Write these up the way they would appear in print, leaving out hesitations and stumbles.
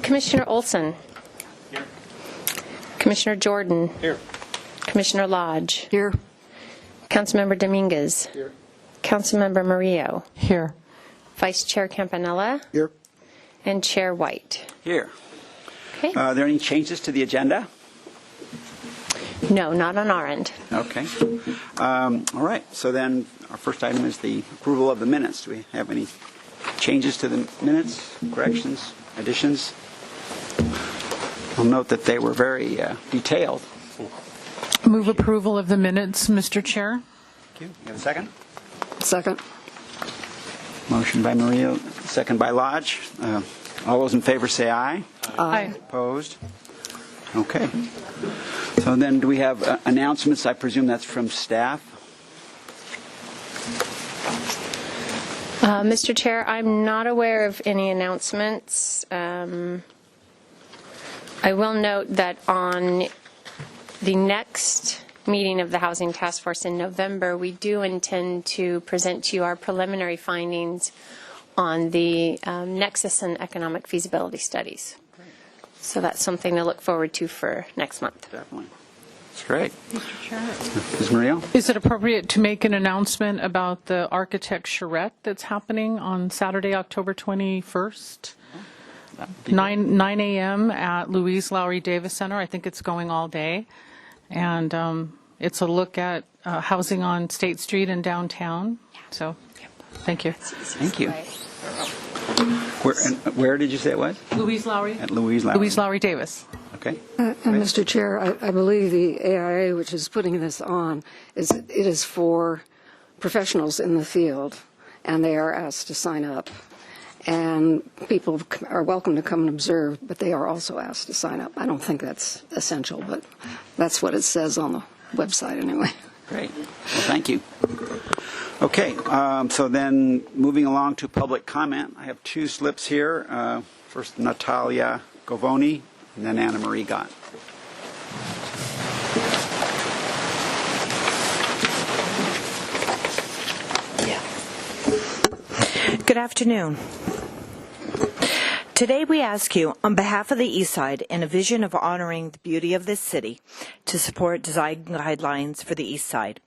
Commissioner Olson. Here. Commissioner Jordan. Here. Commissioner Lodge. Here. Councilmember Dominguez. Here. Councilmember Murillo. Here. Vice Chair Campanella. Here. And Chair White. Here. Okay. Are there any changes to the agenda? No, not on our end. Okay. All right. So then our first item is the approval of the minutes. Do we have any changes to the minutes, corrections, additions? I'll note that they were very detailed. Move approval of the minutes, Mr. Chair. Thank you. You have a second? Second. Motion by Murillo, second by Lodge. All those in favor say aye. Aye. Opposed? Okay. So then do we have announcements? I presume that's from staff. Mr. Chair, I'm not aware of any announcements. I will note that on the next meeting of the Housing Task Force in November, we do intend to present to you our preliminary findings on the nexus and economic feasibility studies. So that's something to look forward to for next month. Definitely. That's great. Mr. Chair. Ms. Murillo? Is it appropriate to make an announcement about the architect charrette that's happening on Saturday, October 21st? 9 a.m. at Louise Lowry Davis Center. I think it's going all day. And it's a look at housing on State Street and downtown. So, thank you. Thank you. Where did you say it was? Louise Lowry? At Louise Lowry. Louise Lowry Davis. Okay. And Mr. Chair, I believe the AIA, which is putting this on, it is for professionals in the field, and they are asked to sign up. And people are welcome to come and observe, but they are also asked to sign up. I don't think that's essential, but that's what it says on the website anyway. Great. Well, thank you. Okay. So then moving along to public comment, I have two slips here. First, Natalia Govoni, and then Anna Marie Gott. Good afternoon. Today we ask you, on behalf of the East Side, in a vision of honoring the beauty of this city, to support design guidelines for the East Side.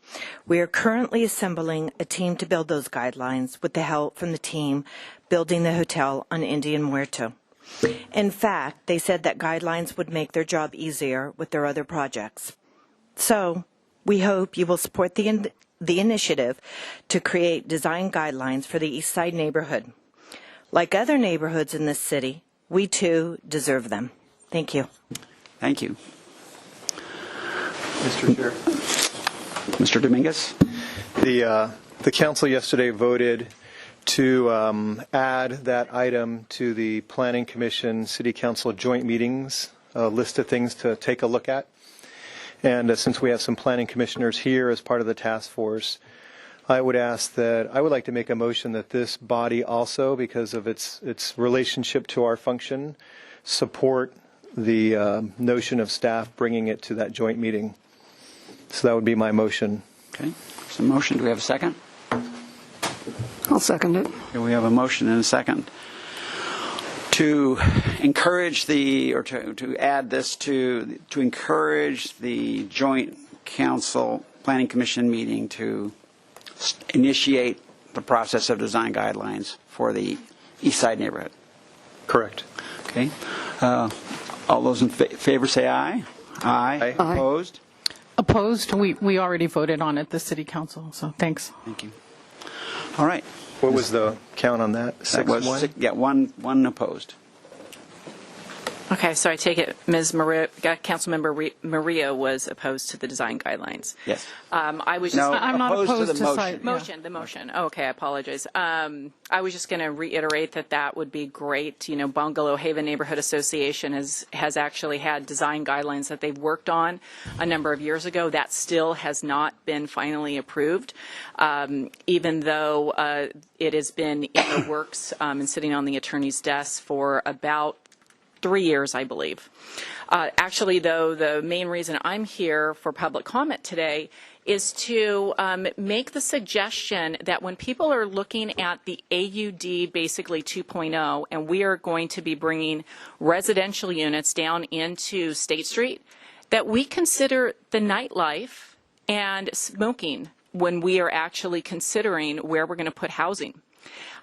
We are currently assembling a team to build those guidelines with the help from the team building the hotel on Indian Muerto. In fact, they said that guidelines would make their job easier with their other projects. So, we hope you will support the initiative to create design guidelines for the East Side neighborhood. Like other neighborhoods in this city, we too deserve them. Thank you. Thank you. Mr. Chair. Mr. Dominguez? The council yesterday voted to add that item to the Planning Commission City Council joint meetings, a list of things to take a look at. And since we have some planning commissioners here as part of the task force, I would like to make a motion that this body also, because of its relationship to our function, support the notion of staff bringing it to that joint meeting. So that would be my motion. Okay. So motion. Do we have a second? I'll second it. Okay, we have a motion and a second to encourage to add this to encourage the joint council planning commission meeting to initiate the process of design guidelines for the East Side neighborhood. Correct. Okay. All those in favor say aye. Aye. Aye. Opposed? Opposed? We already voted on it, the City Council, so thanks. Thank you. All right. What was the count on that? That was 6-1? one opposed. Okay, so I take it Councilmember Murillo was opposed to the design guidelines. Yes. I was just No, I'm not opposed to the motion. site. The motion. Oh, okay, I apologize. I was just going to reiterate that would be great. You know, Bungalow Haven Neighborhood Association has actually had design guidelines that they've worked on a number of years ago. That still has not been finally approved, even though it has been in the works and sitting on the attorney's desk for about 3 years, I believe. Actually, though, the main reason I'm here for public comment today is to make the suggestion that when people are looking at the AUD basically 2.0, and we are going to be bringing residential units down into State Street, that we consider the nightlife and smoking when we are actually considering where we're going to put housing.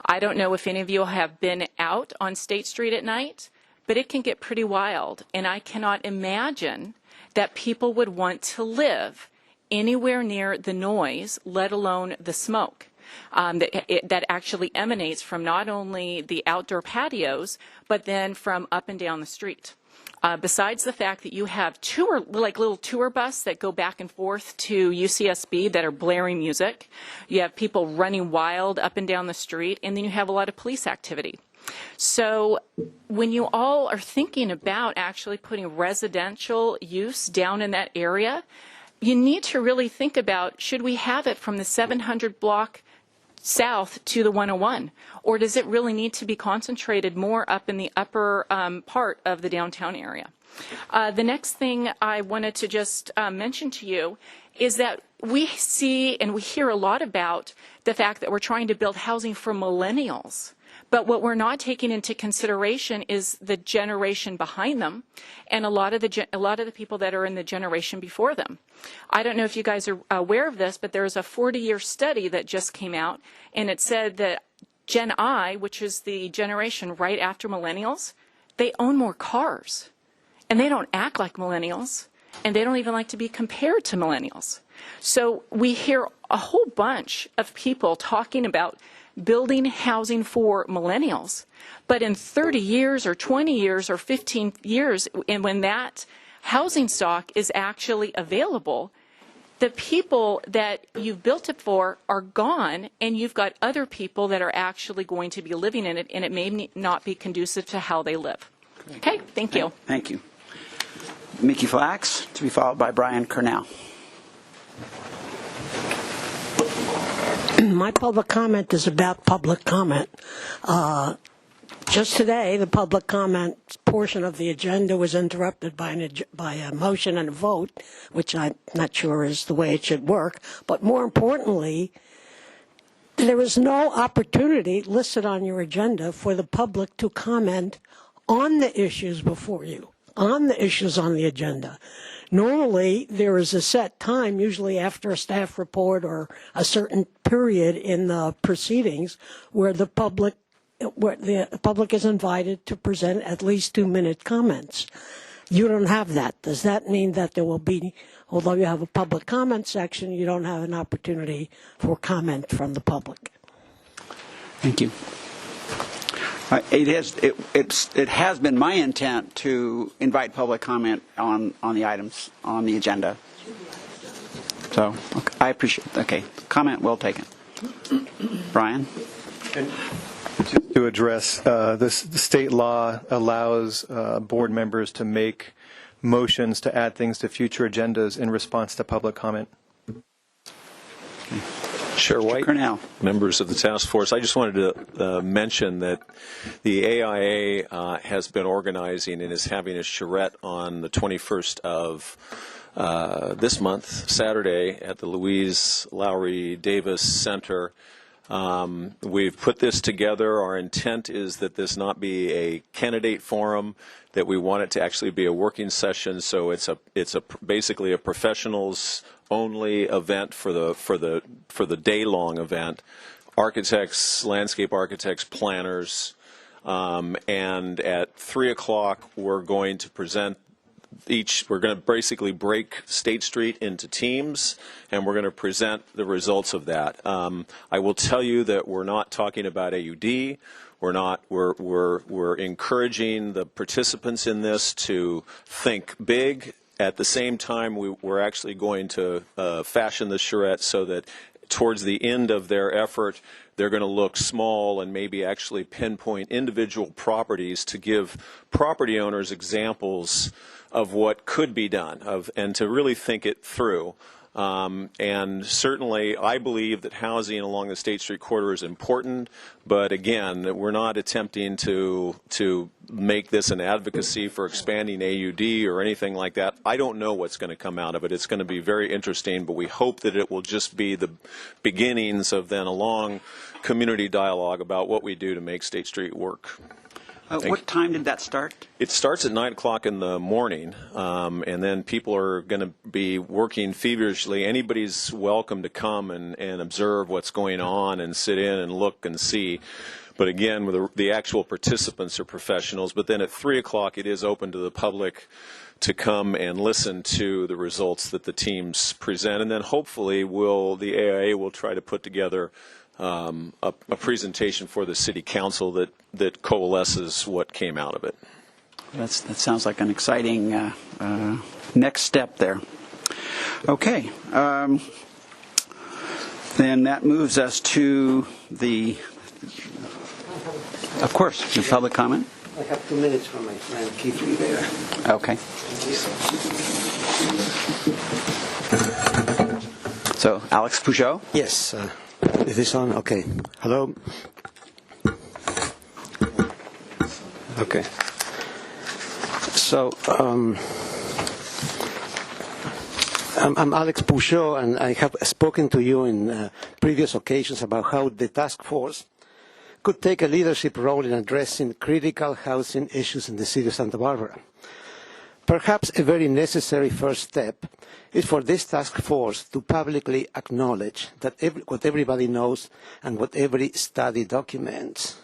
I don't know if any of you have been out on State Street at night, but it can get pretty wild, and I cannot imagine that people would want to live anywhere near the noise, let alone the smoke that actually emanates from not only the outdoor patios, but then from up and down the street. Besides the fact that you have little tour bus that go back and forth to UCSB that are blaring music, you have people running wild up and down the street, and then you have a lot of police activity. So when you all are thinking about actually putting residential use down in that area, you need to really think about, should we have it from the 700 block south to the 101? Or does it really need to be concentrated more up in the upper part of the downtown area? The next thing I wanted to just mention to you is that we see and we hear a lot about the fact that we're trying to build housing for millennials. But what we're not taking into consideration is the generation behind them, and a lot of the people that are in the generation before them. I don't know if you guys are aware of this, but there's a 40-year study that just came out, and it said that Gen I, which is the generation right after millennials, they own more cars, and they don't act like millennials, and they don't even like to be compared to millennials. So we hear a whole bunch of people talking about building housing for millennials. But in 30 years or 20 years or 15 years, and when that housing stock is actually available, the people that you've built it for are gone, and you've got other people that are actually going to be living in it, and it may not be conducive to how they live. Okay, thank you. Thank you. Mickey Flax, to be followed by Brian Cornell. My public comment is about public comment. Just today, the public comment portion of the agenda was interrupted by a motion and a vote, which I'm not sure is the way it should work. But more importantly, there was no opportunity listed on your agenda for the public to comment on the issues before you, on the issues on the agenda. Normally, there is a set time, usually after a staff report or a certain period in the proceedings, where the public is invited to present at least 2-minute comments. You don't have that. Does that mean that there will be, although you have a public comment section, you don't have an opportunity for comment from the public? Thank you. It has been my intent to invite public comment on the items on the agenda. So okay, I appreciate it. Okay, comment well taken. Brian? Just to address this, the state law allows board members to make motions to add things to future agendas in response to public comment. Chair White, Cornell. members of the task force, I just wanted to mention that the AIA has been organizing and is having a charrette on the 21st of this month, Saturday, at the Louise Lowry Davis Center. We've put this together. Our intent is that this not be a candidate forum, that we want it to actually be a working session. So it's basically a professionals only event for the day-long event. Architects, landscape architects, planners, and at 3 o'clock we're going to present we're going to basically break State Street into teams, and we're going to present the results of that. I will tell you that we're not talking about AUD. We're encouraging the participants in this to think big. At the same time, we're actually going to fashion the charrette so that towards the end of their effort, they're going to look small and maybe actually pinpoint individual properties to give property owners examples of what could be done, and to really think it through. And certainly, I believe that housing along the State Street corridor is important, but again, we're not attempting to make this an advocacy for expanding AUD or anything like that. I don't know what's going to come out of it. It's going to be very interesting, but we hope that it will just be the beginnings of then a long community dialogue about what we do to make State Street work. What time did that start? It starts at 9 o'clock in the morning, and then people are going to be working feverishly. Anybody's welcome to come and observe what's going on and sit in and look and see. But again, the actual participants are professionals. But then at 3 o'clock, it is open to the public to come and listen to the results that the teams present. And then hopefully the AIA will try to put together a presentation for the City Council that coalesces what came out of it. That sounds like an exciting next step there. Okay. Then that moves us to the, of course, the public comment. I have 2 minutes from my friend Keith Rivera. Okay. So, Alex Peugeot? Yes. Is this on? Okay. Hello? Okay. So, I'm Alex Peugeot, and I have spoken to you in previous occasions about how the task force could take a leadership role in addressing critical housing issues in the city of Santa Barbara. Perhaps a very necessary first step is for this task force to publicly acknowledge that what everybody knows and what every study documents,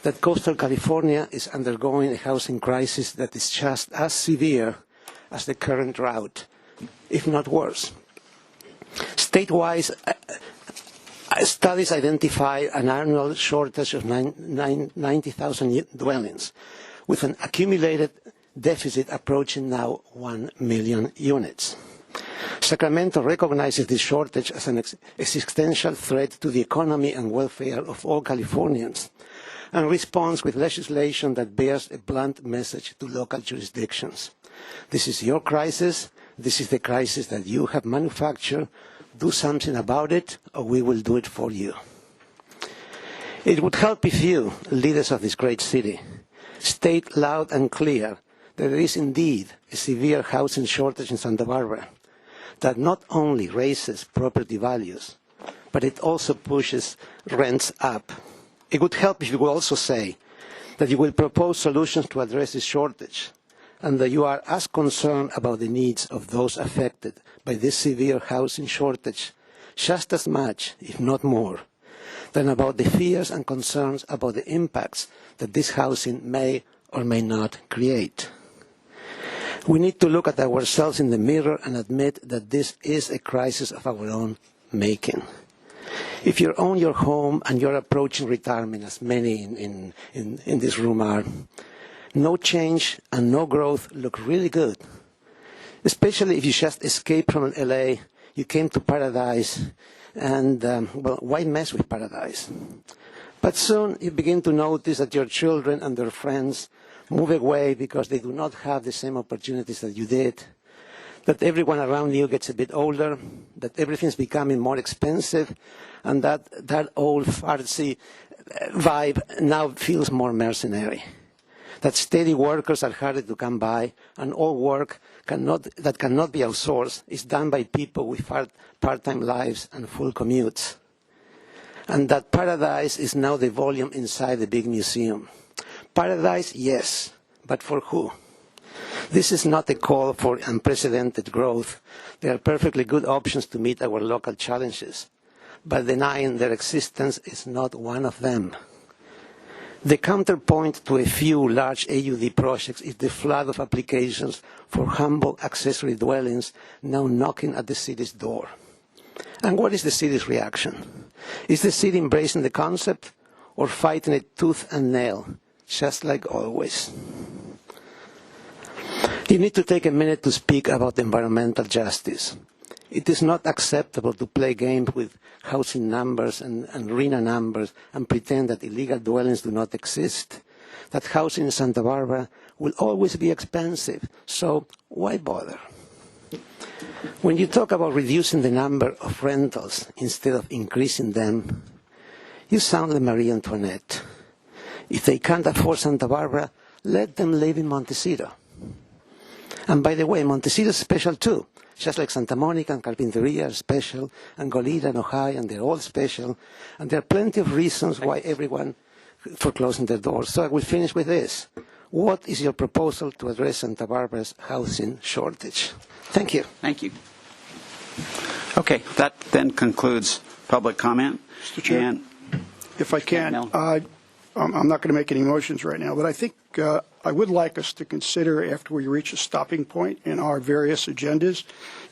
that coastal California is undergoing a housing crisis that is just as severe as the current drought, if not worse. Statewide, studies identify an annual shortage of 90,000 dwellings, with an accumulated deficit approaching now 1 million units. Sacramento recognizes this shortage as an existential threat to the economy and welfare of all Californians, and responds with legislation that bears a blunt message to local jurisdictions. This is your crisis. This is the crisis that you have manufactured. Do something about it, or we will do it for you. It would help if you, leaders of this great city, state loud and clear that there is indeed a severe housing shortage in Santa Barbara that not only raises property values, but it also pushes rents up. It would help if you would also say that you will propose solutions to address this shortage, and that you are as concerned about the needs of those affected by this severe housing shortage just as much, if not more, than about the fears and concerns about the impacts that this housing may or may not create. We need to look at ourselves in the mirror and admit that this is a crisis of our own making. If you own your home and you're approaching retirement, as many in this room are, no change and no growth look really good, especially if you just escaped from LA, you came to paradise, and, well, why mess with paradise? But soon you begin to notice that your children and their friends move away because they do not have the same opportunities that you did, that everyone around you gets a bit older, that everything's becoming more expensive, and that old farcy vibe now feels more mercenary. That steady workers are harder to come by, and all work that cannot be outsourced is done by people with part-time lives and full commutes. And that paradise is now the volume inside the big museum. Paradise, yes, but for who? This is not a call for unprecedented growth. There are perfectly good options to meet our local challenges, but denying their existence is not one of them. The counterpoint to a few large AUD projects is the flood of applications for humble accessory dwellings now knocking at the city's door. And what is the city's reaction? Is the city embracing the concept or fighting it tooth and nail, just like always? You need to take a minute to speak about environmental justice. It is not acceptable to play games with housing numbers and RHNA numbers and pretend that illegal dwellings do not exist. That housing in Santa Barbara will always be expensive, so why bother? When you talk about reducing the number of rentals instead of increasing them, you sound like Marie Antoinette. If they can't afford Santa Barbara, let them live in Montecito. And by the way, Montecito is special too. Just like Santa Monica and Carpinteria are special, and Goleta and Ojai, and they're all special. And there are plenty of reasons why everyone for closing their doors. So I will finish with this. What is your proposal to address Santa Barbara's housing shortage? Thank you. Thank you. Okay, that then concludes public comment. Mr. Chair, And if I can, I'm not going to make any motions right now, but I think I would like us to consider, after we reach a stopping point in our various agendas,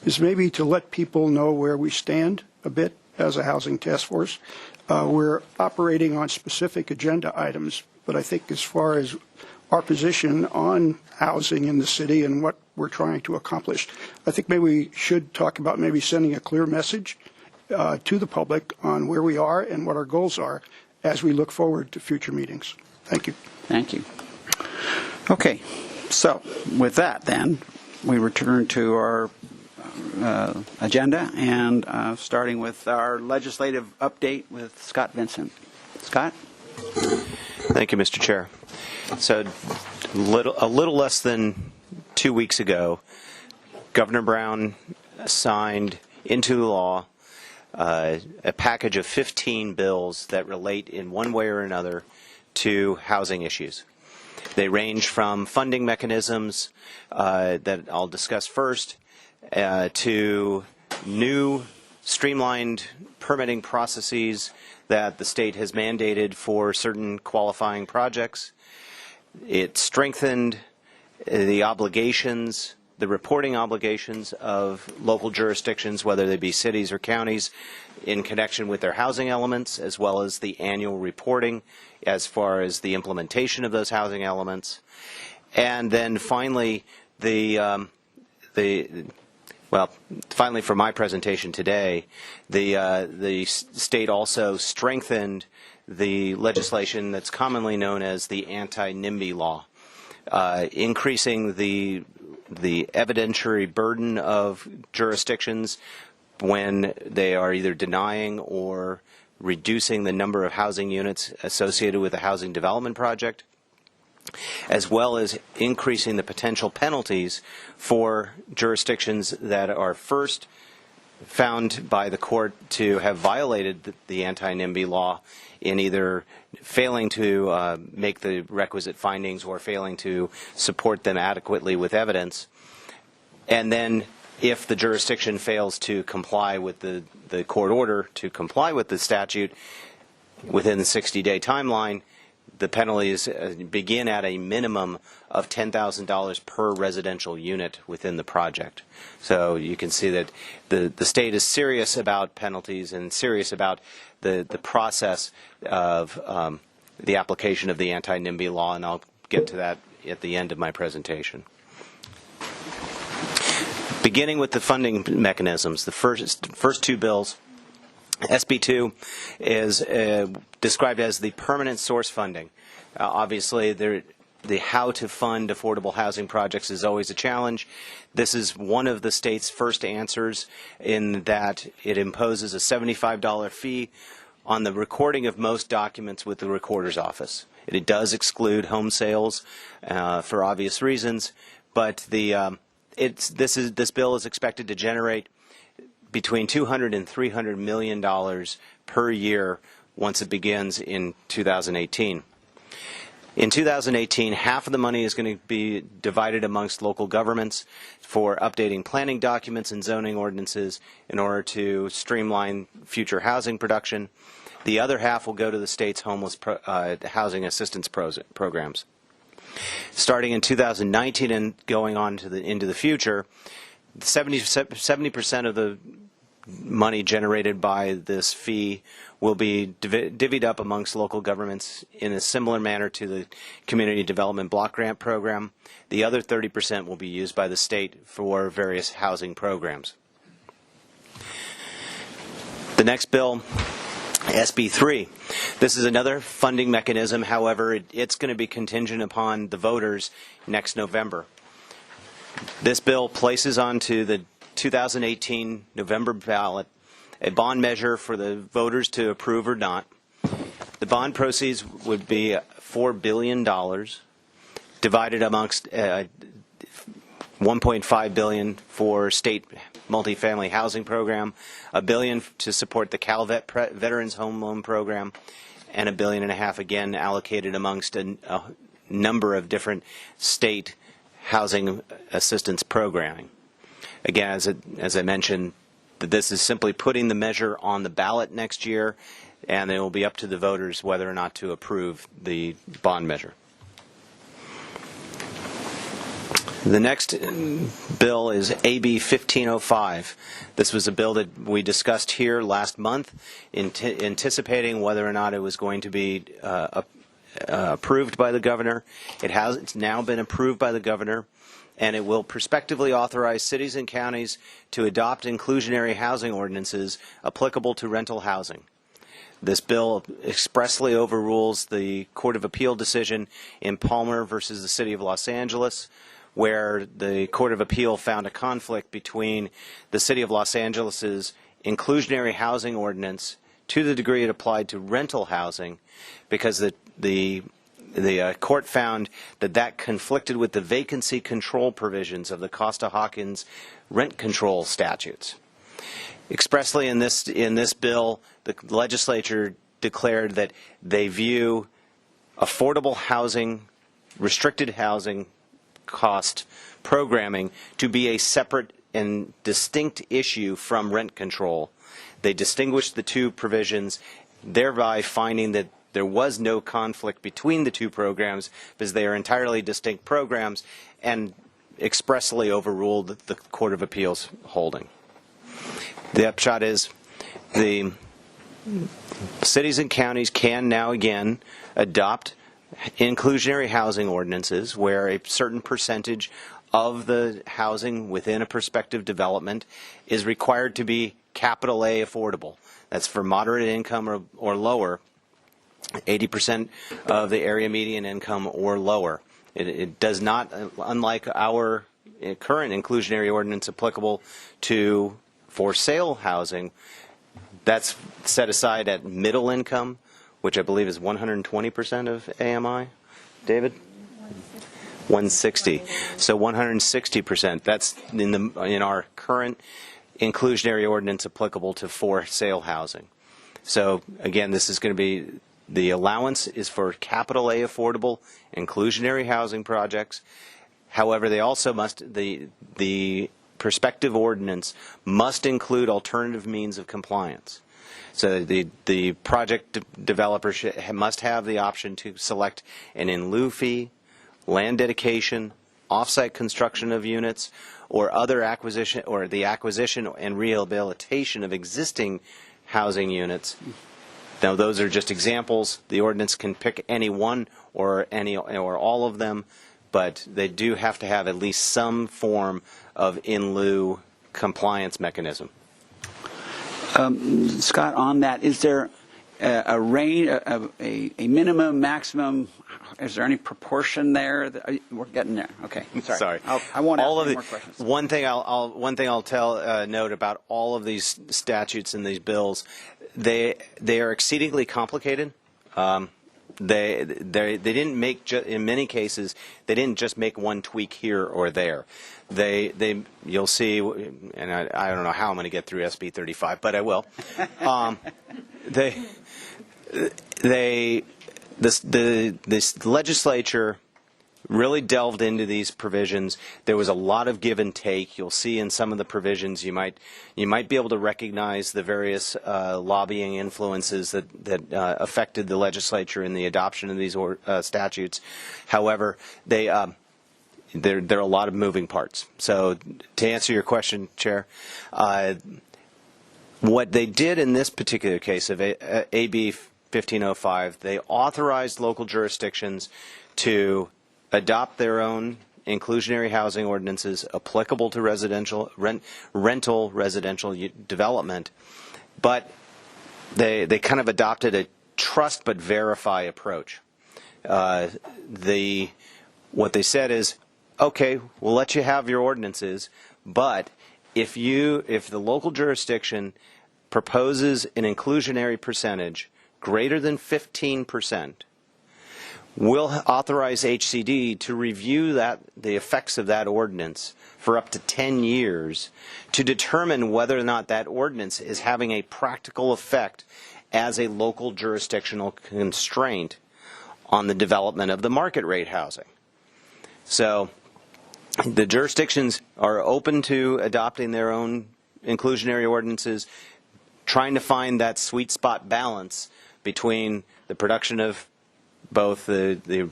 is maybe to let people know where we stand a bit as a housing task force. We're operating on specific agenda items, but I think as far as our position on housing in the city and what we're trying to accomplish, I think maybe we should talk about maybe sending a clear message to the public on where we are and what our goals are as we look forward to future meetings. Thank you. Thank you. Okay, so with that then, we return to our agenda and starting with our legislative update with Scott Vincent. Scott? Thank you, Mr. Chair. So a little less than 2 weeks ago, Governor Brown signed into law a package of 15 bills that relate in one way or another to housing issues. They range from funding mechanisms that I'll discuss first to new streamlined permitting processes that the state has mandated for certain qualifying projects. It strengthened the obligations, the reporting obligations of local jurisdictions, whether they be cities or counties, in connection with their housing elements, as well as the annual reporting as far as the implementation of those housing elements. And then finally, finally for my presentation today, the state also strengthened the legislation that's commonly known as the anti-NIMBY law, increasing the evidentiary burden of jurisdictions when they are either denying or reducing the number of housing units associated with a housing development project, as well as increasing the potential penalties for jurisdictions that are first found by the court to have violated the anti-NIMBY law in either failing to make the requisite findings or failing to support them adequately with evidence. And then if the jurisdiction fails to comply with the court order to comply with the statute within the 60-day timeline, the penalties begin at a minimum of $10,000 per residential unit within the project. So you can see that the state is serious about penalties and serious about the process of the application of the anti-NIMBY law, and I'll get to that at the end of my presentation. Beginning with the funding mechanisms, the first two bills, SB 2 is described as the permanent source funding. Obviously, the how to fund affordable housing projects is always a challenge. This is one of the state's first answers in that it imposes a $75 fee on the recording of most documents with the recorder's office. It does exclude home sales for obvious reasons, but this bill is expected to generate between $200 and $300 million per year once it begins in 2018. In 2018, half of the money is going to be divided amongst local governments for updating planning documents and zoning ordinances in order to streamline future housing production. The other half will go to the state's homeless housing assistance programs. Starting in 2019 and going on to into the future, 70% of the money generated by this fee will be divvied up amongst local governments in a similar manner to the Community Development Block Grant Program. The other 30% will be used by the state for various housing programs. The next bill, SB 3. This is another funding mechanism. However, it's going to be contingent upon the voters next November. This bill places onto the 2018 November ballot a bond measure for the voters to approve or not. The bond proceeds would be $4 billion divided amongst $1.5 billion for state multifamily housing program, $1 billion to support the CalVet Veterans Home Loan Program, and $1.5 billion again allocated amongst a number of different state housing assistance programming. Again, as I mentioned, this is simply putting the measure on the ballot next year, and it will be up to the voters whether or not to approve the bond measure. The next bill is AB 1505. This was a bill that we discussed here last month, anticipating whether or not it was going to be approved by the governor. It's now been approved by the governor, and it will prospectively authorize cities and counties to adopt inclusionary housing ordinances applicable to rental housing. This bill expressly overrules the Court of Appeal decision in Palmer versus the City of Los Angeles, where the Court of Appeal found a conflict between the City of Los Angeles's inclusionary housing ordinance to the degree it applied to rental housing, because the court found that conflicted with the vacancy control provisions of the Costa-Hawkins rent control statutes. Expressly in this bill, the legislature declared that they view affordable housing, restricted housing cost programming to be a separate and distinct issue from rent control. They distinguished the two provisions, thereby finding that there was no conflict between the two programs because they are entirely distinct programs, and expressly overruled the Court of Appeals holding. The upshot is the cities and counties can now again adopt inclusionary housing ordinances where a certain percentage of the housing within a prospective development is required to be capital A affordable. That's for moderate income or lower, 80% of the area median income or lower. It does not, unlike our current inclusionary ordinance applicable to for sale housing, that's set aside at middle income, which I believe is 120% of AMI. David? 160. So 160%. That's in our current inclusionary ordinance applicable to for sale housing. So again, this is going to be, the allowance is for capital A affordable inclusionary housing projects. However, they also must, the prospective ordinance must include alternative means of compliance. So the project developer must have the option to select an in lieu fee, land dedication, off-site construction of units, or other acquisition, or the acquisition and rehabilitation of existing housing units. Now, those are just examples. The ordinance can pick any one or all of them, but they do have to have at least some form of in lieu compliance mechanism. Scott, on that, is there a range, a minimum, maximum? Is there any proportion there? We're getting there. Okay, sorry. I won't ask any more questions. One thing I'll tell note about all of these statutes and these bills, they are exceedingly complicated. They didn't make, in many cases, they didn't just make one tweak here or there. You'll see, and I don't know how I'm going to get through SB 35, but I will. This legislature really delved into these provisions. There was a lot of give and take. You'll see in some of the provisions you might be able to recognize the various lobbying influences that affected the legislature in the adoption of these statutes. However, there are a lot of moving parts. So to answer your question, Chair, what they did in this particular case of AB 1505, they authorized local jurisdictions to adopt their own inclusionary housing ordinances applicable to rental residential development, but they kind of adopted a trust but verify approach. What they said is, okay, we'll let you have your ordinances, but if the local jurisdiction proposes an inclusionary percentage greater than 15%, will authorize HCD to review the effects of that ordinance for up to 10 years to determine whether or not that ordinance is having a practical effect as a local jurisdictional constraint on the development of the market rate housing. So the jurisdictions are open to adopting their own inclusionary ordinances, trying to find that sweet spot balance between the production of both the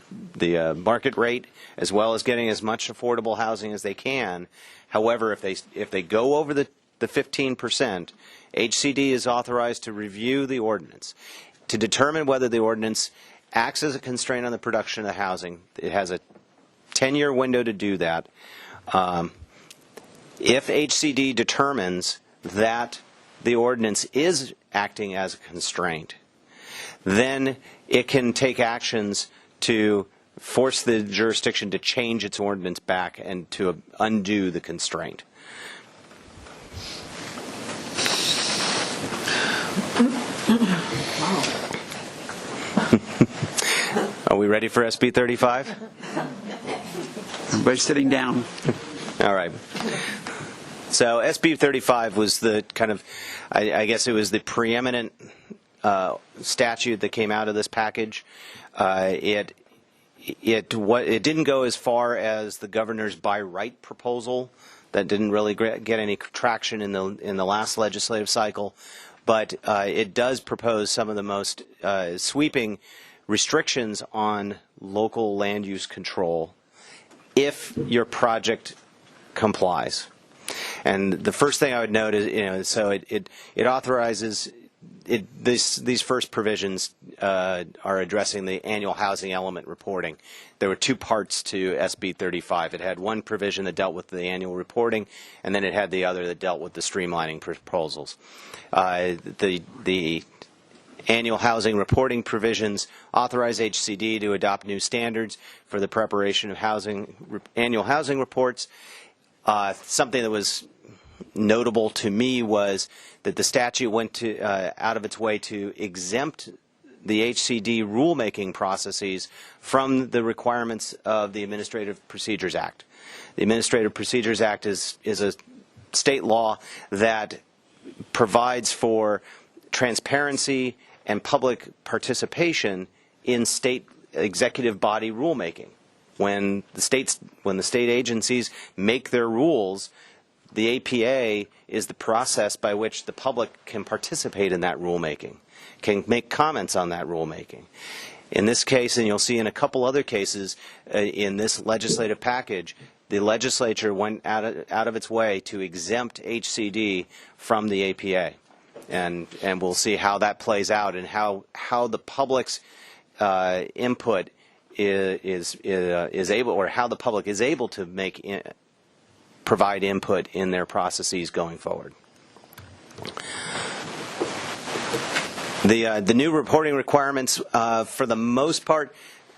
market rate as well as getting as much affordable housing as they can. However, if they go over the 15%, HCD is authorized to review the ordinance to determine whether the ordinance acts as a constraint on the production of housing. It has a 10-year window to do that. If HCD determines that the ordinance is acting as a constraint, then it can take actions to force the jurisdiction to change its ordinance back and to undo the constraint. Are we ready for SB 35? Everybody's sitting down. All right. So SB 35 was the kind of, I guess it was the preeminent statute that came out of this package. It didn't go as far as the governor's by right proposal. That didn't really get any traction in the last legislative cycle, but it does propose some of the most sweeping restrictions on local land use control if your project complies. And the first thing I would note is, so it authorizes these first provisions are addressing the annual housing element reporting. There were two parts to SB 35. It had one provision that dealt with the annual reporting, and then it had the other that dealt with the streamlining proposals. The annual housing reporting provisions authorize HCD to adopt new standards for the preparation of annual housing reports. Something that was notable to me was that the statute went out of its way to exempt the HCD rulemaking processes from the requirements of the Administrative Procedures Act. The Administrative Procedures Act is a state law that provides for transparency and public participation in state executive body rulemaking. When the state agencies make their rules, the APA is the process by which the public can participate in that rulemaking, can make comments on that rulemaking. In this case, and you'll see in a couple other cases in this legislative package, the legislature went out of its way to exempt HCD from the APA. And we'll see how that plays out and how the public's input is able, or how the public is able to provide input in their processes going forward. The new reporting requirements, for the most part,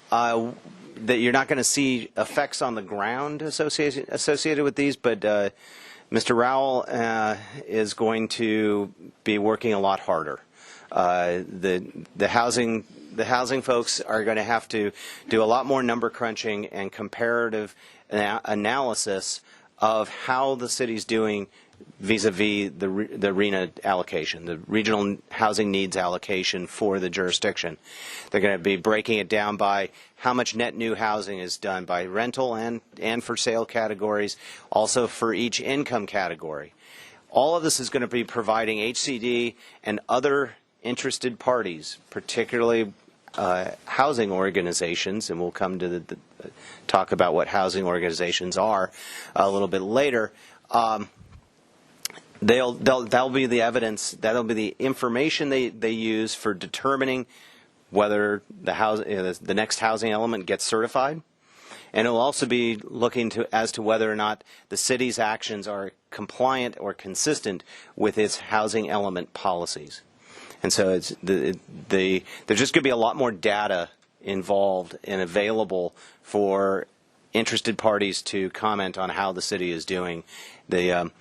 that you're not going to see effects on the ground associated with these, but Mr. Rowell is going to be working a lot harder. The housing folks are going to have to do a lot more number crunching and comparative analysis of how the city's doing vis-a-vis the RHNA allocation, the regional housing needs allocation for the jurisdiction. They're going to be breaking it down by how much net new housing is done by rental and for sale categories, also for each income category. All of this is going to be providing HCD and other interested parties, particularly housing organizations, and we'll come to talk about what housing organizations are a little bit later. That'll be the evidence, that'll be the information they use for determining whether the next housing element gets certified, and it'll also be looking as to whether or not the city's actions are compliant or consistent with its housing element policies. And so there's just going to be a lot more data involved and available for interested parties to comment on how the city is doing. The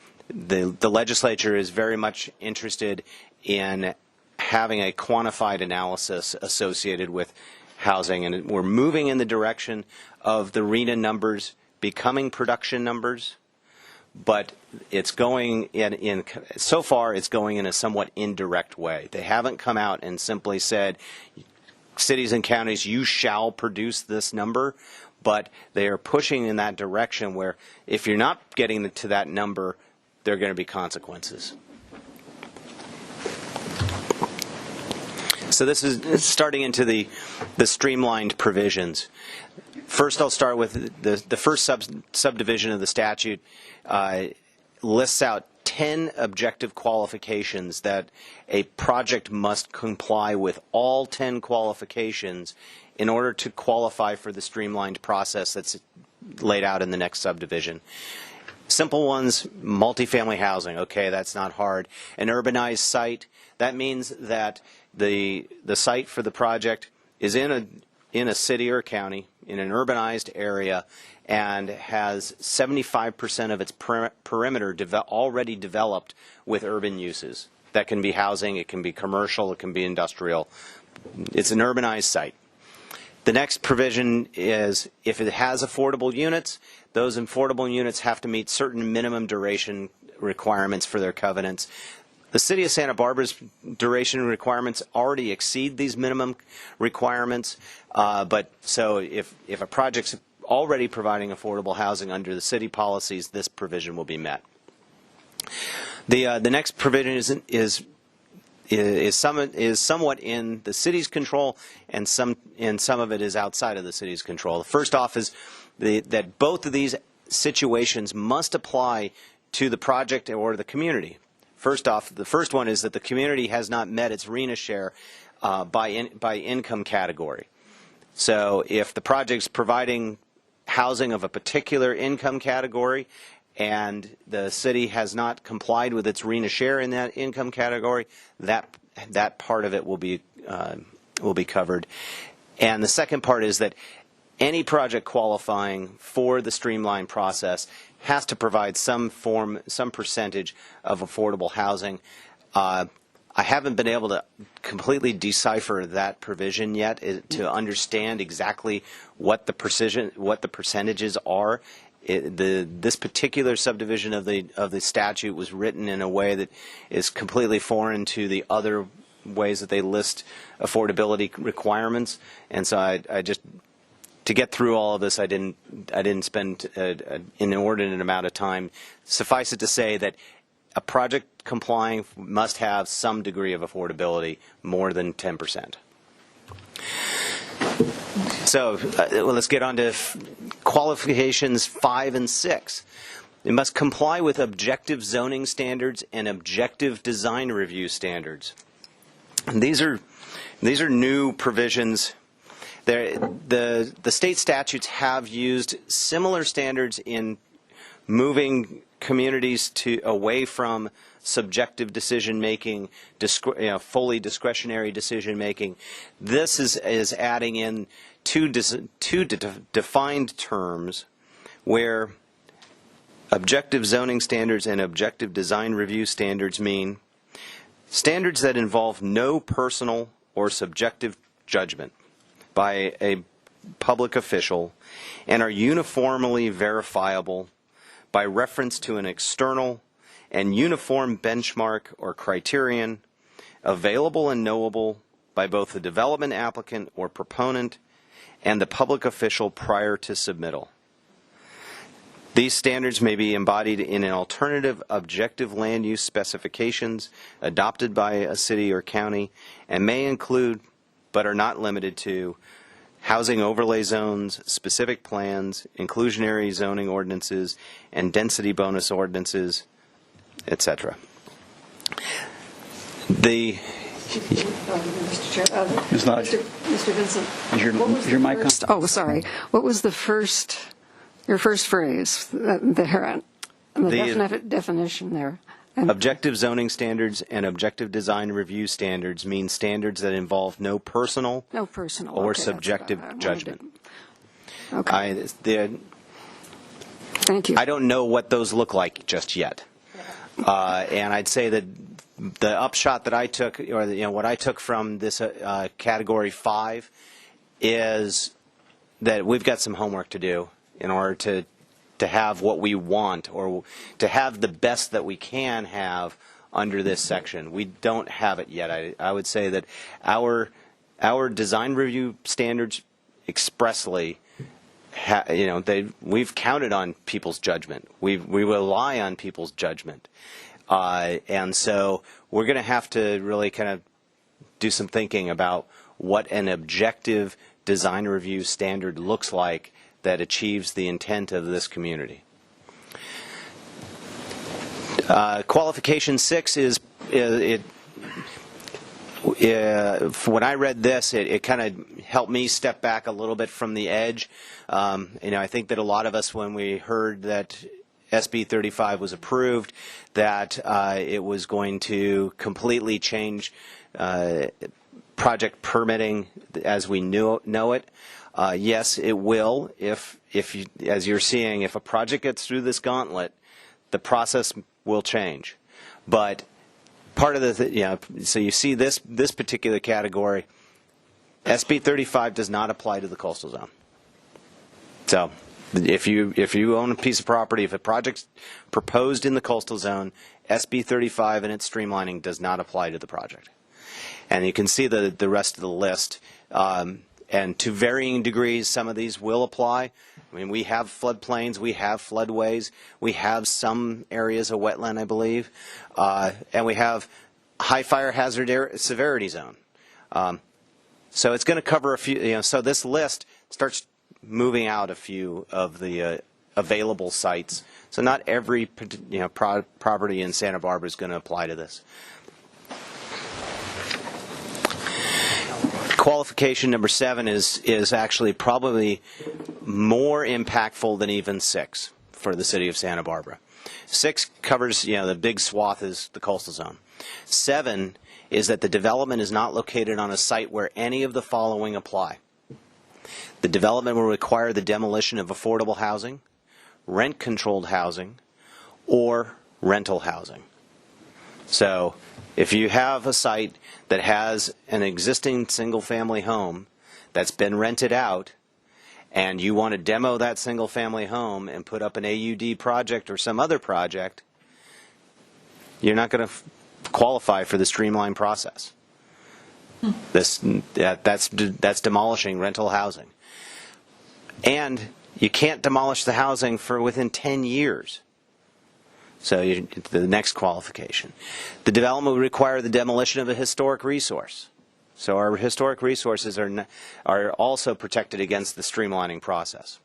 legislature is very much interested in having a quantified analysis associated with housing, and we're moving in the direction of the RHNA numbers becoming production numbers, but it's going so far it's going in a somewhat indirect way. They haven't come out and simply said, cities and counties, you shall produce this number, but they are pushing in that direction where if you're not getting to that number, there are going to be consequences. So this is starting into the streamlined provisions. First, I'll start with the first subdivision of the statute lists out 10 objective qualifications that a project must comply with, all 10 qualifications, in order to qualify for the streamlined process that's laid out in the next subdivision. Simple ones: multifamily housing. Okay, that's not hard. An urbanized site. That means that the site for the project is in a city or county, in an urbanized area, and has 75% of its perimeter already developed with urban uses. That can be housing, it can be commercial, it can be industrial. It's an urbanized site. The next provision is if it has affordable units, those affordable units have to meet certain minimum duration requirements for their covenants. The City of Santa Barbara's duration requirements already exceed these minimum requirements, but so if a project's already providing affordable housing under the city policies, this provision will be met. The next provision is somewhat in the city's control, and some of it is outside of the city's control. The first off is that both of these situations must apply to the project or the community. First off, the first one is that the community has not met its RHNA share by income category. So if the project's providing housing of a particular income category and the city has not complied with its RHNA share in that income category, that part of it will be covered. And the second part is that any project qualifying for the streamlined process has to provide some percentage of affordable housing. I haven't been able to completely decipher that provision yet to understand exactly what the percentages are. This particular subdivision of the statute was written in a way that is completely foreign to the other ways that they list affordability requirements, and so I just, to get through all of this, I didn't spend an inordinate amount of time. Suffice it to say that a project complying must have some degree of affordability, more than 10%. So let's get on to qualifications 5 and 6. It must comply with objective zoning standards and objective design review standards. And these are new provisions. The state statutes have used similar standards in moving communities away from subjective decision making, fully discretionary decision making. This is adding in two defined terms where objective zoning standards and objective design review standards mean standards that involve no personal or subjective judgment by a public official and are uniformly verifiable by reference to an external and uniform benchmark or criterion available and knowable by both the development applicant or proponent and the public official prior to submittal. These standards may be embodied in an alternative objective land use specifications adopted by a city or county and may include, but are not limited to, housing overlay zones, specific plans, inclusionary zoning ordinances, and density bonus ordinances, etc. Mr. Chair, Ms. Lodge. Mr. Vincent, Is your mic on? oh, sorry. What was your first phrase there? The definition there. Objective zoning standards and objective design review standards mean standards that involve no personal or subjective judgment. Okay. Thank you. I don't know what those look like just yet. And I'd say that the upshot that I took, or what I took from this category 5, is that we've got some homework to do in order to have what we want, or to have the best that we can have under this section. We don't have it yet. I would say that our design review standards expressly, we've counted on people's judgment. We rely on people's judgment. And so we're going to have to really kind of do some thinking about what an objective design review standard looks like that achieves the intent of this community. Qualification 6 is when I read this, it kind of helped me step back a little bit from the edge. I think that a lot of us, when we heard that SB 35 was approved, that it was going to completely change project permitting as we know it. Yes, it will. If you, as you're seeing, if a project gets through this gauntlet, the process will change. But part of the, so you see this particular category, SB 35 does not apply to the coastal zone. So if you own a piece of property, if a project's proposed in the coastal zone, SB 35 and its streamlining does not apply to the project. And you can see the rest of the list. And to varying degrees, some of these will apply. I mean, we have floodplains, we have floodways, we have some areas of wetland, I believe, and we have high fire hazard severity zone. So it's going to cover a few, so this list starts moving out a few of the available sites. So not every property in Santa Barbara is going to apply to this. Qualification number 7 is actually probably more impactful than even 6 for the city of Santa Barbara. 6 covers, the big swath is the coastal zone. 7 is that the development is not located on a site where any of the following apply. The development will require the demolition of affordable housing, rent-controlled housing, or rental housing. So if you have a site that has an existing single-family home that's been rented out, and you want to demo that single-family home and put up an AUD project or some other project, you're not going to qualify for the streamlined process. That's demolishing rental housing. And you can't demolish the housing for within 10 years. So the next qualification. The development will require the demolition of a historic resource. So our historic resources are also protected against the streamlining process.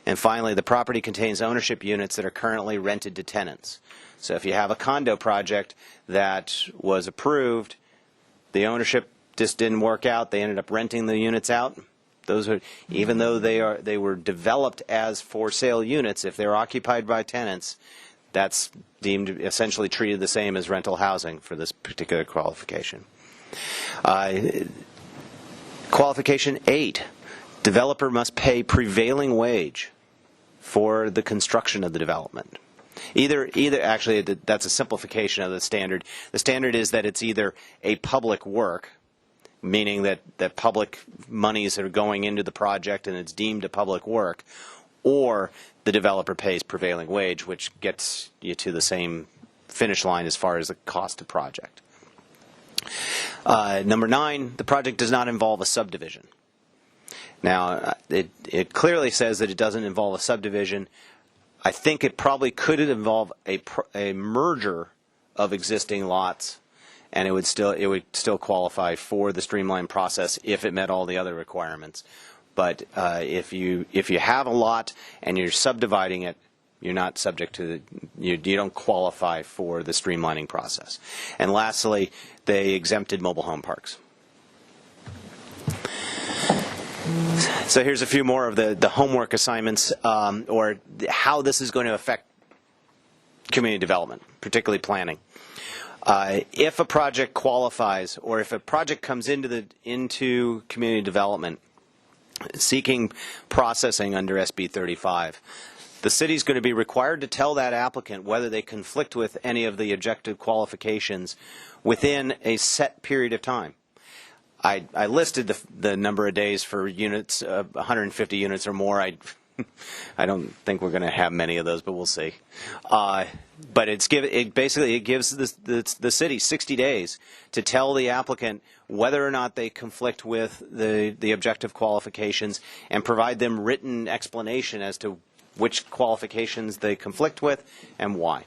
And finally, the property contains ownership units that are currently rented to tenants. So if you have a condo project that was approved, the ownership just didn't work out, they ended up renting the units out. Those are, even though they were developed as for sale units, if they're occupied by tenants, that's deemed essentially treated the same as rental housing for this particular qualification. Qualification 8, developer must pay prevailing wage for the construction of the development. Actually, that's a simplification of the standard. The standard is that it's either a public work, meaning that public monies are going into the project and it's deemed a public work, or the developer pays prevailing wage, which gets you to the same finish line as far as the cost of project. Number 9, the project does not involve a subdivision. Now, it clearly says that it doesn't involve a subdivision. I think it probably could involve a merger of existing lots, and it would still qualify for the streamlined process if it met all the other requirements. But if you have a lot and you're subdividing it, you're not subject to you don't qualify for the streamlining process. And lastly, they exempted mobile home parks. So here's a few more of the homework assignments, or how this is going to affect community development, particularly planning. If a project qualifies, or if a project comes into community development seeking processing under SB 35, the city is going to be required to tell that applicant whether they conflict with any of the objective qualifications within a set period of time. I listed the number of days for units, 150 units or more. I don't think we're going to have many of those, but we'll see. But it basically gives the city 60 days to tell the applicant whether or not they conflict with the objective qualifications and provide them written explanation as to which qualifications they conflict with and why.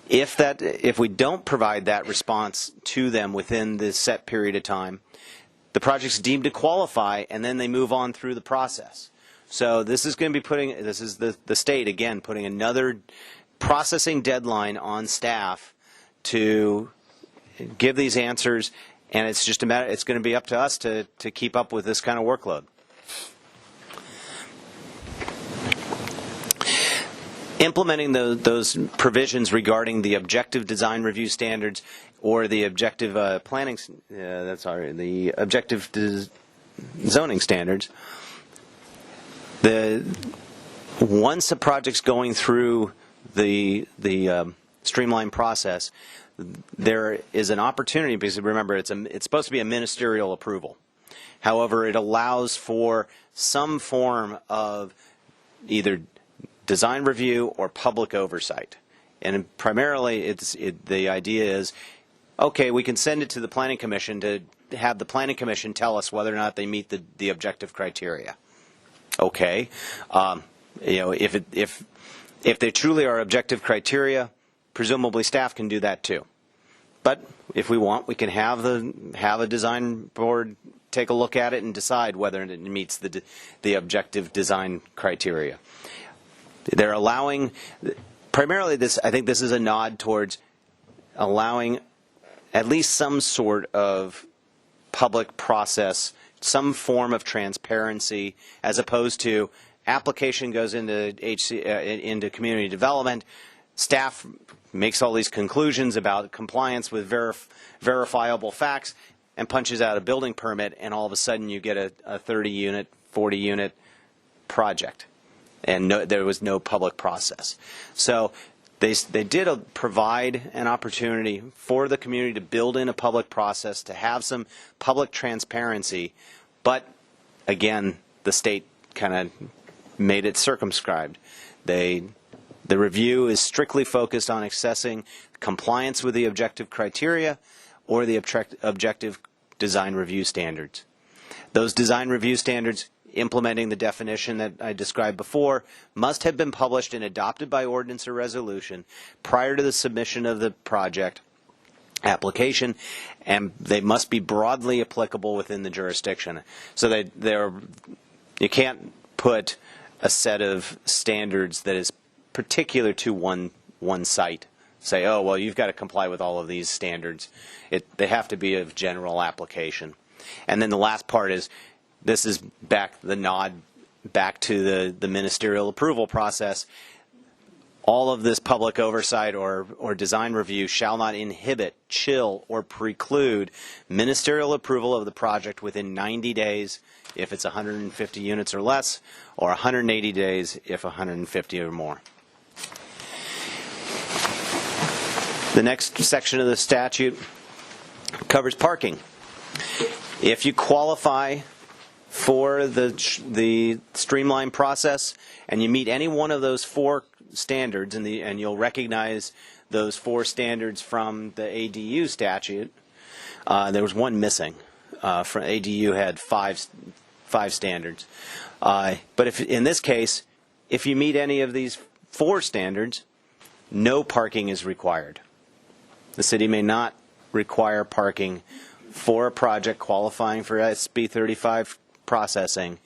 If we don't provide that response to them within this set period of time, the project's deemed to qualify, and then they move on through the process. So this is going to be this is the state, again, putting another processing deadline on staff to give these answers, and it's just it's going to be up to us to keep up with this kind of workload. Implementing those provisions regarding the objective design review standards or the objective the objective zoning standards. Once a project's going through the streamlined process, there is an opportunity, because remember it's supposed to be a ministerial approval. However, it allows for some form of either design review or public oversight, and primarily the idea is, okay, we can send it to the Planning Commission to have the Planning Commission tell us whether or not they meet the objective criteria. Okay, if they truly are objective criteria, presumably staff can do that too. But if we want, we can have a design board take a look at it and decide whether it meets the objective design criteria. They're allowing, primarily I think this is a nod towards allowing at least some sort of public process, some form of transparency, as opposed to application goes into into community development, staff makes all these conclusions about compliance with verifiable facts and punches out a building permit, and all of a sudden you get a 30-unit, 40-unit project, and there was no public process. So they did provide an opportunity for the community to build in a public process, to have some public transparency, but again, the state kind of made it circumscribed. The review is strictly focused on assessing compliance with the objective criteria or the objective design review standards. Those design review standards, implementing the definition that I described before, must have been published and adopted by ordinance or resolution prior to the submission of the project application, and they must be broadly applicable within the jurisdiction. So you can't put a set of standards that is particular to one site. Say, oh, well, you've got to comply with all of these standards. They have to be of general application. And then the last part is, this is the nod back to the ministerial approval process. All of this public oversight or design review shall not inhibit, chill, or preclude ministerial approval of the project within 90 days if it's 150 units or less, or 180 days if 150 or more. The next section of the statute covers parking. If you qualify for the streamlined process and you meet any one of those four standards, and you'll recognize those four standards from the ADU statute. There was one missing. From ADU had five standards. But in this case, if you meet any of these four standards, no parking is required. The city may not require parking for a project qualifying for SB 35 processing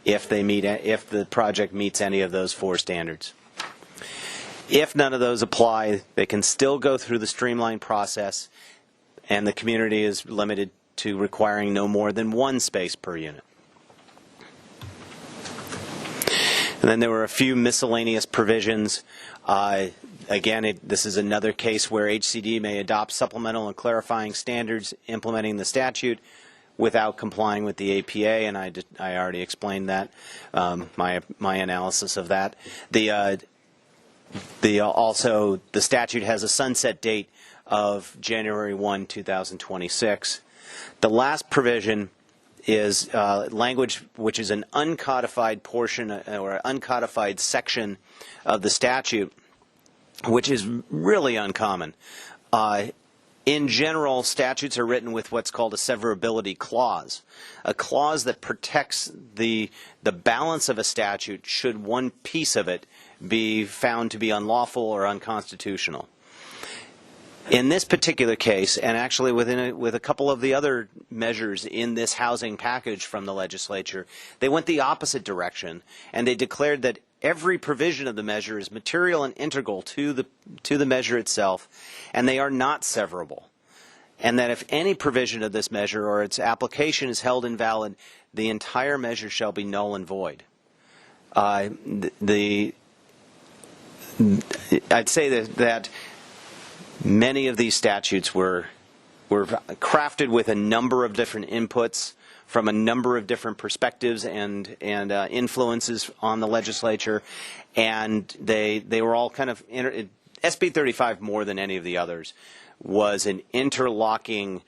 if the project meets any of those four standards. If none of those apply, they can still go through the streamlined process, and the community is limited to requiring no more than one space per unit. And then there were a few miscellaneous provisions. Again, this is another case where HCD may adopt supplemental and clarifying standards implementing the statute without complying with the APA, and I already explained that, my analysis of that. Also, the statute has a sunset date of January 1, 2026. The last provision is language which is an uncodified portion or uncodified section of the statute, which is really uncommon. In general, statutes are written with what's called a severability clause, a clause that protects the balance of a statute should one piece of it be found to be unlawful or unconstitutional. In this particular case, and actually with a couple of the other measures in this housing package from the legislature, they went the opposite direction, and they declared that every provision of the measure is material and integral to the measure itself, and they are not severable. And that if any provision of this measure or its application is held invalid, the entire measure shall be null and void. I'd say that many of these statutes were crafted with a number of different inputs from a number of different perspectives and influences on the legislature, and they were all kind of SB 35 more than any of the others was an interlocking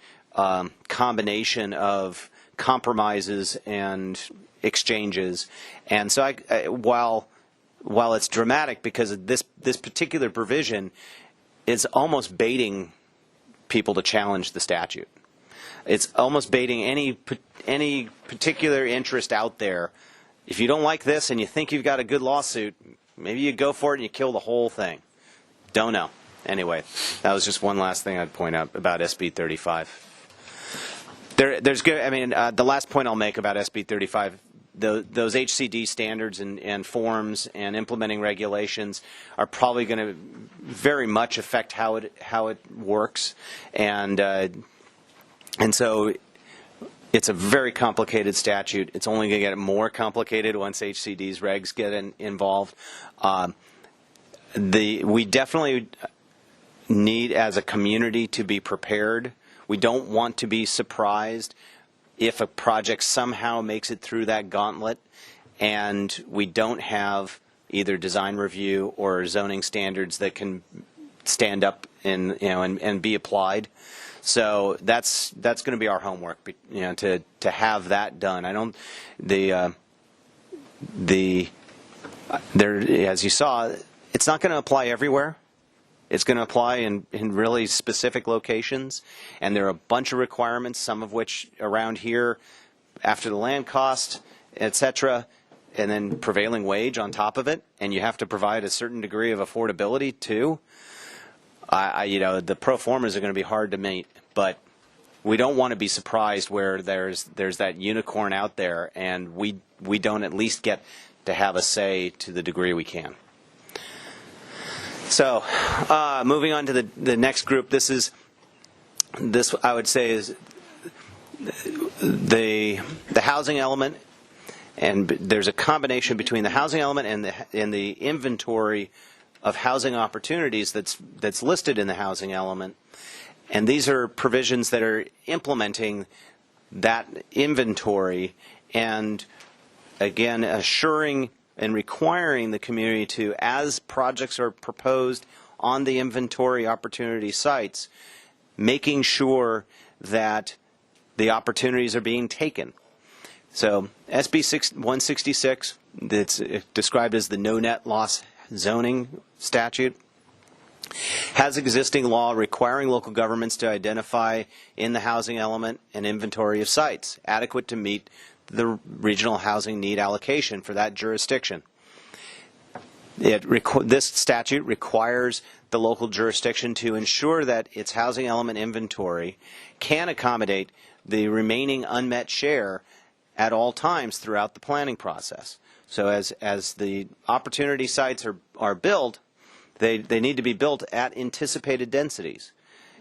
combination of compromises and exchanges. And so while it's dramatic because this particular provision is almost baiting people to challenge the statute. It's almost baiting any particular interest out there. If you don't like this and you think you've got a good lawsuit, maybe you go for it and you kill the whole thing. Don't know. Anyway, that was just one last thing I'd point out about SB 35. There's good. I mean, the last point I'll make about SB 35. Those HCD standards and forms and implementing regulations are probably going to very much affect how it works, and so it's a very complicated statute. It's only going to get more complicated once HCD's regs get involved. We definitely need, as a community, to be prepared. We don't want to be surprised if a project somehow makes it through that gauntlet and we don't have either design review or zoning standards that can stand up and be applied. So that's going to be our homework, to have that done. I don't as you saw, it's not going to apply everywhere. It's going to apply in really specific locations, and there are a bunch of requirements, some of which around here, after the land cost, etc., and then prevailing wage on top of it, and you have to provide a certain degree of affordability too. The pro formas are going to be hard to meet, but we don't want to be surprised where there's that unicorn out there, and we don't at least get to have a say to the degree we can. So, moving on to the next group, this I would say is the housing element, and there's a combination between the housing element and the inventory of housing opportunities that's listed in the housing element, and these are provisions that are implementing that inventory and again assuring and requiring the community to, as projects are proposed on the inventory opportunity sites, making sure that the opportunities are being taken. So SB 166, it's described as the no net loss zoning statute, has existing law requiring local governments to identify in the housing element an inventory of sites adequate to meet the regional housing need allocation for that jurisdiction. This statute requires the local jurisdiction to ensure that its housing element inventory can accommodate the remaining unmet share at all times throughout the planning process. So as the opportunity sites are built, they need to be built at anticipated densities.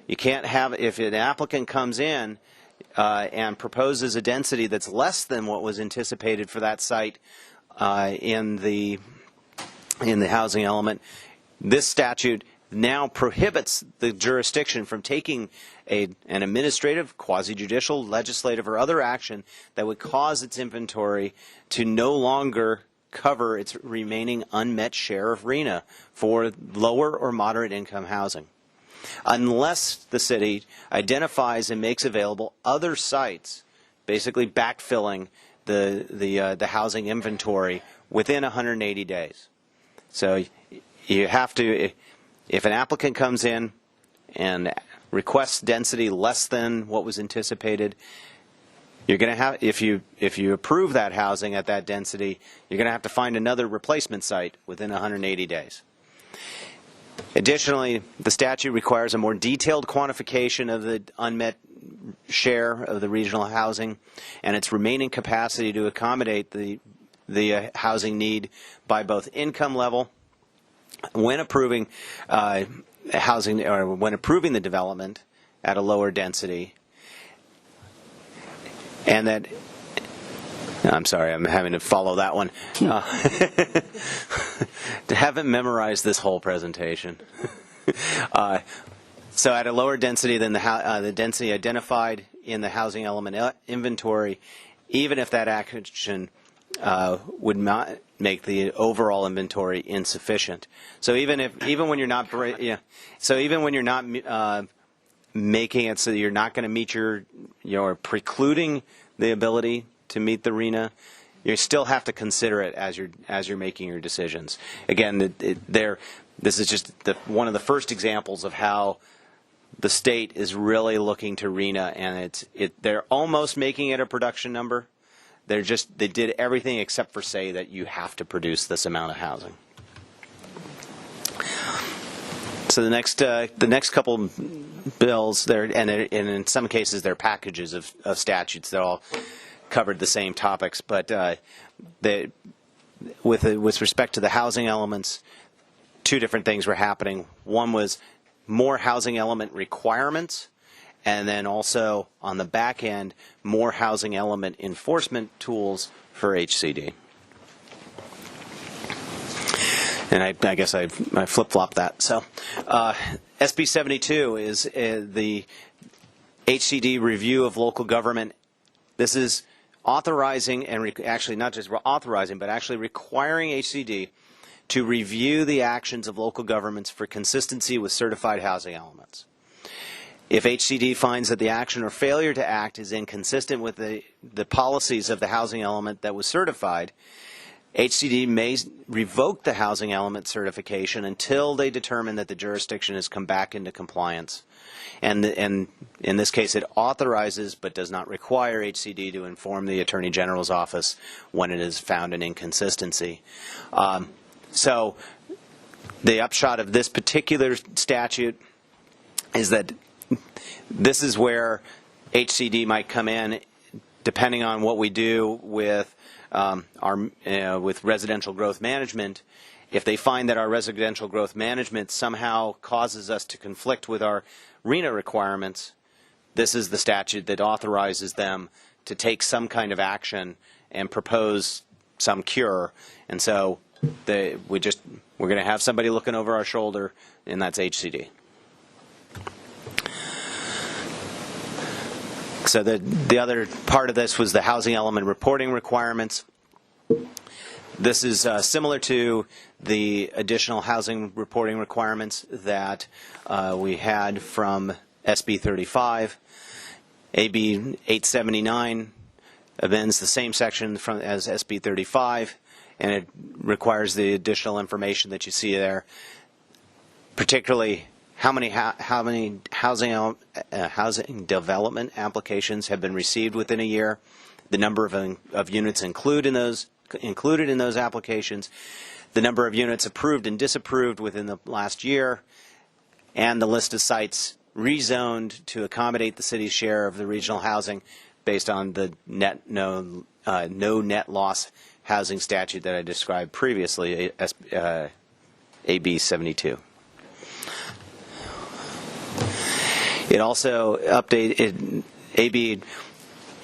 You can't have, if an applicant comes in and proposes a density that's less than what was anticipated for that site in the housing element, this statute now prohibits the jurisdiction from taking an administrative, quasi-judicial, legislative, or other action that would cause its inventory to no longer cover its remaining unmet share of RHNA for lower or moderate income housing. unless the city identifies and makes available other sites, basically backfilling the housing inventory within 180 days. So you have to, if an applicant comes in and requests density less than what was anticipated, you're going to have, if you approve that housing at that density, you're going to have to find another replacement site within 180 days. Additionally, the statute requires a more detailed quantification of the unmet share of the regional housing and its remaining capacity to accommodate the housing need by both income level when approving housing, or when approving the development at a lower density. And that, I'm sorry, I'm having to follow that one. Haven't memorized this whole presentation. So at a lower density than the density identified in the housing element inventory, even if that action would not make the overall inventory insufficient. So even when you're not making it so that you're not going to meet your precluding the ability to meet the RHNA, you still have to consider it as you're making your decisions. Again, this is just one of the first examples of how the state is really looking to RHNA, and they're almost making it a production number. They did everything except for say that you have to produce this amount of housing. So the next couple bills, and in some cases they're packages of statutes that all covered the same topics, but with respect to the housing elements, two different things were happening. One was more housing element requirements, and then also on the back end, more housing element enforcement tools for HCD. And I guess I flip-flopped that. So SB 72 is the HCD review of local government. This is authorizing and actually not just authorizing, but actually requiring HCD to review the actions of local governments for consistency with certified housing elements. If HCD finds that the action or failure to act is inconsistent with the policies of the housing element that was certified, HCD may revoke the housing element certification until they determine that the jurisdiction has come back into compliance. And in this case, it authorizes but does not require HCD to inform the Attorney General's office when it has found an inconsistency. So the upshot of this particular statute is that this is where HCD might come in, depending on what we do with with residential growth management. If they find that our residential growth management somehow causes us to conflict with our RHNA requirements, this is the statute that authorizes them to take some kind of action and propose some cure. And so we're going to have somebody looking over our shoulder, and that's HCD. So the other part of this was the housing element reporting requirements. This is similar to the additional housing reporting requirements that we had from SB 35. AB 879 amends the same section as SB 35, and it requires the additional information that you see there, particularly how many housing development applications have been received within a year, the number of units included in those applications, the number of units approved and disapproved within the last year, and the list of sites rezoned to accommodate the city's share of the regional housing based on the no net loss housing statute that I described previously, AB 72. It also updated, AB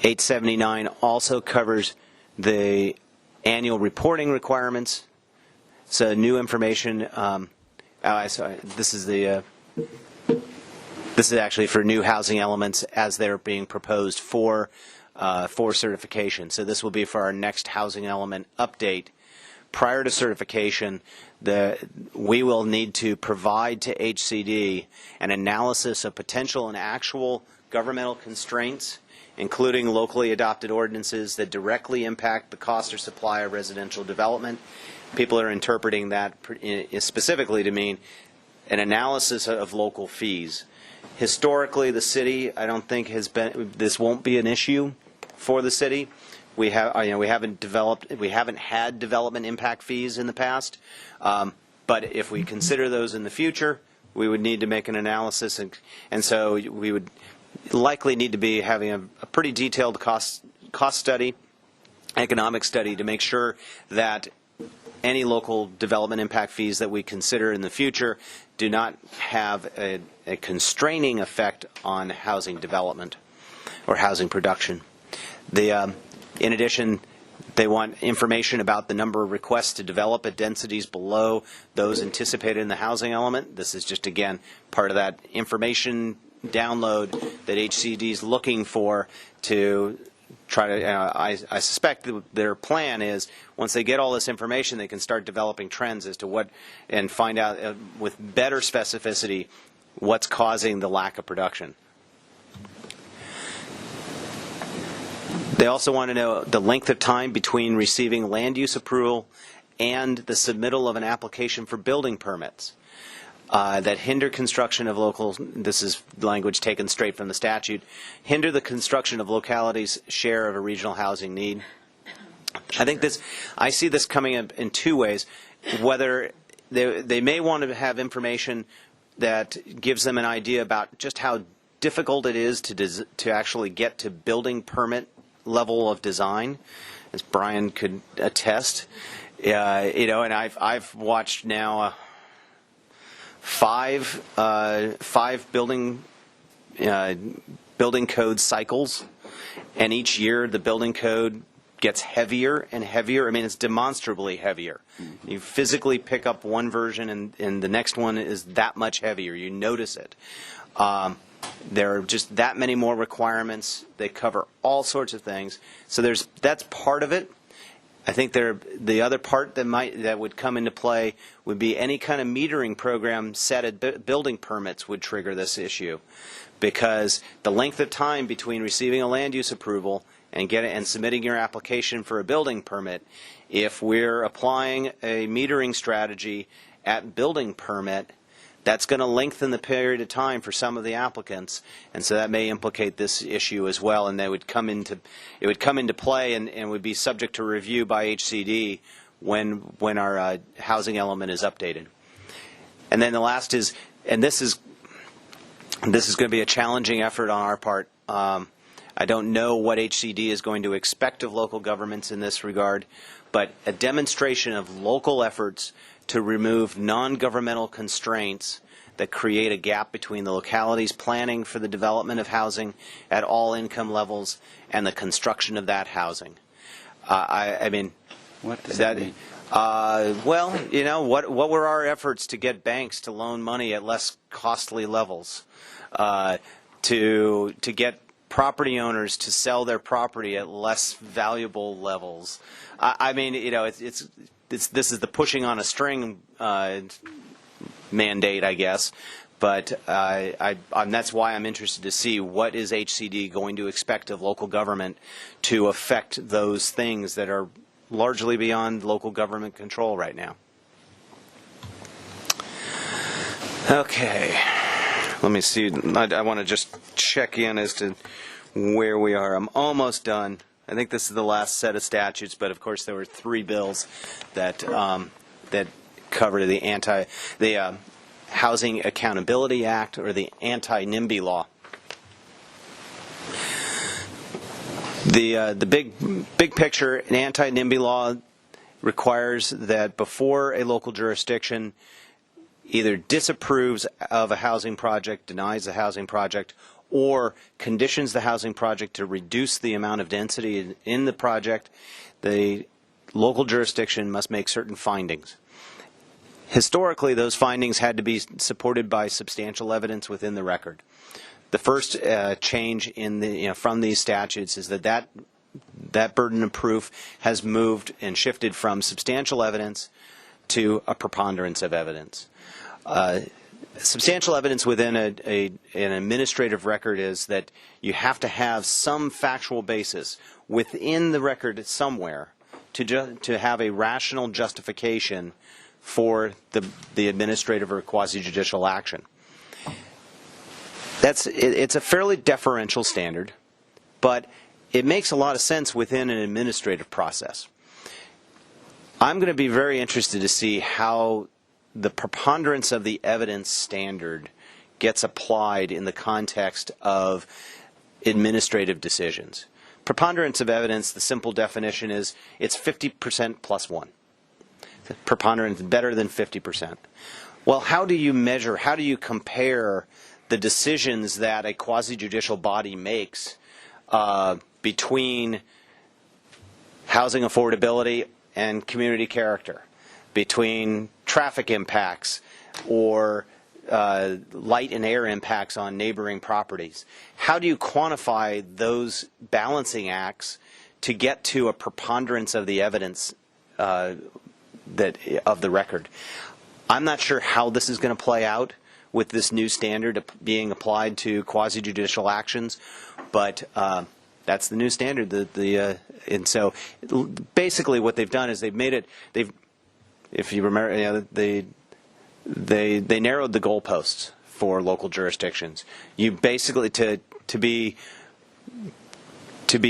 879 also covers the annual reporting requirements. So new information, this is actually for new housing elements as they're being proposed for certification. So this will be for our next housing element update prior to certification, we will need to provide to HCD an analysis of potential and actual governmental constraints, including locally adopted ordinances that directly impact the cost or supply of residential development. People are interpreting that specifically to mean an analysis of local fees. Historically, the city, I don't think this won't be an issue for the city. We haven't had development impact fees in the past, but if we consider those in the future, we would need to make an analysis, and so we would likely need to be having a pretty detailed cost study, economic study, to make sure that any local development impact fees that we consider in the future do not have a constraining effect on housing development or housing production. In addition, they want information about the number of requests to develop at densities below those anticipated in the housing element. This is just, again, part of that information download that HCD is looking for to try to, I suspect their plan is once they get all this information, they can start developing trends as to what, and find out with better specificity what's causing the lack of production. They also want to know the length of time between receiving land use approval and the submittal of an application for building permits. That hinder construction of local, this is language taken straight from the statute, hinder the construction of localities' share of a regional housing need. I see this coming in two ways. Whether they may want to have information that gives them an idea about just how difficult it is to actually get to building permit level of design, as Brian could attest. And I've watched now five building code cycles, and each year the building code gets heavier and heavier. I mean, it's demonstrably heavier. You physically pick up one version, and the next one is that much heavier. You notice it. There are just that many more requirements. They cover all sorts of things. So that's part of it. I think the other part that would come into play would be any kind of metering program set at building permits would trigger this issue, because the length of time between receiving a land use approval and submitting your application for a building permit, if we're applying a metering strategy at building permit, that's going to lengthen the period of time for some of the applicants, and so that may implicate this issue as well. And it would come into play and would be subject to review by HCD when our housing element is updated. And then the last is, and this is going to be a challenging effort on our part. I don't know what HCD is going to expect of local governments in this regard, but a demonstration of local efforts to remove non-governmental constraints that create a gap between the locality's planning for the development of housing at all income levels and the construction of that housing. I mean, what does that mean? Well, you know, what were our efforts to get banks to loan money at less costly levels, to get property owners to sell their property at less valuable levels? I mean, you know, this is the pushing on a string mandate, I guess. But that's why I'm interested to see what is HCD going to expect of local government to affect those things that are largely beyond local government control right now. Okay. Let me see. I want to just check in as to where we are. I'm almost done. I think this is the last set of statutes, but of course there were 3 bills that that cover the Housing Accountability Act, or the Anti-NIMBY law. The big picture, an anti-NIMBY law requires that before a local jurisdiction either disapproves of a housing project, denies a housing project, or conditions the housing project to reduce the amount of density in the project, the local jurisdiction must make certain findings. Historically, those findings had to be supported by substantial evidence within the record. The first change in from these statutes is that that burden of proof has moved and shifted from substantial evidence to a preponderance of evidence. Substantial evidence within an administrative record is that you have to have some factual basis within the record somewhere to have a rational justification for the administrative or quasi-judicial action. It's a fairly deferential standard, but it makes a lot of sense within an administrative process. I'm going to be very interested to see how the preponderance of the evidence standard gets applied in the context of administrative decisions. Preponderance of evidence, the simple definition is it's 50% plus 1. Preponderance better than 50%. Well, how do you measure, how do you compare the decisions that a quasi-judicial body makes between housing affordability and community character, between traffic impacts or light and air impacts on neighboring properties? How do you quantify those balancing acts to get to a preponderance of the evidence of the record? I'm not sure how this is going to play out with this new standard being applied to quasi-judicial actions, but that's the new standard. And so basically what they've done is they've made it, if you remember, they narrowed the goalposts for local jurisdictions. You basically, to be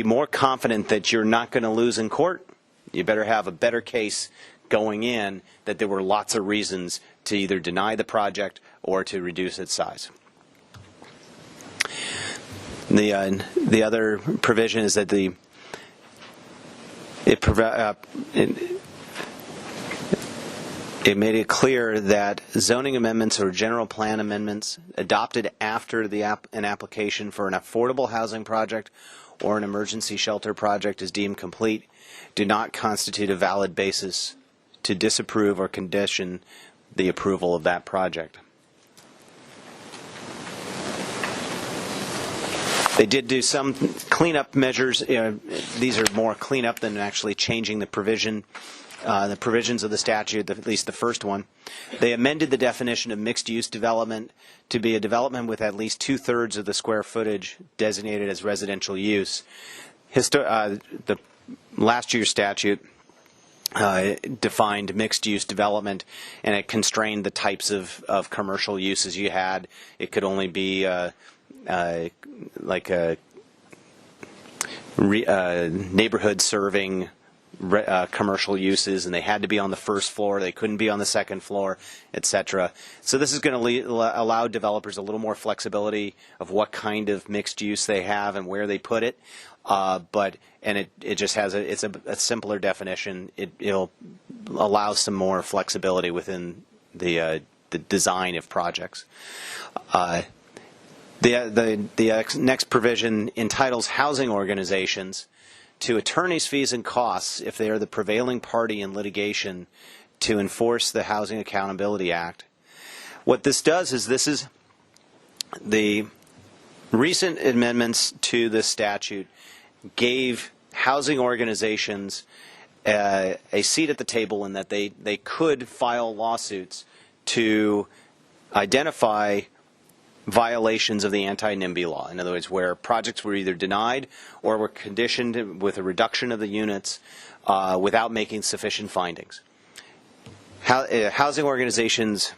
more confident that you're not going to lose in court, you better have a better case going in that there were lots of reasons to either deny the project or to reduce its size. The other provision is that it made it clear that zoning amendments or general plan amendments adopted after an application for an affordable housing project or an emergency shelter project is deemed complete do not constitute a valid basis to disapprove or condition the approval of that project. They did do some cleanup measures. These are more cleanup than actually changing the provisions of the statute, at least the first one. They amended the definition of mixed-use development to be a development with at least 2/3 of the square footage designated as residential use. The last year's statute defined mixed-use development, and it constrained the types of commercial uses you had. It could only be like a neighborhood serving commercial uses, and they had to be on the first floor. They couldn't be on the second floor, etc. So this is going to allow developers a little more flexibility of what kind of mixed use they have and where they put it. It just has it's a simpler definition. It'll allow some more flexibility within the design of projects. The next provision entitles housing organizations to attorney's fees and costs if they are the prevailing party in litigation to enforce the Housing Accountability Act. What this does is this is the recent amendments to this statute gave housing organizations a seat at the table in that they could file lawsuits to identify violations of the anti-NIMBY law. In other words, where projects were either denied or were conditioned with a reduction of the units without making sufficient findings. Housing organizations,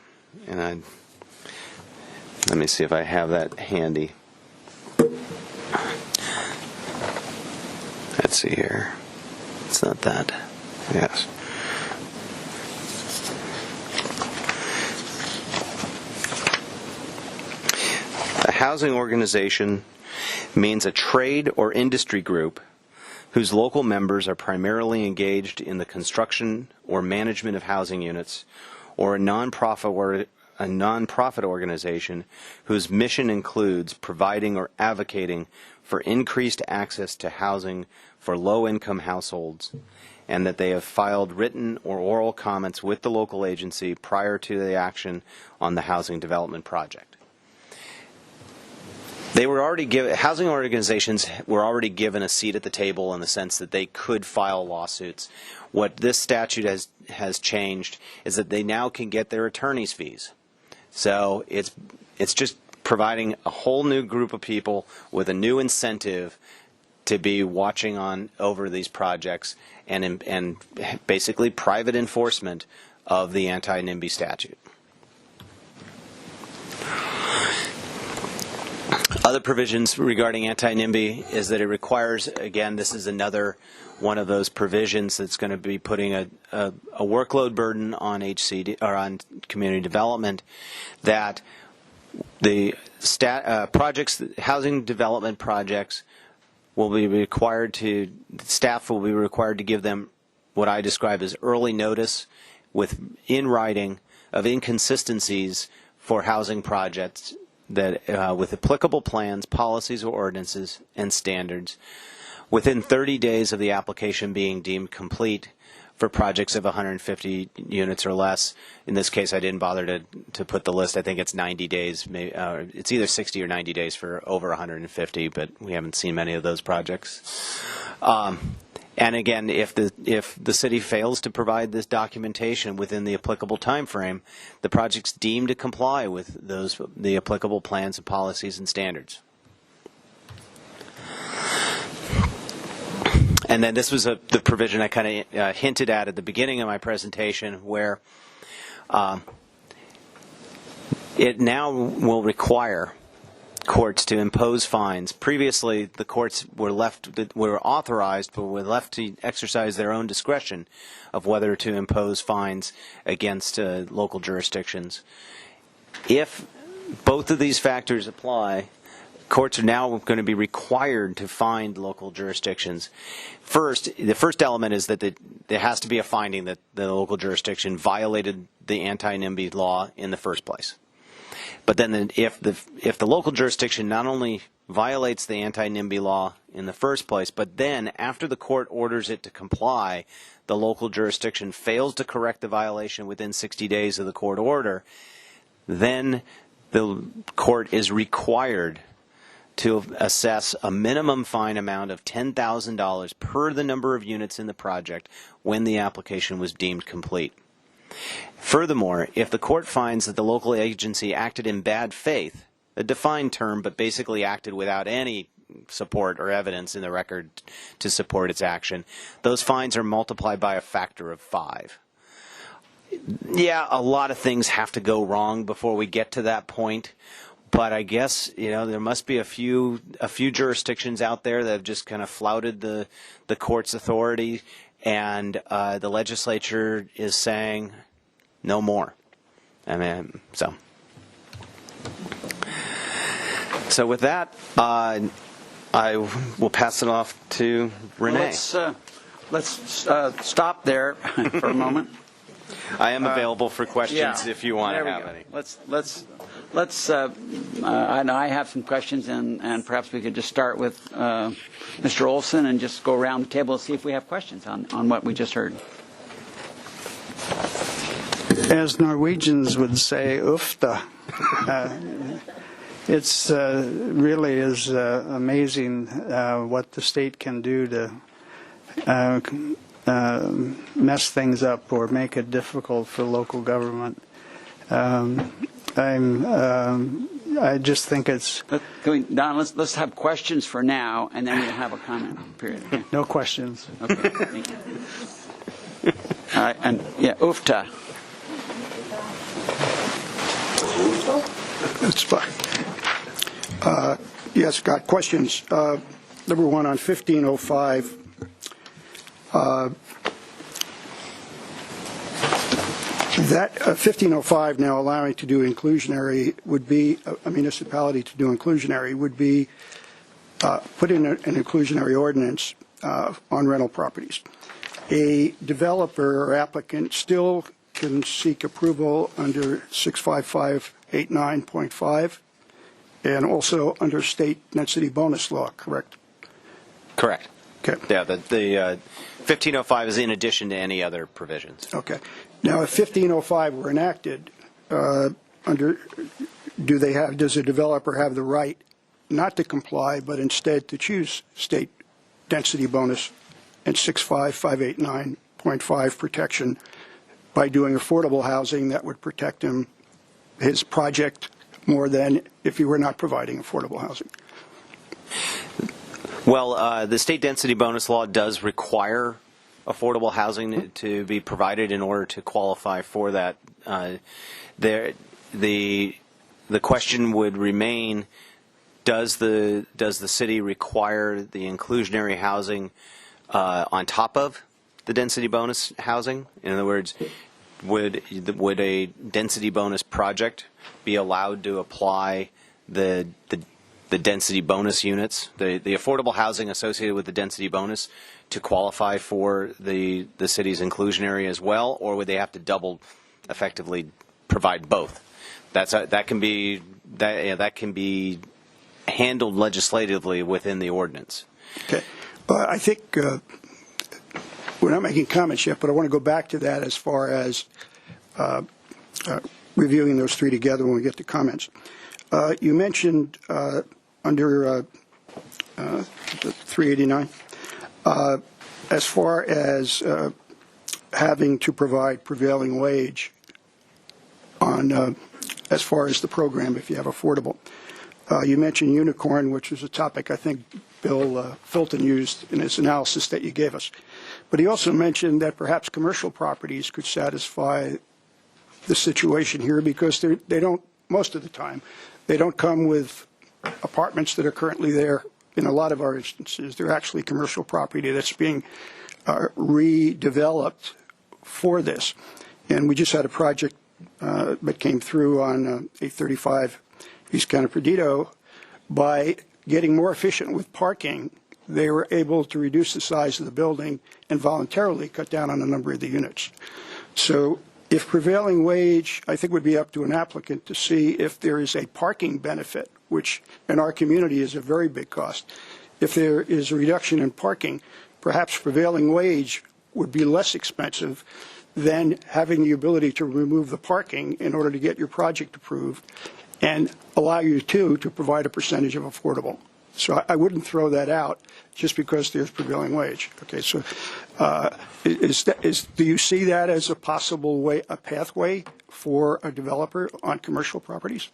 and let me see if I have that handy. Let's see here. It's not that. Yes. A housing organization means a trade or industry group whose local members are primarily engaged in the construction or management of housing units, or a nonprofit organization whose mission includes providing or advocating for increased access to housing for low-income households, and that they have filed written or oral comments with the local agency prior to the action on the housing development project. they were already given, housing organizations were already given a seat at the table in the sense that they could file lawsuits. What this statute has changed is that they now can get their attorney's fees. So it's just providing a whole new group of people with a new incentive to be watching over these projects and basically private enforcement of the anti-NIMBY statute. Other provisions regarding anti-NIMBY is that it requires, again, this is another one of those provisions that's going to be putting a workload burden on HCD or on community development, that the housing development projects will be required to, staff will be required to give them what I describe as early notice in writing of inconsistencies for housing projects that with applicable plans, policies, or ordinances and standards within 30 days of the application being deemed complete for projects of 150 units or less. In this case, I didn't bother to put the list. I think it's 90 days. Maybe, it's either 60 or 90 days for over 150, but we haven't seen many of those projects. And again, if the city fails to provide this documentation within the applicable time frame, the project's deemed to comply with the applicable plans and policies and standards. And then this was the provision I kind of hinted at the beginning of my presentation, where it now will require courts to impose fines. Previously, the courts were authorized, but were left to exercise their own discretion of whether to impose fines against local jurisdictions. If both of these factors apply, courts are now going to be required to fine local jurisdictions. The first element is that there has to be a finding that the local jurisdiction violated the anti-NIMBY law in the first place. But then if the local jurisdiction not only violates the anti-NIMBY law in the first place, but then after the court orders it to comply, the local jurisdiction fails to correct the violation within 60 days of the court order, then the court is required to assess a minimum fine amount of $10,000 per the number of units in the project when the application was deemed complete. Furthermore, if the court finds that the local agency acted in bad faith, a defined term, but basically acted without any support or evidence in the record to support its action, those fines are multiplied by a factor of 5. Yeah, a lot of things have to go wrong before we get to that point, but I guess there must be a few jurisdictions out there that have just kind of flouted the court's authority, and the legislature is saying no more. I mean, so with that, I will pass it off to Renee. Let's stop there for a moment. I am available for questions if you want to have any. Let's. I know I have some questions, and perhaps we could just start with Mr. Olson and just go around the table and see if we have questions on what we just heard. As Norwegians would say, ufta. It's really is amazing what the state can do to mess things up or make it difficult for local government. I just think it's. Don, let's have questions for now, and then we'll have a comment period. Okay? No questions. Okay. Thank you. All right, and Ufta. That's fine. Yes, got questions. Number one on 1505. That 1505 now allowing to do inclusionary would be a municipality to do inclusionary would be put in an inclusionary ordinance on rental properties. A developer or applicant still can seek approval under 65589.5 and also under state net city bonus law, correct? Correct. Okay. Yeah, the 1505 is in addition to any other provisions. Okay. Now, if 1505 were enacted, does a developer have the right not to comply, but instead to choose state density bonus and 65589.5 protection by doing affordable housing that would protect his project more than if he were not providing affordable housing? Well, the state density bonus law does require affordable housing to be provided in order to qualify for that. The question would remain: does the city require the inclusionary housing on top of the density bonus housing? In other words, would a density bonus project be allowed to apply the density bonus units, the affordable housing associated with the density bonus, to qualify for the city's inclusionary as well, or would they have to double effectively provide both? That can be handled legislatively within the ordinance. Okay. I think we're not making comments yet, but I want to go back to that as far as reviewing those three together when we get to comments. You mentioned under 389, as far as having to provide prevailing wage on as far as the program if you have affordable. You mentioned unicorn, which was a topic I think Bill Fulton used in his analysis that you gave us. But he also mentioned that perhaps commercial properties could satisfy the situation here because they don't, most of the time, they don't come with apartments that are currently there. In a lot of our instances, they're actually commercial property that's being redeveloped for this. And we just had a project that came through on 835 East County Perdido. By getting more efficient with parking, they were able to reduce the size of the building and voluntarily cut down on the number of the units. So if prevailing wage, I think would be up to an applicant to see if there is a parking benefit, which in our community is a very big cost. If there is a reduction in parking, perhaps prevailing wage would be less expensive than having the ability to remove the parking in order to get your project approved and allow you to provide a percentage of affordable. So I wouldn't throw that out just because there's prevailing wage. Okay, so do you see that as a possible way, a pathway for a developer on commercial properties?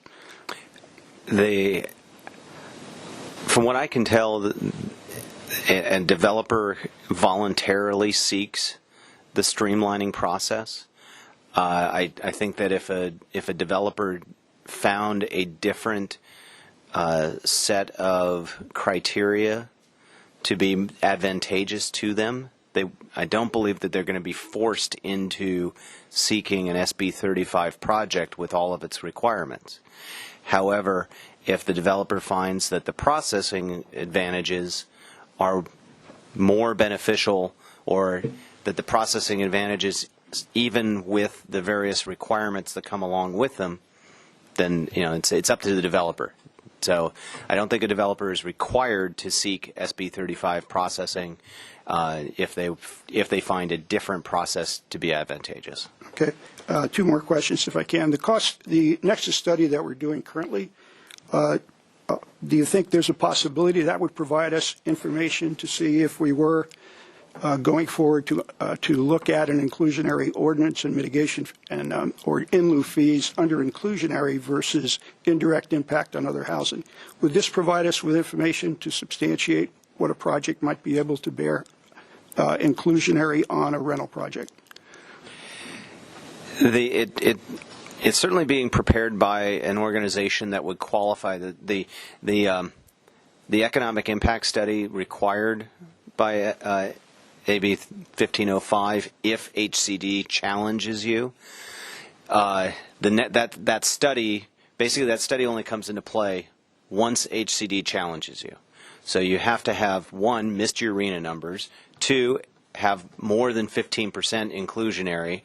From what I can tell, a developer voluntarily seeks the streamlining process. I think that if a developer found a different set of criteria to be advantageous to them, I don't believe that they're going to be forced into seeking an SB 35 project with all of its requirements. However, if the developer finds that the processing advantages are more beneficial, or that the processing advantages, even with the various requirements that come along with them, then it's up to the developer. So I don't think a developer is required to seek SB 35 processing if they find a different process to be advantageous. Okay, two more questions if I can. The Nexus study that we're doing currently, do you think there's a possibility that would provide us information to see if we were going forward to look at an inclusionary ordinance and mitigation and or in lieu fees under inclusionary versus indirect impact on other housing? Would this provide us with information to substantiate what a project might be able to bear inclusionary on a rental project? It's certainly being prepared by an organization that would qualify. The economic impact study required by AB 1505, if HCD challenges you, that study only comes into play once HCD challenges you. So you have to have, one, missed your RENA numbers, two, have more than 15% inclusionary,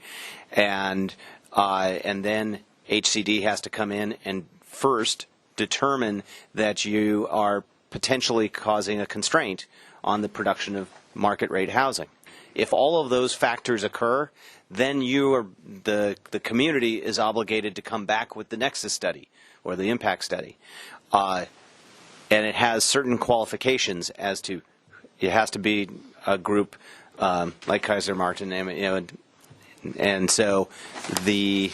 and then HCD has to come in and first determine that you are potentially causing a constraint on the production of market rate housing. If all of those factors occur, then the community is obligated to come back with the Nexus study or the impact study. and it has certain qualifications as to it has to be a group like Kaiser Martin, and so the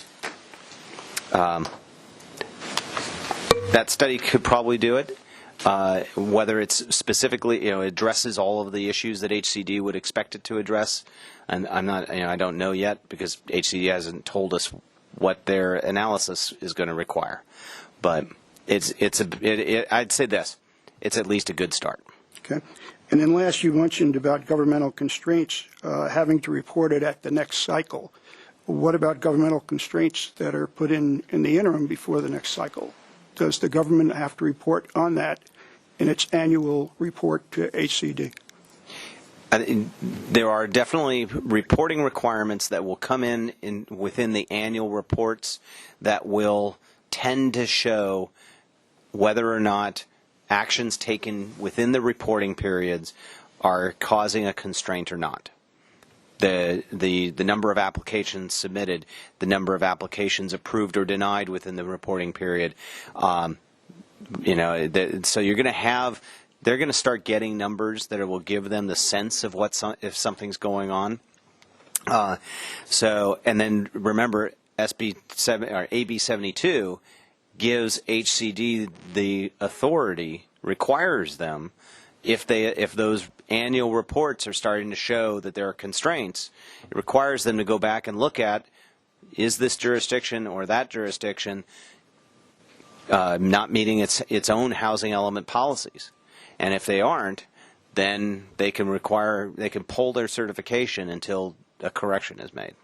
that study could probably do it. Whether it's specifically, addresses all of the issues that HCD would expect it to address, and I'm not, I don't know yet because HCD hasn't told us what their analysis is going to require. But I'd say this: it's at least a good start. Okay. And then last, you mentioned about governmental constraints having to report it at the next cycle. What about governmental constraints that are put in the interim before the next cycle? Does the government have to report on that in its annual report to HCD? There are definitely reporting requirements that will come in within the annual reports that will tend to show whether or not actions taken within the reporting periods are causing a constraint or not. The number of applications submitted, the number of applications approved or denied within the reporting period. So you're going to have, they're going to start getting numbers that will give them the sense of if something's going on. And then remember, AB 72 gives HCD the authority, requires them, if those annual reports are starting to show that there are constraints, it requires them to go back and look at, is this jurisdiction or that jurisdiction not meeting its own housing element policies? And if they aren't, then they can pull their certification until a correction is made.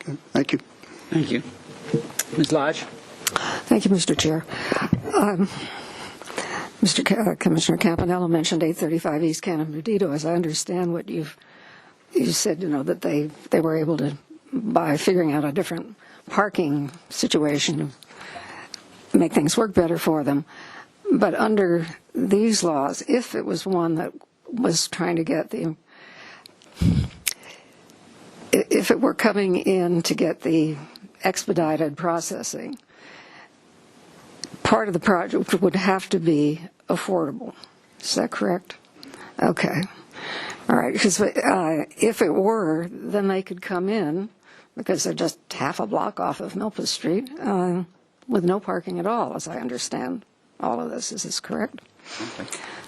Okay. Thank you. Thank you. Ms. Lodge? Thank you, Mr. Chair. Commissioner Campanello mentioned 835 East Cannon Mudito. As I understand what you said, that they were able to, by figuring out a different parking situation, make things work better for them. But under these laws, if it was one that was trying to get if it were coming in to get the expedited processing, part of the project would have to be affordable. Is that correct? Okay. All right. Because if it were, then they could come in, because they're just half a block off of Milpas Street, with no parking at all, as I understand all of this. Is this correct?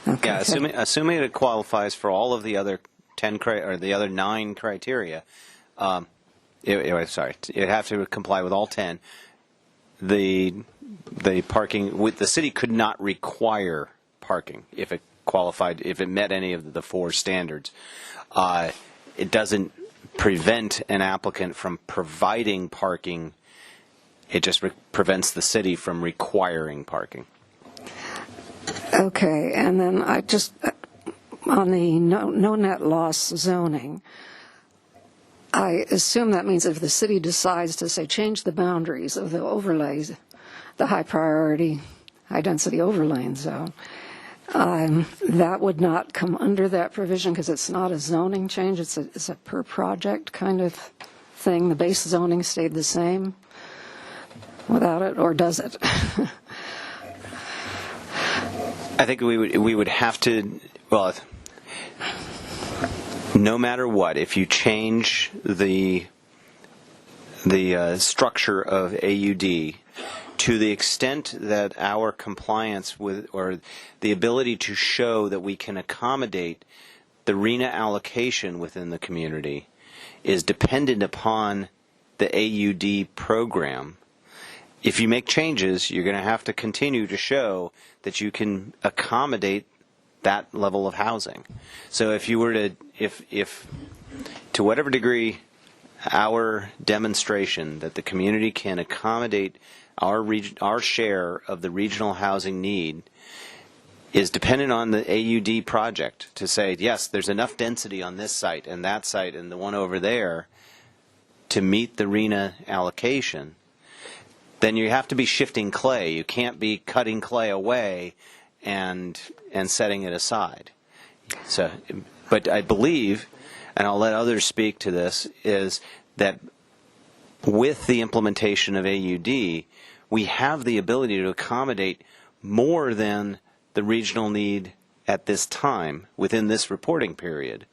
Okay. Yeah, assuming it qualifies for all of the other 10 or the other 9 criteria, it have to comply with all 10. The parking, the city could not require parking if it qualified, if it met any of the 4 standards. It doesn't prevent an applicant from providing parking. It just prevents the city from requiring parking. Okay, and then on the no net loss zoning, I assume that means if the city decides to, say, change the boundaries of the overlays, the high priority, high density overlay zone, that would not come under that provision because it's not a zoning change, it's a per project kind of thing. The base zoning stayed the same without it, or does it? I think we would have to, well, no matter what, if you change the structure of AUD to the extent that our compliance with, or the ability to show that we can accommodate the RENA allocation within the community is dependent upon the AUD program. If you make changes, you're going to have to continue to show that you can accommodate that level of housing. So if you were to, if to whatever degree our demonstration that the community can accommodate our share of the regional housing need is dependent on the AUD project to say, yes, there's enough density on this site and that site and the one over there to meet the RENA allocation, then you have to be shifting clay. You can't be cutting clay away and setting it aside. So, but I believe, and I'll let others speak to this, is that with the implementation of AUD, we have the ability to accommodate more than the regional need at this time within this reporting period,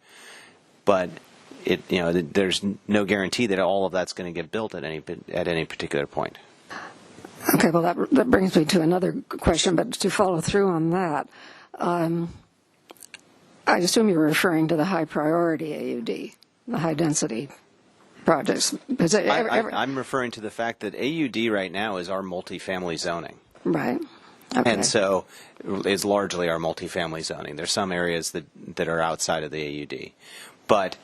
but there's no guarantee that all of that's going to get built at any particular point. Okay, well, that brings me to another question, but to follow through on that, I assume you're referring to the high priority AUD, the high density projects. I'm referring to the fact that AUD right now is our multifamily zoning. Right. Okay. And so it's largely our multifamily zoning. There's some areas that are outside of the AUD. But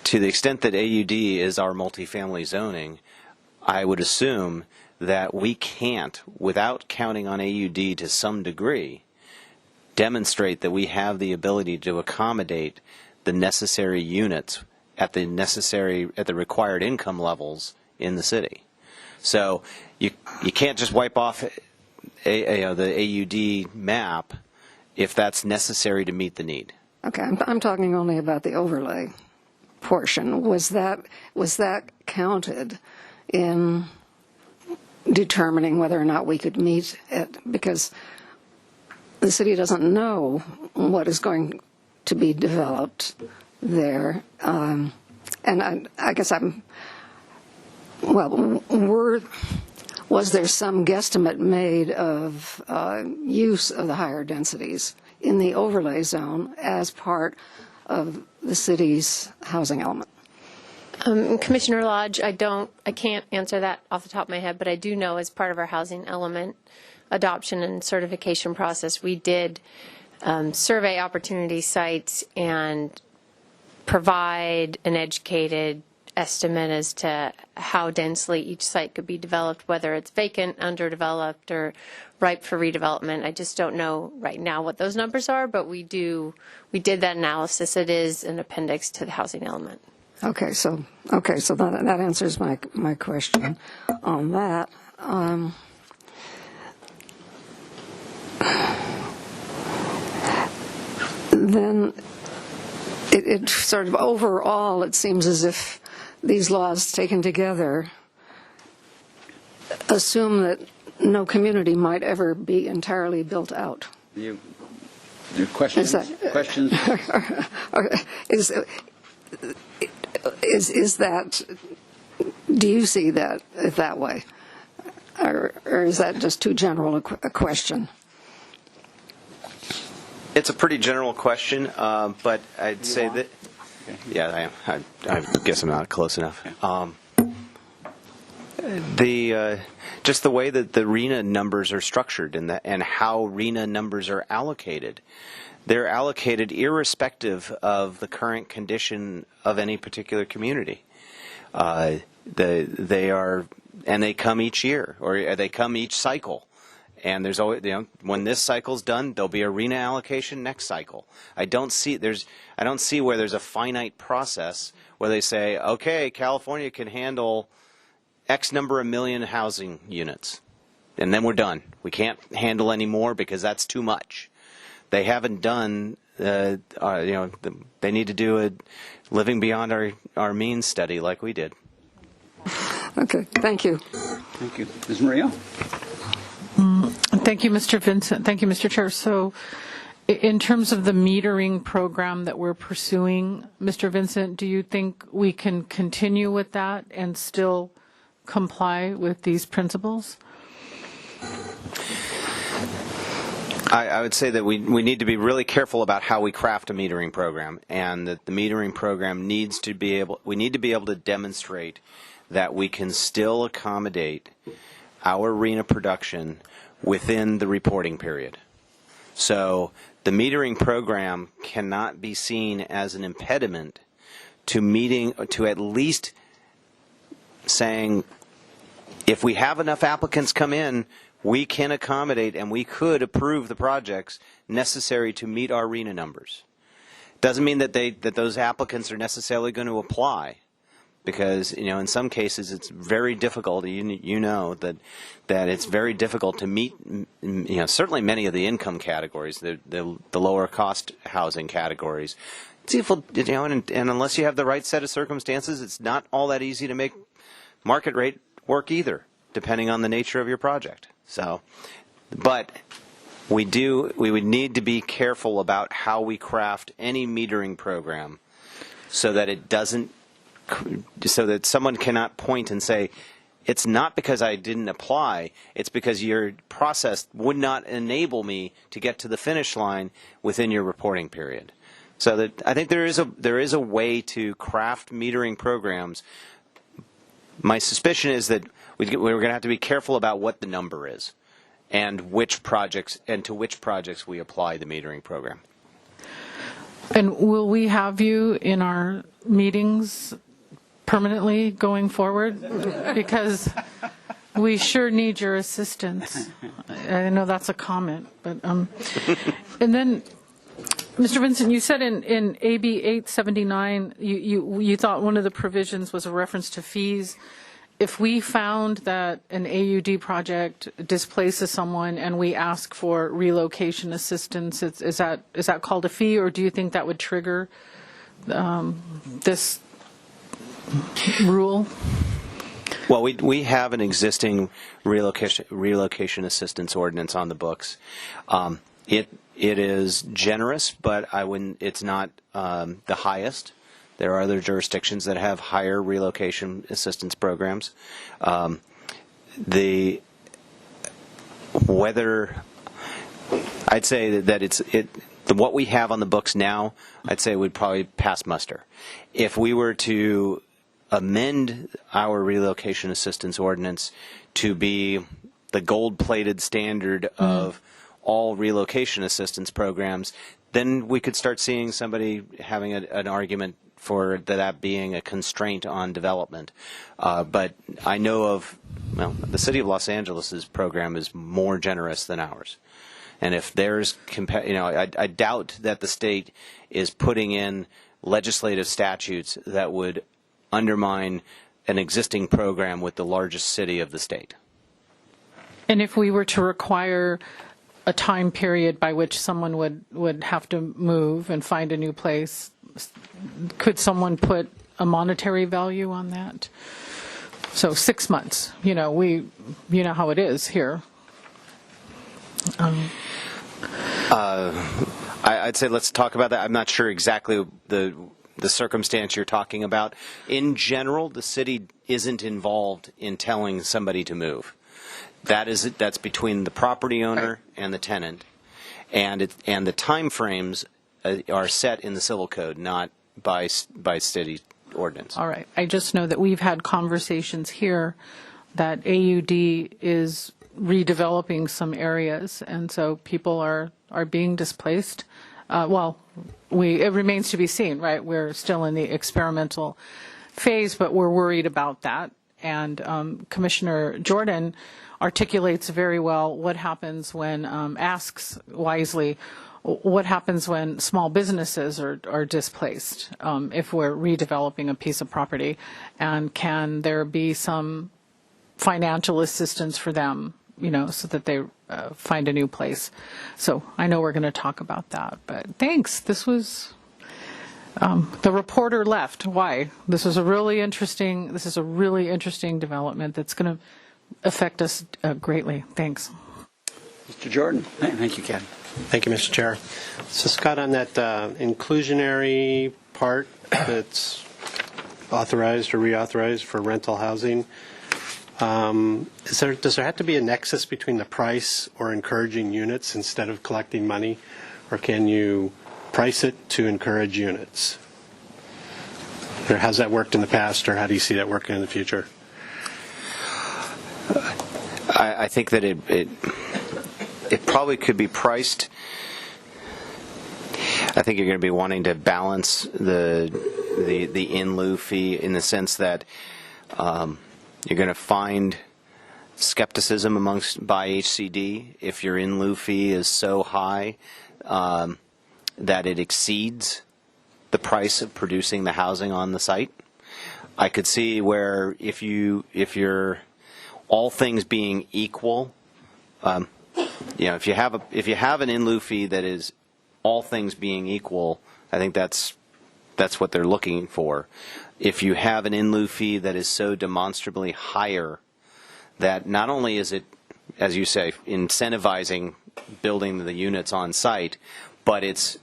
to the extent that AUD is our multifamily zoning, I would assume that we can't, without counting on AUD to some degree, demonstrate that we have the ability to accommodate the necessary units at the required income levels in the city. So you can't just wipe off the AUD map if that's necessary to meet the need. Okay, I'm talking only about the overlay portion. Was that counted in determining whether or not we could meet it? Because the city doesn't know what is going to be developed there. And I guess was there some guesstimate made of use of the higher densities in the overlay zone as part of the city's housing element? Commissioner Lodge, I can't answer that off the top of my head, but I do know as part of our housing element adoption and certification process, we did survey opportunity sites and provide an educated estimate as to how densely each site could be developed, whether it's vacant, underdeveloped, or ripe for redevelopment. I just don't know right now what those numbers are, but we did that analysis. It is an appendix to the housing element. Okay, so that answers my question on that. Then it sort of overall, it seems as if these laws taken together assume that no community might ever be entirely built out. Your questions? Questions? Is that, do you see that way? Or is that just too general a question? It's a pretty general question, but I'd say that, yeah, I guess I'm not close enough. Just the way that the RHNA numbers are structured and how RHNA numbers are allocated. They're allocated irrespective of the current condition of any particular community. They come each year, or they come each cycle. And there's always, when this cycle's done, there'll be a RHNA allocation next cycle. I don't see where there's a finite process where they say, okay, California can handle X number of million housing units, and then we're done. We can't handle any more because that's too much. They haven't done, they need to do a living beyond our means study like we did. Okay, thank you. Thank you. Ms. Murillo? Thank you, Mr. Vincent. Thank you, Mr. Chair. So in terms of the metering program that we're pursuing, Mr. Vincent, do you think we can continue with that and still comply with these principles? I would say that we need to be really careful about how we craft a metering program, and that the metering program we need to be able to demonstrate that we can still accommodate our RHNA production within the reporting period. So the metering program cannot be seen as an impediment to at least saying, if we have enough applicants come in, we can accommodate and we could approve the projects necessary to meet our RHNA numbers. Doesn't mean that those applicants are necessarily going to apply, because in some cases it's very difficult. You know that it's very difficult to meet. Certainly many of the income categories, the lower cost housing categories. And unless you have the right set of circumstances, it's not all that easy to make market rate work either, depending on the nature of your project. So, but we would need to be careful about how we craft any metering program so that it doesn't, so that someone cannot point and say, it's not because I didn't apply, it's because your process would not enable me to get to the finish line within your reporting period. So that I think there is a way to craft metering programs. My suspicion is that we're going to have to be careful about what the number is and to which projects we apply the metering program. And will we have you in our meetings permanently going forward? Because we sure need your assistance. I know that's a comment, but and then, Mr. Vincent, you said in AB 879, you thought one of the provisions was a reference to fees. If we found that an AUD project displaces someone and we ask for relocation assistance, is that called a fee, or do you think that would trigger this rule? Well, we have an existing relocation assistance ordinance on the books. It is generous, but it's not the highest. There are other jurisdictions that have higher relocation assistance programs. I'd say that what we have on the books now, I'd say would probably pass muster. If we were to amend our relocation assistance ordinance to be the gold-plated standard of all relocation assistance programs, then we could start seeing somebody having an argument for that being a constraint on development. But I know the City of Los Angeles' program is more generous than ours. And if there's, I doubt that the state is putting in legislative statutes that would undermine an existing program with the largest city of the state. And if we were to require a time period by which someone would have to move and find a new place, could someone put a monetary value on that? So 6 months, you know how it is here. I'd say let's talk about that. I'm not sure exactly the circumstance you're talking about. In general, the city isn't involved in telling somebody to move. That's between the property owner and the tenant, and the time frames are set in the civil code, not by city ordinance. All right. I just know that we've had conversations here that AUD is redeveloping some areas, and so people are being displaced. It remains to be seen, right? We're still in the experimental phase, but we're worried about that. And Commissioner Jordan articulates very well what happens when, asks wisely, what happens when small businesses are displaced if we're redeveloping a piece of property, and can there be some financial assistance for them, so that they find a new place. So I know we're going to talk about that, but thanks. This was the reporter left. Why? This is a really interesting development that's going to affect us greatly. Thanks. Mr. Jordan. Thank you, Ken. Thank you, Mr. Chair. So, Scott, on that inclusionary part that's authorized or reauthorized for rental housing, does there have to be a nexus between the price or encouraging units instead of collecting money, or can you price it to encourage units? Or has that worked in the past, or how do you see that working in the future? I think that it probably could be priced. I think you're going to be wanting to balance the in lieu fee in the sense that you're going to find skepticism by HCD if your in lieu fee is so high that it exceeds the price of producing the housing on the site. I could see where if you're all things being equal, if you have an in lieu fee that is all things being equal, I think that's what they're looking for. If you have an in lieu fee that is so demonstrably higher that not only is it, as you say, incentivizing building the units on site, but it's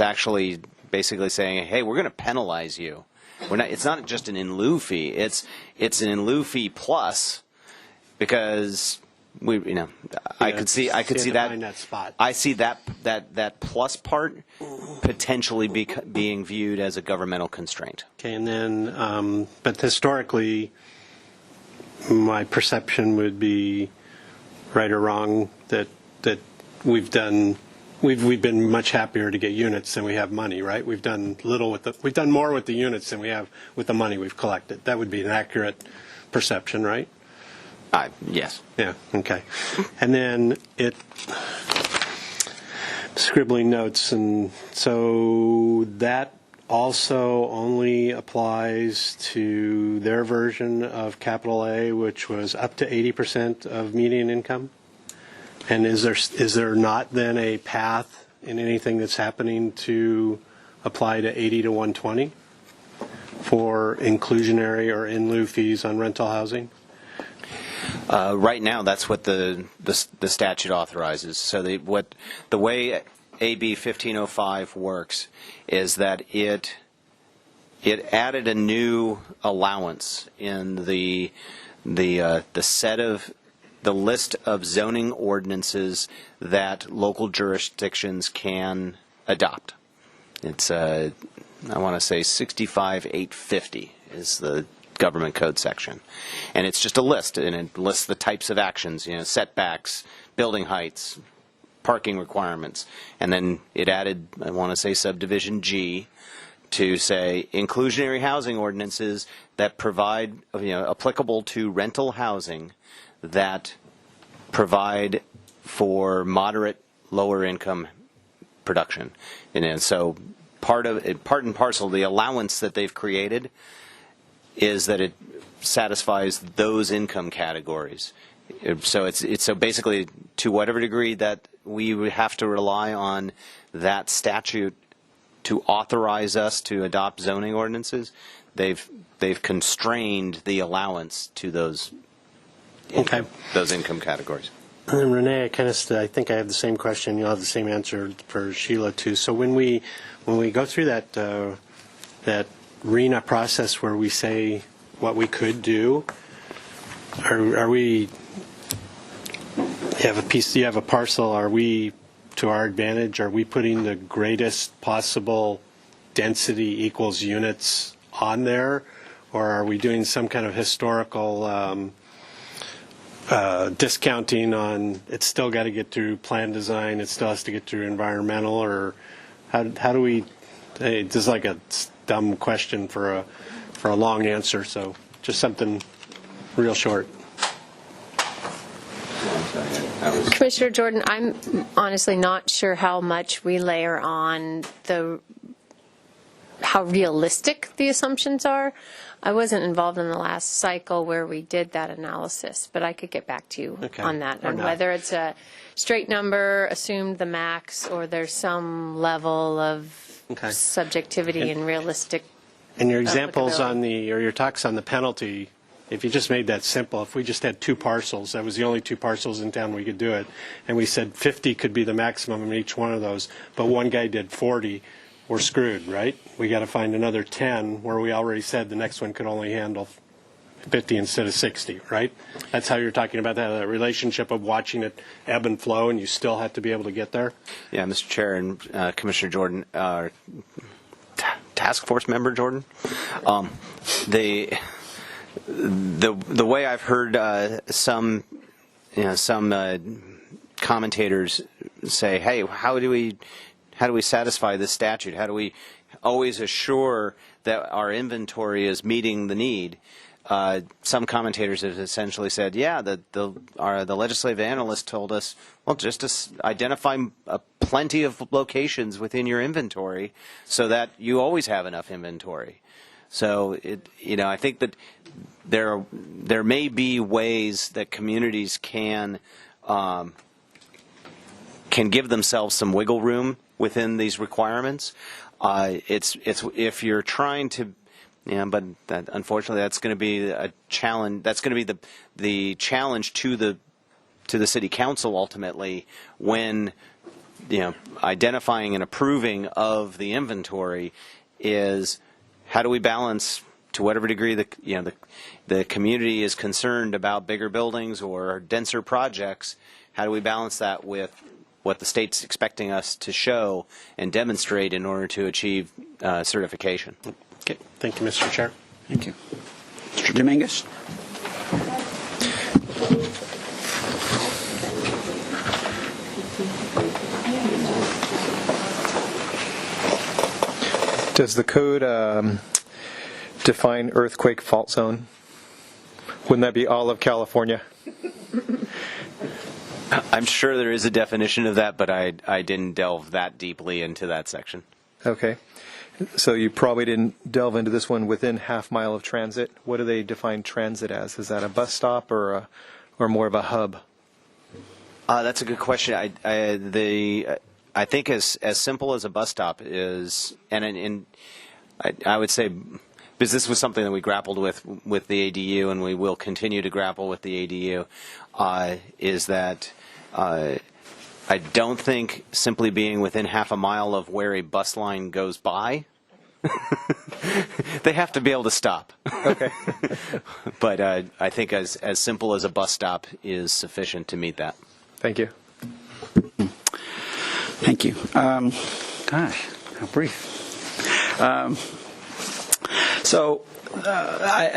actually basically saying, hey, we're going to penalize you. It's not just an in lieu fee. It's an in lieu fee plus, because I could see that spot. I see that plus part potentially being viewed as a governmental constraint. Okay, and then, but historically, my perception would be, right or wrong, that we've been much happier to get units than we have money, right? We've done more with the units than we have with the money we've collected. That would be an accurate perception, right? Yes. Yeah, okay. And then scribbling notes, and so that also only applies to their version of capital A, which was up to 80% of median income? And is there not then a path in anything that's happening to apply to 80 to 120 for inclusionary or in lieu fees on rental housing? Right now, that's what the statute authorizes. So the way AB 1505 works is that it added a new allowance in the list of zoning ordinances that local jurisdictions can adopt. It's I want to say 65850 is the government code section, and it's just a list, and it lists the types of actions, setbacks, building heights, parking requirements, and then it added, I want to say, subdivision G to say inclusionary housing ordinances that provide, applicable to rental housing that provide for moderate, lower income production. And so part and parcel, the allowance that they've created is that it satisfies those income categories. So it's so basically, to whatever degree that we would have to rely on that statute to authorize us to adopt zoning ordinances, they've constrained the allowance to those income categories. And then Renee, I think I have the same question. You'll have the same answer for Sheila too. So when we go through that RENA process where we say what we could do, are we? You have a parcel. Are we, to our advantage, are we putting the greatest possible density equals units on there, or are we doing some kind of historical discounting on it's still got to get through plan design, it still has to get through environmental, or how do we? Hey, this is like a dumb question for a long answer, so just something real short. Commissioner Jordan, I'm honestly not sure how much we layer on how realistic the assumptions are. I wasn't involved in the last cycle where we did that analysis, but I could get back to you on that, and whether it's a straight number, assumed the max, or there's some level of subjectivity and realistic. And your examples or your talks on the penalty, if you just made that simple, if we just had two parcels, that was the only two parcels in town we could do it, and we said 50 could be the maximum in each one of those, but one guy did 40, we're screwed, right? We got to find another 10 where we already said the next one could only handle 50 instead of 60, right? That's how you're talking about that relationship of watching it ebb and flow, and you still have to be able to get there? Yeah, Mr. Chair and Commissioner Jordan, task force member Jordan, the way I've heard some commentators say, hey, how do we satisfy this statute? How do we always assure that our inventory is meeting the need? Some commentators have essentially said, yeah, the legislative analyst told us, well, just to identify plenty of locations within your inventory so that you always have enough inventory. So I think that there may be ways that communities can give themselves some wiggle room within these requirements. It's if you're trying to, but unfortunately that's going to be a challenge. That's going to be the challenge to to the city council ultimately when, identifying and approving of the inventory is how do we balance, to whatever degree the community is concerned about bigger buildings or denser projects, how do we balance that with what the state's expecting us to show and demonstrate in order to achieve certification? Okay. Thank you, Mr. Chair. Thank you. Mr. Dominguez? Does the code define earthquake fault zone? Wouldn't that be all of California? I'm sure there is a definition of that, but I didn't delve that deeply into that section. Okay. So you probably didn't delve into this one within half-mile of transit. What do they define transit as? Is that a bus stop or more of a hub? That's a good question. I think as simple as a bus stop is, and I would say, because this was something that we grappled with the ADU, and we will continue to grapple with the ADU, is that I don't think simply being within half a mile of where a bus line goes by, they have to be able to stop. Okay. But I think as simple as a bus stop is sufficient to meet that. Thank you. Thank you. Gosh, how brief. I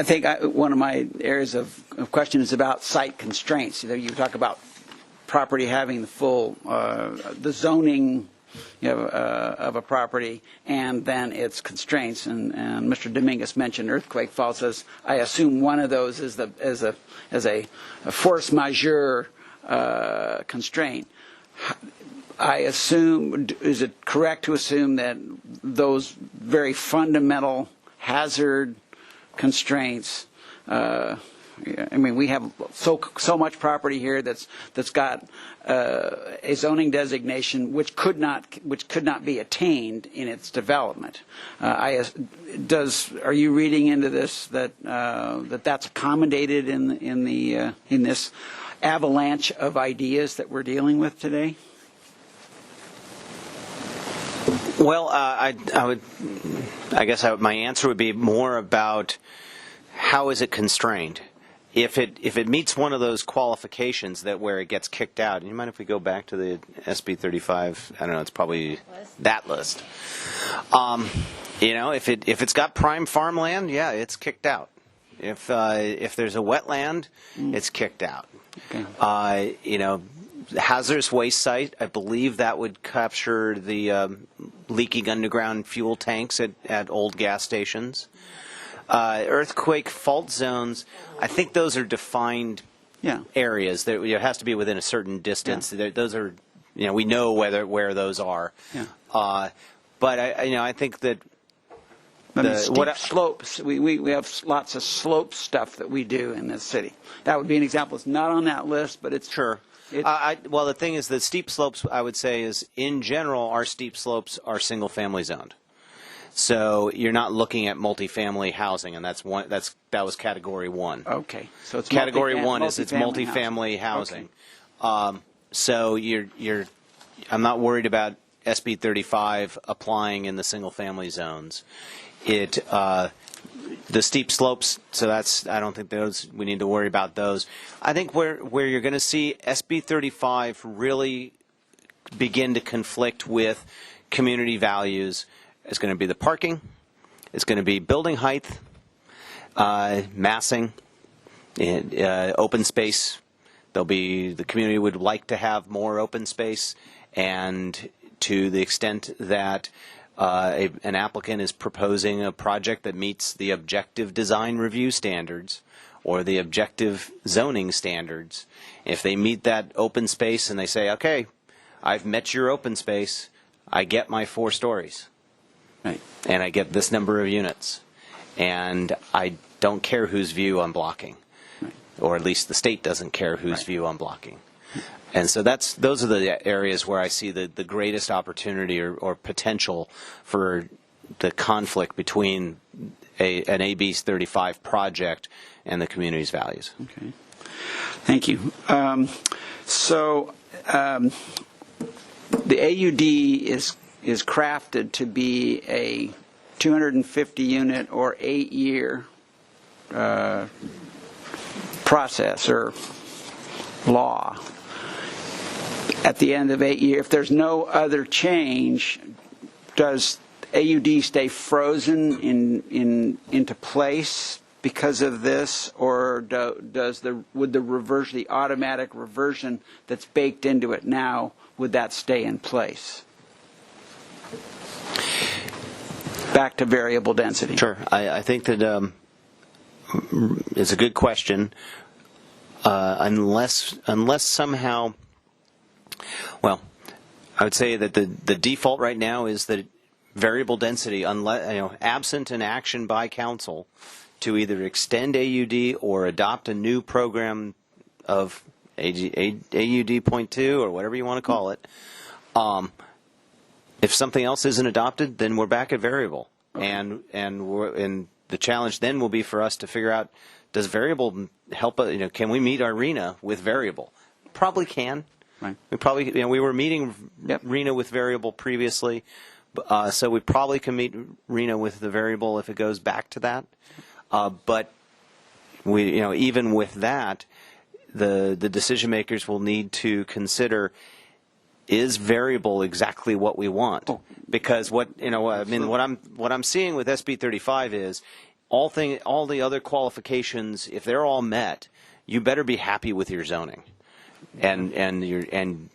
think one of my areas of question is about site constraints. You talk about property having the full, the zoning of a property, and then its constraints. And Mr. Dominguez mentioned earthquake faults. As I assume one of those is a force majeure constraint. I assume, is it correct to assume that those very fundamental hazard constraints, we have so much property here that's got a zoning designation which could not be attained in its development. Are you reading into this that's accommodated in this avalanche of ideas that we're dealing with today? Well, I guess my answer would be more about how is it constrained. If it meets one of those qualifications that where it gets kicked out, and you mind if we go back to the SB 35? I don't know. It's probably that list. If it's got prime farmland, yeah, it's kicked out. If there's a wetland, it's kicked out. Okay. Hazardous waste site, I believe that would capture the leaking underground fuel tanks at old gas stations. Earthquake fault zones, I think those are defined areas. That it has to be within a certain distance. Yeah. Those are, we know where those are. Yeah. But I think that steep slopes. We have lots of slope stuff that we do in this city. That would be an example. It's not on that list, but it's sure. Well, the thing is, the steep slopes, I would say, is in general, our steep slopes are single-family zoned. So you're not looking at multifamily housing, and that was category 1. Okay, so it's category 1 is it's multifamily housing. Okay. So I'm not worried about SB 35 applying in the single-family zones. The steep slopes, so I don't think we need to worry about those. I think where you're going to see SB 35 really begin to conflict with community values is going to be the parking, it's going to be building height, massing, and open space. The community would like to have more open space, and to the extent that an applicant is proposing a project that meets the objective design review standards or the objective zoning standards, if they meet that open space and they say, okay, I've met your open space, I get my 4 stories. Right. And I get this number of units. And I don't care whose view I'm blocking. Right. Or at least the state doesn't care whose view I'm blocking. And so those are the areas where I see the greatest opportunity or potential for the conflict between an AB 35 project and the community's values. Okay. Thank you. The AUD is crafted to be a 250 unit or 8-year process or law. At the end of 8 years, if there's no other change, does AUD stay frozen into place because of this, or would the automatic reversion that's baked into it now, would that stay in place? Back to variable density. Sure. I think that it's a good question. Unless somehow, well, I would say that the default right now is that variable density, unless absent an action by council to either extend AUD or adopt a new program of AUD.2 or whatever you want to call it. If something else isn't adopted, then we're back at variable, and the challenge then will be for us to figure out, does variable help? Can we meet our RHNA with variable? Probably can. Right. We probably we were meeting RHNA with variable previously, so we probably can meet RHNA with the variable if it goes back to that. But we even with that, the decision makers will need to consider, is variable exactly what we want? Because what I'm seeing with SB 35 is all the other qualifications, if they're all met, you better be happy with your zoning and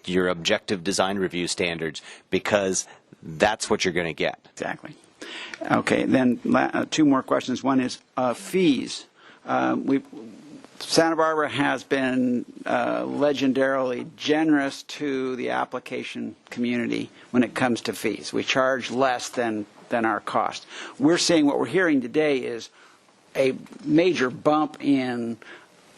your objective design review standards, because that's what you're going to get. Exactly. Okay, then two more questions. One is fees. Santa Barbara has been legendarily generous to the application community when it comes to fees. We charge less than our cost. We're seeing, what we're hearing today is a major bump in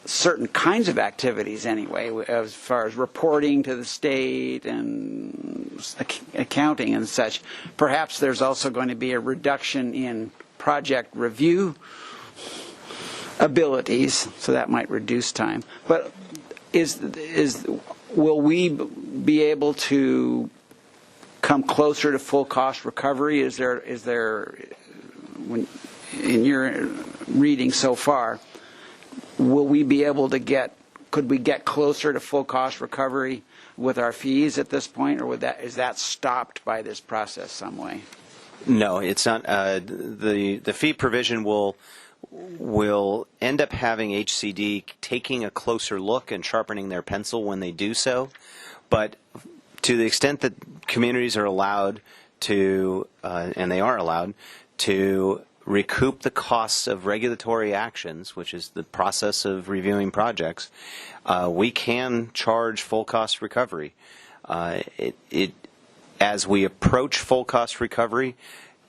certain kinds of activities anyway, as far as reporting to the state and accounting and such. Perhaps there's also going to be a reduction in project review abilities, so that might reduce time. But will we be able to come closer to full cost recovery? Is there when in your reading so far, will we be able to could we get closer to full cost recovery with our fees at this point, or is that stopped by this process some way? No, it's not. The fee provision will end up having HCD taking a closer look and sharpening their pencil when they do so. But to the extent that communities are allowed to, and they are allowed, to recoup the costs of regulatory actions, which is the process of reviewing projects, we can charge full cost recovery. As we approach full cost recovery,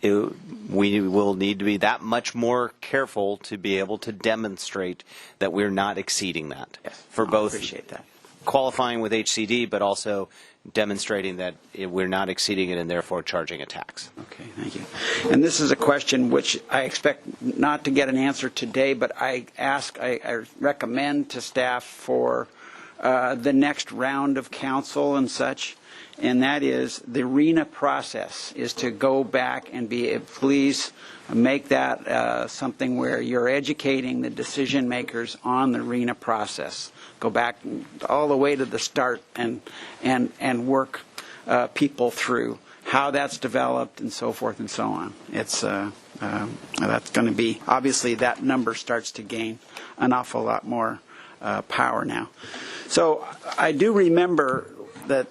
we will need to be that much more careful to be able to demonstrate that we're not exceeding that. Yes, for both appreciate that. Qualifying with HCD, but also demonstrating that we're not exceeding it and therefore charging a tax. Okay, thank you. And this is a question which I expect not to get an answer today, but I recommend to staff for the next round of council and such, and that is the RHNA process is to go back and please make that something where you're educating the decision makers on the RHNA process. Go back all the way to the start and work people through how that's developed and so forth and so on. It's that's going to be, obviously that number starts to gain an awful lot more power now. So I do remember that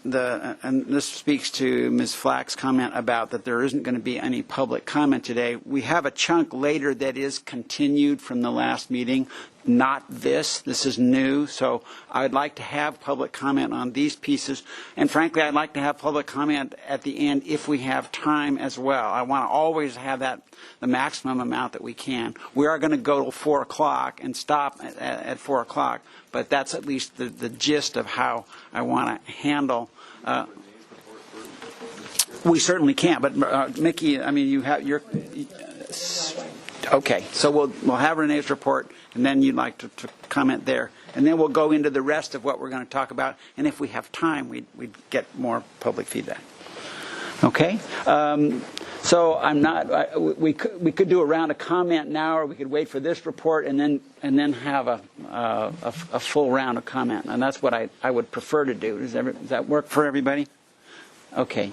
and this speaks to Ms. Flack's comment about that there isn't going to be any public comment today. We have a chunk later that is continued from the last meeting, not this. This is new, so I'd like to have public comment on these pieces. And frankly, I'd like to have public comment at the end if we have time as well. I want to always have the maximum amount that we can. We are going to go till 4 o'clock and stop at 4 o'clock, but that's at least the gist of how I want to handle. We certainly can, but Mickey, I mean, you have your. Okay, so we'll have Renee's report, and then you'd like to comment there, and then we'll go into the rest of what we're going to talk about. And if we have time, we'd get more public feedback. Okay? So I'm not. We could do a round of comment now, or we could wait for this report and then have a full round of comment. And that's what I would prefer to do. Does that work for everybody? Okay.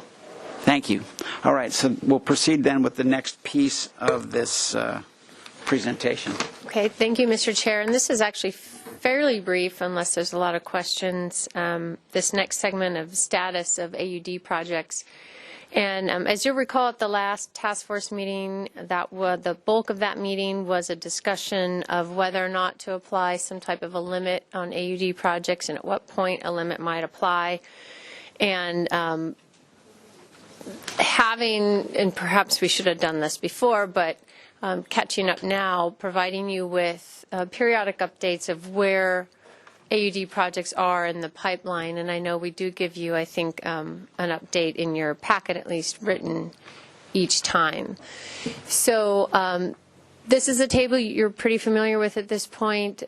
Thank you. All right. So we'll proceed then with the next piece of this presentation. Okay. Thank you, Mr. Chair. And this is actually fairly brief, unless there's a lot of questions. This next segment of status of AUD projects. And as you'll recall, at the last task force meeting, the bulk of that meeting was a discussion of whether or not to apply some type of a limit on AUD projects and at what point a limit might apply. And and perhaps we should have done this before, but catching up now, providing you with periodic updates of where AUD projects are in the pipeline, and I know we do give you, I think, an update in your packet, at least written each time. So this is a table you're pretty familiar with at this point.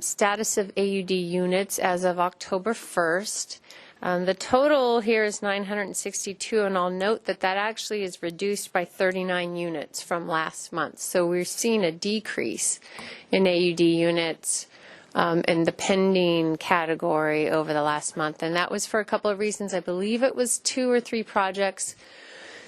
Status of AUD units as of October 1st. The total here is 962, and I'll note that that actually is reduced by 39 units from last month. So we're seeing a decrease in AUD units in the pending category over the last month. And that was for a couple of reasons. I believe it was 2 or 3 projects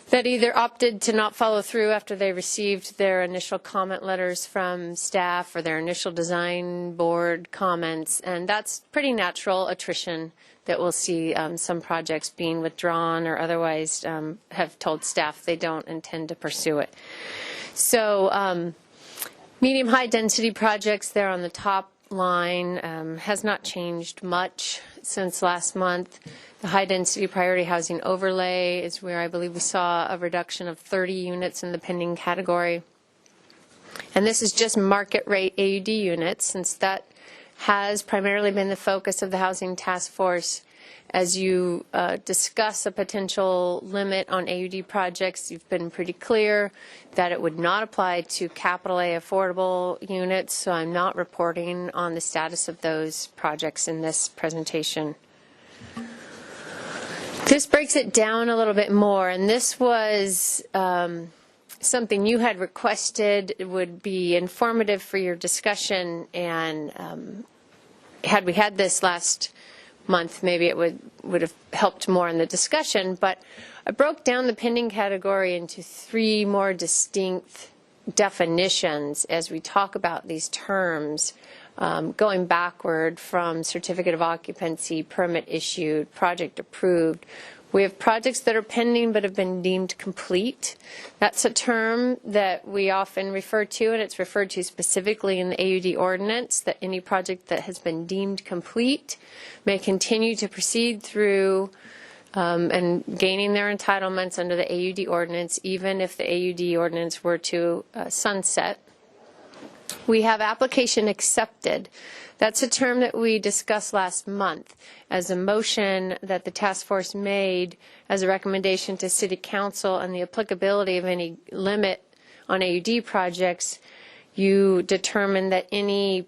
that either opted to not follow through after they received their initial comment letters from staff or their initial design board comments. And that's pretty natural attrition that we'll see some projects being withdrawn or otherwise have told staff they don't intend to pursue it. So medium high density projects there on the top line has not changed much since last month. The high density priority housing overlay is where I believe we saw a reduction of 30 units in the pending category. And this is just market rate AUD units, since that has primarily been the focus of the Housing Task Force. As you discuss a potential limit on AUD projects, you've been pretty clear that it would not apply to capital A affordable units, so I'm not reporting on the status of those projects in this presentation. This breaks it down a little bit more, and this was something you had requested would be informative for your discussion, and had we had this last month, maybe it would have helped more in the discussion. But I broke down the pending category into 3 more distinct definitions as we talk about these terms, going backward from certificate of occupancy, permit issued, project approved. We have projects that are pending but have been deemed complete. That's a term that we often refer to, and it's referred to specifically in the AUD ordinance, that any project that has been deemed complete may continue to proceed through and gaining their entitlements under the AUD ordinance, even if the AUD ordinance were to sunset. We have application accepted. That's a term that we discussed last month as a motion that the task force made as a recommendation to City Council and the applicability of any limit on AUD projects. You determined that any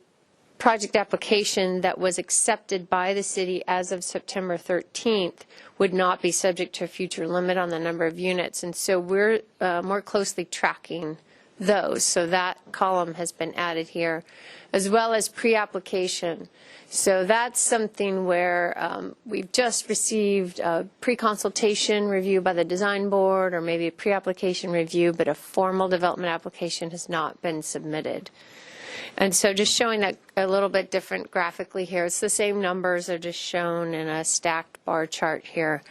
project application that was accepted by the city as of September 13th would not be subject to a future limit on the number of units. And so we're more closely tracking those. So that column has been added here, as well as pre-application. So that's something where we've just received a pre-consultation review by the design board, or maybe a pre-application review, but a formal development application has not been submitted. And so just showing that a little bit different graphically here. It's the same numbers, they're just shown in a stacked bar chart here.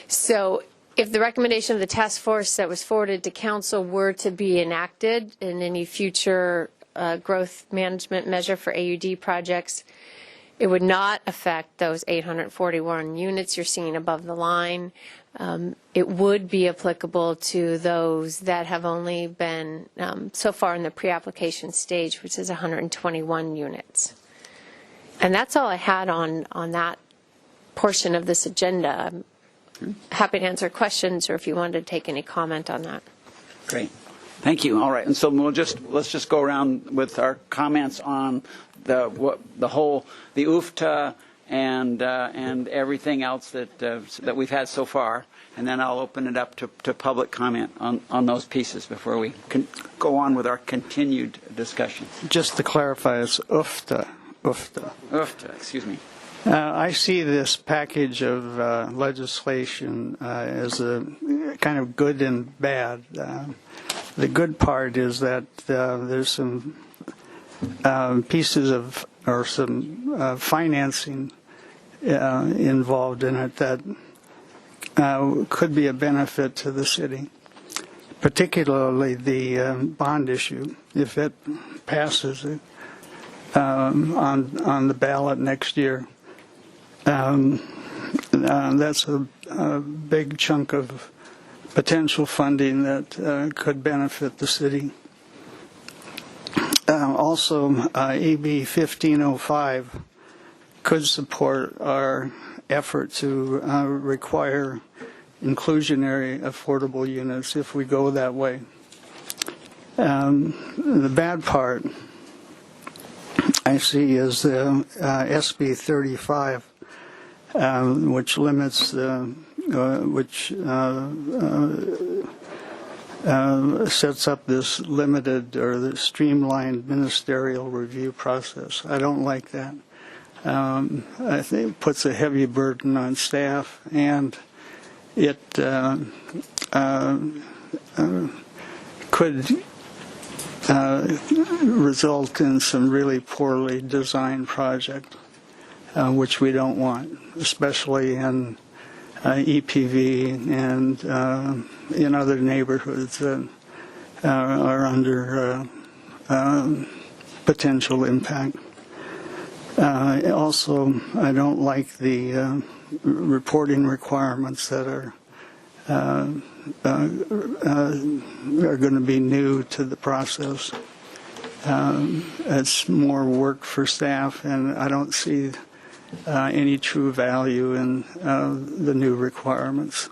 So if the recommendation of the task force that was forwarded to council were to be enacted in any future growth management measure for AUD projects, it would not affect those 841 units you're seeing above the line. It would be applicable to those that have only been so far in the pre-application stage, which is 121 units. And that's all I had on that portion of this agenda. I'm happy to answer questions, or if you wanted to take any comment on that. Great. Thank you. All right, and so let's just go around with our comments on the UFTA and everything else that we've had so far, and then I'll open it up to public comment on those pieces before we can go on with our continued discussion. Just to clarify, it's UFTA. UFTA, excuse me. I see this package of legislation as a kind of good and bad. The good part is that there's some pieces of or some financing involved in it that could be a benefit to the city, particularly the bond issue, if it passes on the ballot next year. That's a big chunk of potential funding that could benefit the city. Also, AB 1505 could support our effort to require inclusionary affordable units if we go that way. The bad part I see is SB 35, which limits sets up this limited or the streamlined ministerial review process. I don't like that. I think it puts a heavy burden on staff, and it could result in some really poorly designed project, which we don't want, especially in EPV and in other neighborhoods that are under potential impact. Also, I don't like the reporting requirements that are going to be new to the process. It's more work for staff, and I don't see any true value in the new requirements.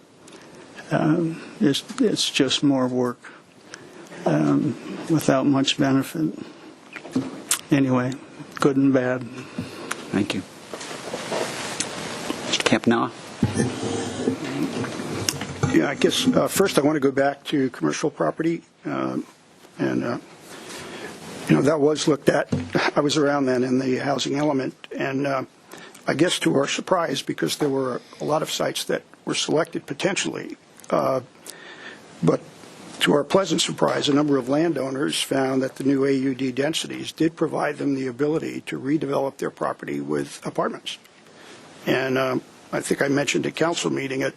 It's just more work without much benefit. Anyway, good and bad. Thank you. Mr. Campanella. Yeah, I guess first I want to go back to commercial property, and that was looked at. I was around then in the housing element, and I guess to our surprise, because there were a lot of sites that were selected potentially, but to our pleasant surprise, a number of landowners found that the new AUD densities did provide them the ability to redevelop their property with apartments. And I think I mentioned at council meeting it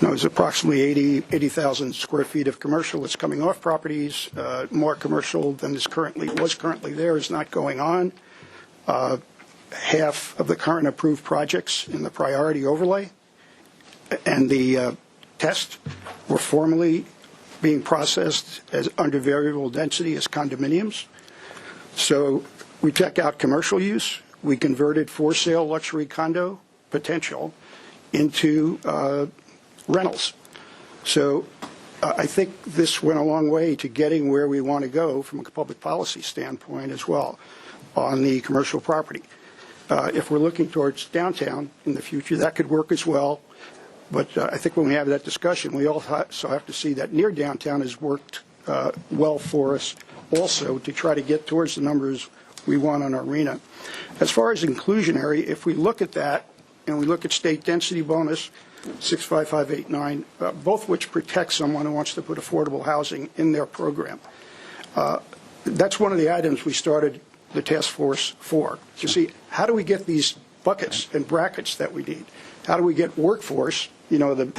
was approximately 80,000 square feet of commercial that's coming off properties. More commercial than was currently there is not going on. Half of the current approved projects in the priority overlay and the test were formally being processed as under variable density as condominiums. So we check out commercial use. We converted for sale luxury condo potential into rentals. So I think this went a long way to getting where we want to go from a public policy standpoint as well on the commercial property. If we're looking towards downtown in the future, that could work as well. But I think when we have that discussion, we also have to see that near downtown has worked well for us also to try to get towards the numbers we want on our arena. As far as inclusionary, if we look at that and we look at state density bonus, 65589, both which protect someone who wants to put affordable housing in their program. That's one of the items we started the task force for, to see how do we get these buckets and brackets that we need. How do we get workforce, the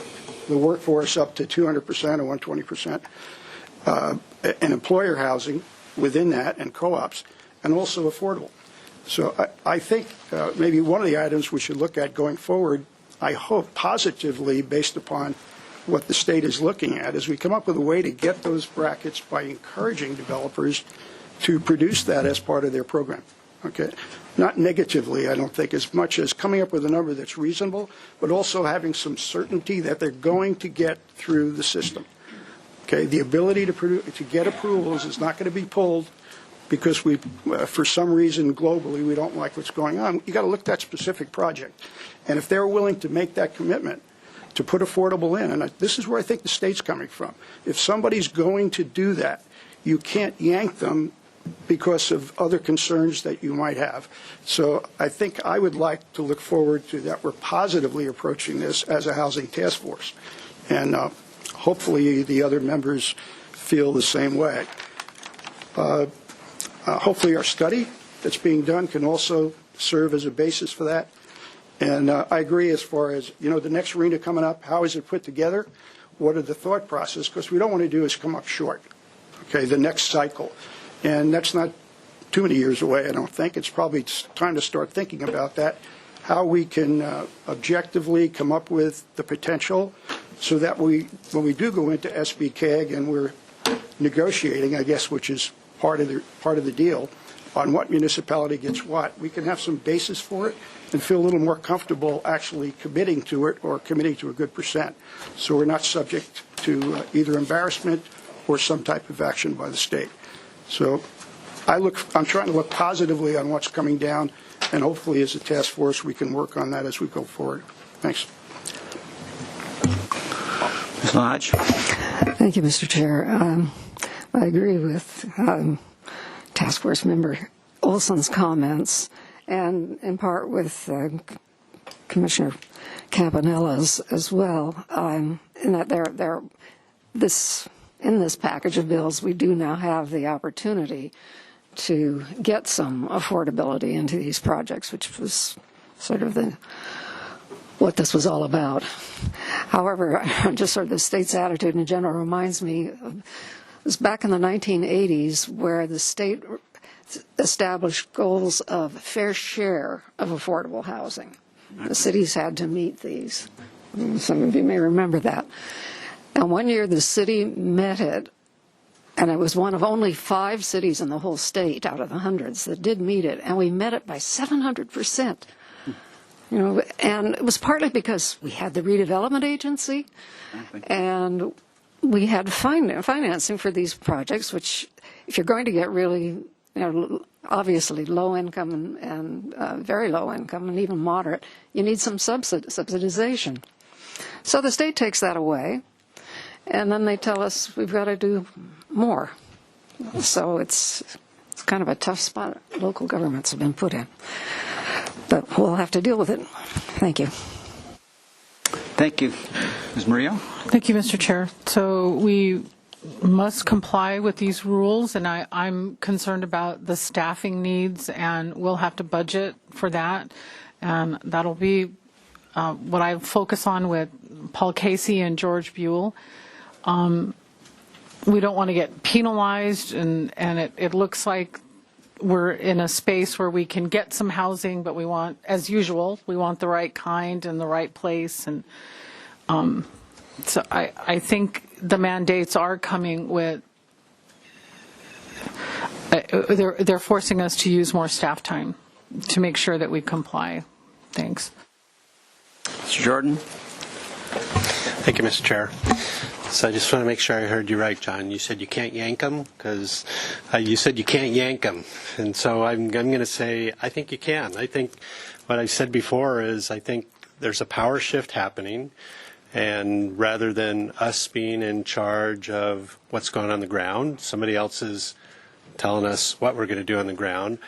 workforce up to 200% or 120%, and employer housing within that, and co-ops, and also affordable. So I think maybe one of the items we should look at going forward, I hope positively based upon what the state is looking at, is we come up with a way to get those brackets by encouraging developers to produce that as part of their program. Okay, not negatively, I don't think, as much as coming up with a number that's reasonable, but also having some certainty that they're going to get through the system. Okay, the ability to get approvals is not going to be pulled because we, for some reason globally, we don't like what's going on. You got to look at that specific project. And if they're willing to make that commitment to put affordable in, and this is where I think the state's coming from. If somebody's going to do that, you can't yank them because of other concerns that you might have. So I think I would like to look forward to that we're positively approaching this as a housing task force. And hopefully the other members feel the same way. Hopefully our study that's being done can also serve as a basis for that. And I agree as far as, the next arena coming up, how is it put together? What are the thought process? Because we don't want to do is come up short, okay, the next cycle. And that's not too many years away, I don't think. It's probably time to start thinking about that, how we can objectively come up with the potential so that when we do go into SBCAG and we're negotiating, I guess, which is part of the deal, on what municipality gets what, we can have some basis for it and feel a little more comfortable actually committing to it or committing to a good percent. So we're not subject to either embarrassment or some type of action by the state. So I'm trying to look positively on what's coming down, and hopefully as a task force we can work on that as we go forward. Thanks. Ms. Lodge. Thank you, Mr. Chair. I agree with Task Force Member Olson's comments, and in part with Commissioner Campanella's as well, in that in this package of bills, we do now have the opportunity to get some affordability into these projects, which was sort of what this was all about. However, just sort of the state's attitude in general reminds me of it was back in the 1980s where the state established goals of fair share of affordable housing. The cities had to meet these. Some of you may remember that. And one year the city met it, and it was one of only 5 cities in the whole state out of the hundreds that did meet it, and we met it by 700%. And it was partly because we had the redevelopment agency, and we had financing for these projects, which if you're going to get really, obviously low income and very low income and even moderate, you need some subsidization. So the state takes that away, and then they tell us we've got to do more. So it's kind of a tough spot local governments have been put in. But we'll have to deal with it. Thank you. Thank you. Ms. Murillo? Thank you, Mr. Chair. So we must comply with these rules, and I'm concerned about the staffing needs, and we'll have to budget for that. And that'll be what I focus on with Paul Casey and George Buell. We don't want to get penalized, and it looks like we're in a space where we can get some housing, but we want, as usual, we want the right kind and the right place. And so I think the mandates are coming with, they're forcing us to use more staff time to make sure that we comply. Thanks. Mr. Jordan? Thank you, Mr. Chair. So I just want to make sure I heard you right, John. You said you can't yank them because you said you can't yank them. And so I'm going to say I think you can. I think what I said before is I think there's a power shift happening. And rather than us being in charge of what's going on the ground, somebody else is telling us what we're going to do on the ground.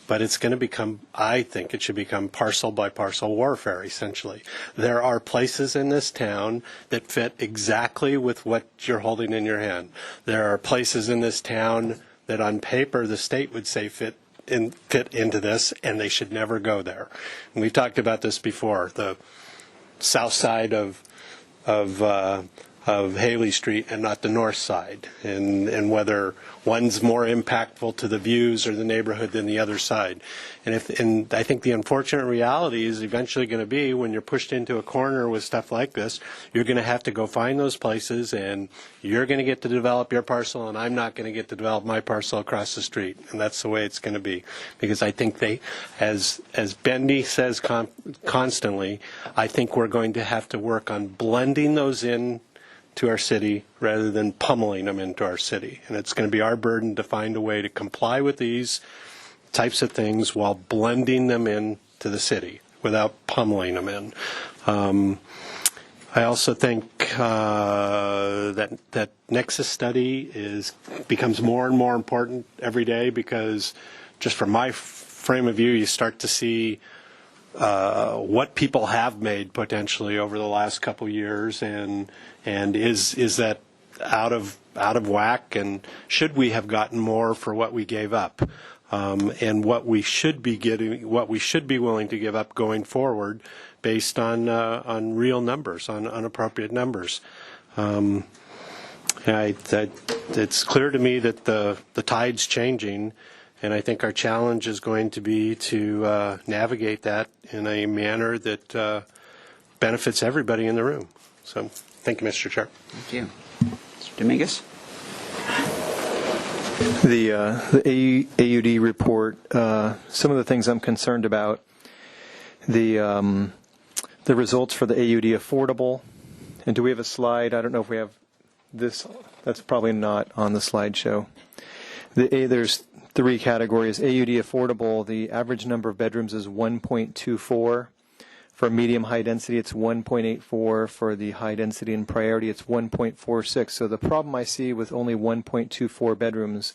But it's going to become, I think it should become parcel by parcel warfare, essentially. There are places in this town that fit exactly with what you're holding in your hand. There are places in this town that on paper the state would say fit into this, and they should never go there. And we've talked about this before. The south side of Haley Street and not the north side, and whether one's more impactful to the views or the neighborhood than the other side. And I think the unfortunate reality is eventually going to be when you're pushed into a corner with stuff like this, you're going to have to go find those places, and you're going to get to develop your parcel, and I'm not going to get to develop my parcel across the street. And that's the way it's going to be. Because I think they, as Bendy says constantly, I think we're going to have to work on blending those in to our city rather than pummeling them into our city. And it's going to be our burden to find a way to comply with these types of things while blending them into the city without pummeling them in. I also think that Nexus study becomes more and more important every day, because just from my frame of view, you start to see what people have made potentially over the last couple years, and is that out of whack, and should we have gotten more for what we gave up, and what we should be getting, what we should be willing to give up going forward, based on real numbers, on appropriate numbers. It's clear to me that the tide's changing, and I think our challenge is going to be to navigate that in a manner that benefits everybody in the room. So, thank you, Mr. Chair. Thank you. Mr. Dominguez? The AUD report, some of the things I'm concerned about, the results for the AUD affordable. And do we have a slide? I don't know if we have this. That's probably not on the slideshow. There's 3 categories. AUD affordable, the average number of bedrooms is 1.24. For medium high density, it's 1.84. For the high density and priority, it's 1.46. So the problem I see with only 1.24 bedrooms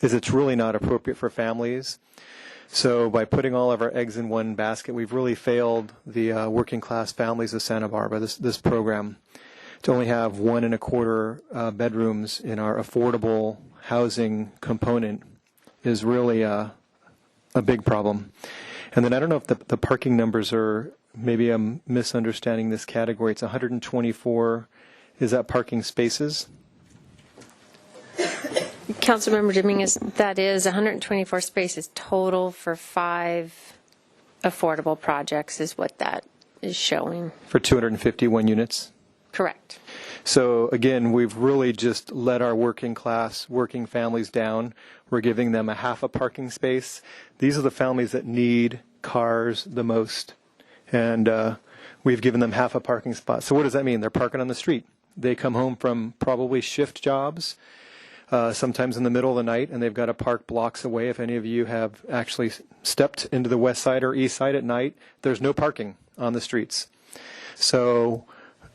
is it's really not appropriate for families. So by putting all of our eggs in one basket, we've really failed the working class families of Santa Barbara, this program. To only have 1.25 bedrooms in our affordable housing component is really a big problem. And then I don't know if the parking numbers are, maybe I'm misunderstanding this category. It's 124, is that parking spaces? Councilmember Dominguez, that is 124 spaces total for 5 affordable projects is what that is showing. For 251 units? Correct. So again, we've really just let our working families down. We're giving them a half a parking space. These are the families that need cars the most. And we've given them half a parking spot. So what does that mean? They're parking on the street. They come home from probably shift jobs, sometimes in the middle of the night, and they've got to park blocks away. If any of you have actually stepped into the west side or east side at night, there's no parking on the streets. So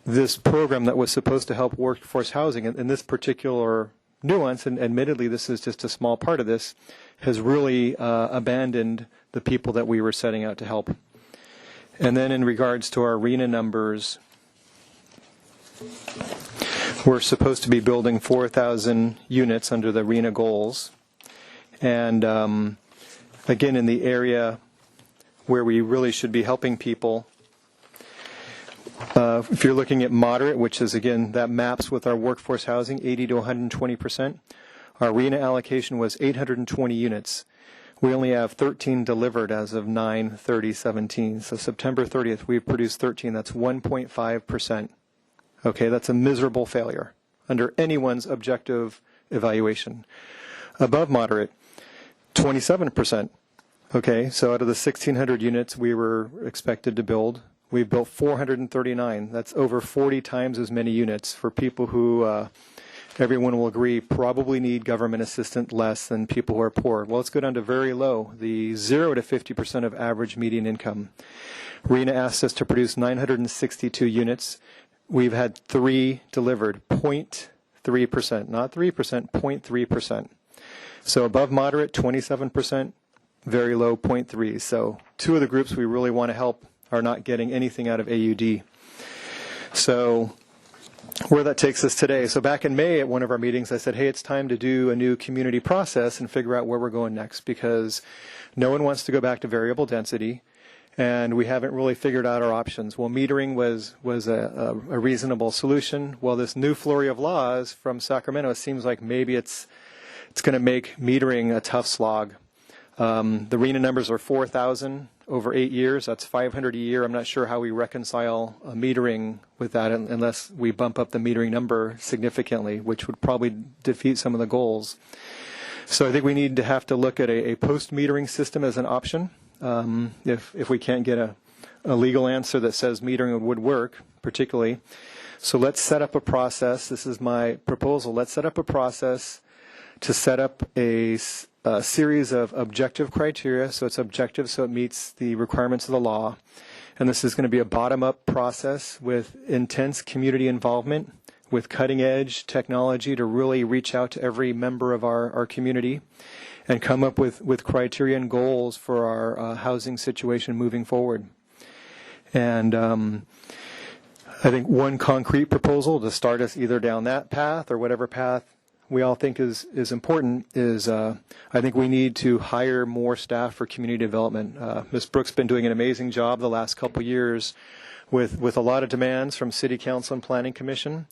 this program that was supposed to help workforce housing, in this particular nuance, and admittedly this is just a small part of this, has really abandoned the people that we were setting out to help. And then in regards to our RHNA numbers, we're supposed to be building 4,000 units under the RHNA goals. And again, in the area where we really should be helping people, if you're looking at moderate, which is, again, that maps with our workforce housing, 80 to 120%, our RHNA allocation was 820 units. We only have 13 delivered as of 9/30/17. So September 30th, we've produced 13. That's 1.5%. Okay, that's a miserable failure under anyone's objective evaluation. Above moderate, 27%. Okay, so out of the 1,600 units we were expected to build, we've built 439. That's over 40 times as many units for people who, everyone will agree, probably need government assistance less than people who are poor. Well, let's go down to very low, the 0 to 50% of average median income. RHNA asked us to produce 962 units. We've had 3 delivered, 0.3%, not 3%, 0.3%. So above moderate, 27%, very low, 0.3. So 2 of the groups we really want to help are not getting anything out of AUD. So where that takes us today. So back in May at one of our meetings, I said, hey, it's time to do a new community process and figure out where we're going next, because no one wants to go back to variable density, and we haven't really figured out our options. Well, metering was a reasonable solution. Well, this new flurry of laws from Sacramento, it seems like maybe it's going to make metering a tough slog. The RHNA numbers are 4,000 over 8 years. That's 500 a year. I'm not sure how we reconcile metering with that unless we bump up the metering number significantly, which would probably defeat some of the goals. So I think we need to have to look at a post-metering system as an option if we can't get a legal answer that says metering would work, particularly. So let's set up a process. This is my proposal. Let's set up a process to set up a series of objective criteria. So it's objective, so it meets the requirements of the law. And this is going to be a bottom-up process with intense community involvement, with cutting-edge technology to really reach out to every member of our community and come up with criteria and goals for our housing situation moving forward. And I think one concrete proposal to start us either down that path or whatever path we all think is important is I think we need to hire more staff for community development. Ms. Brooks has been doing an amazing job the last couple years with a lot of demands from City Council and Planning Commission.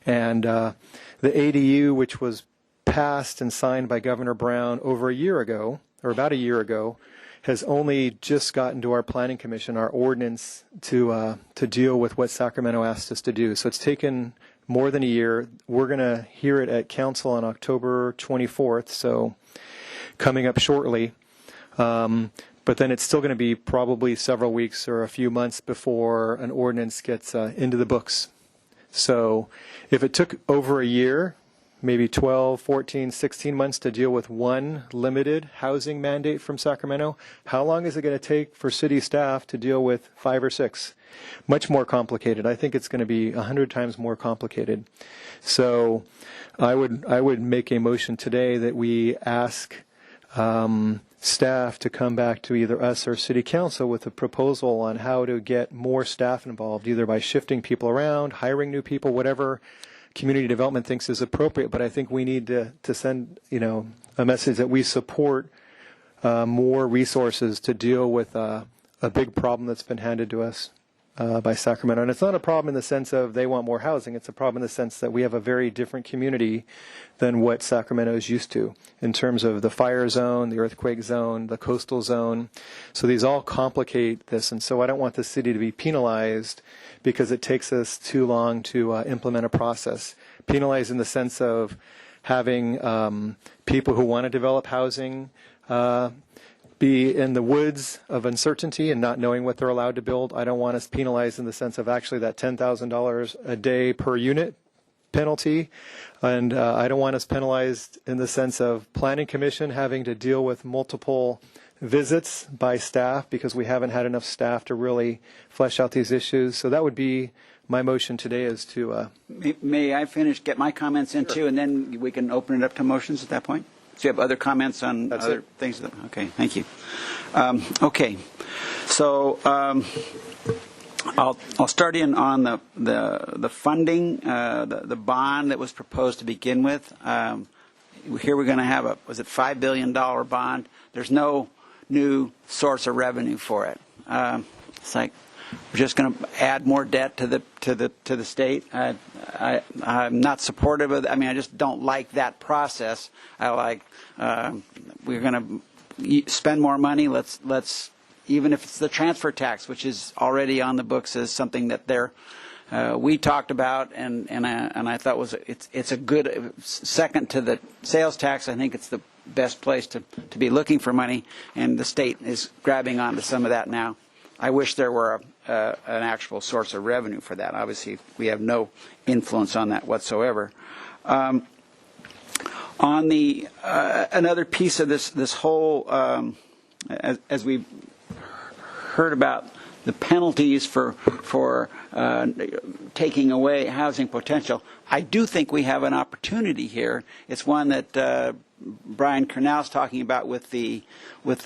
And the ADU, which was passed and signed by Governor Brown over a year ago, or about a year ago, has only just gotten to our Planning Commission, our ordinance, to deal with what Sacramento asked us to do. So it's taken more than a year. We're going to hear it at Council on October 24th, so coming up shortly. But then it's still going to be probably several weeks or a few months before an ordinance gets into the books. So if it took over a year, maybe 12, 14, 16 months to deal with one limited housing mandate from Sacramento, how long is it going to take for city staff to deal with 5 or 6? Much more complicated. I think it's going to be 100 times more complicated. So I would make a motion today that we ask staff to come back to either us or City Council with a proposal on how to get more staff involved, either by shifting people around, hiring new people, whatever community development thinks is appropriate. But I think we need to send, a message that we support more resources to deal with a big problem that's been handed to us by Sacramento. And it's not a problem in the sense of they want more housing. It's a problem in the sense that we have a very different community than what Sacramento is used to in terms of the fire zone, the earthquake zone, the coastal zone. So these all complicate this. And so I don't want the city to be penalized because it takes us too long to implement a process. Penalized in the sense of having people who want to develop housing be in the woods of uncertainty and not knowing what they're allowed to build. I don't want us penalized in the sense of actually that $10,000 a day per unit penalty. And I don't want us penalized in the sense of Planning Commission having to deal with multiple visits by staff because we haven't had enough staff to really flesh out these issues. So that would be my motion today is to... May I finish, get my comments in too, and then we can open it up to motions at that point? Do you have other comments on other things? Okay, thank you. Okay, so I'll start in on the funding, the bond that was proposed to begin with. Here we're going to have was it $5 billion bond? There's no new source of revenue for it. It's like we're just going to add more debt to the state. I'm not supportive of. I mean, I just don't like that process. I like we're going to spend more money. Let's even if it's the transfer tax, which is already on the books as something that we talked about, and I thought it's a good second to the sales tax. I think it's the best place to be looking for money, and the state is grabbing onto some of that now. I wish there were an actual source of revenue for that. Obviously, we have no influence on that whatsoever. On the another piece of this whole, as we heard about the penalties for taking away housing potential, I do think we have an opportunity here. It's one that Brian Kernow's talking about with the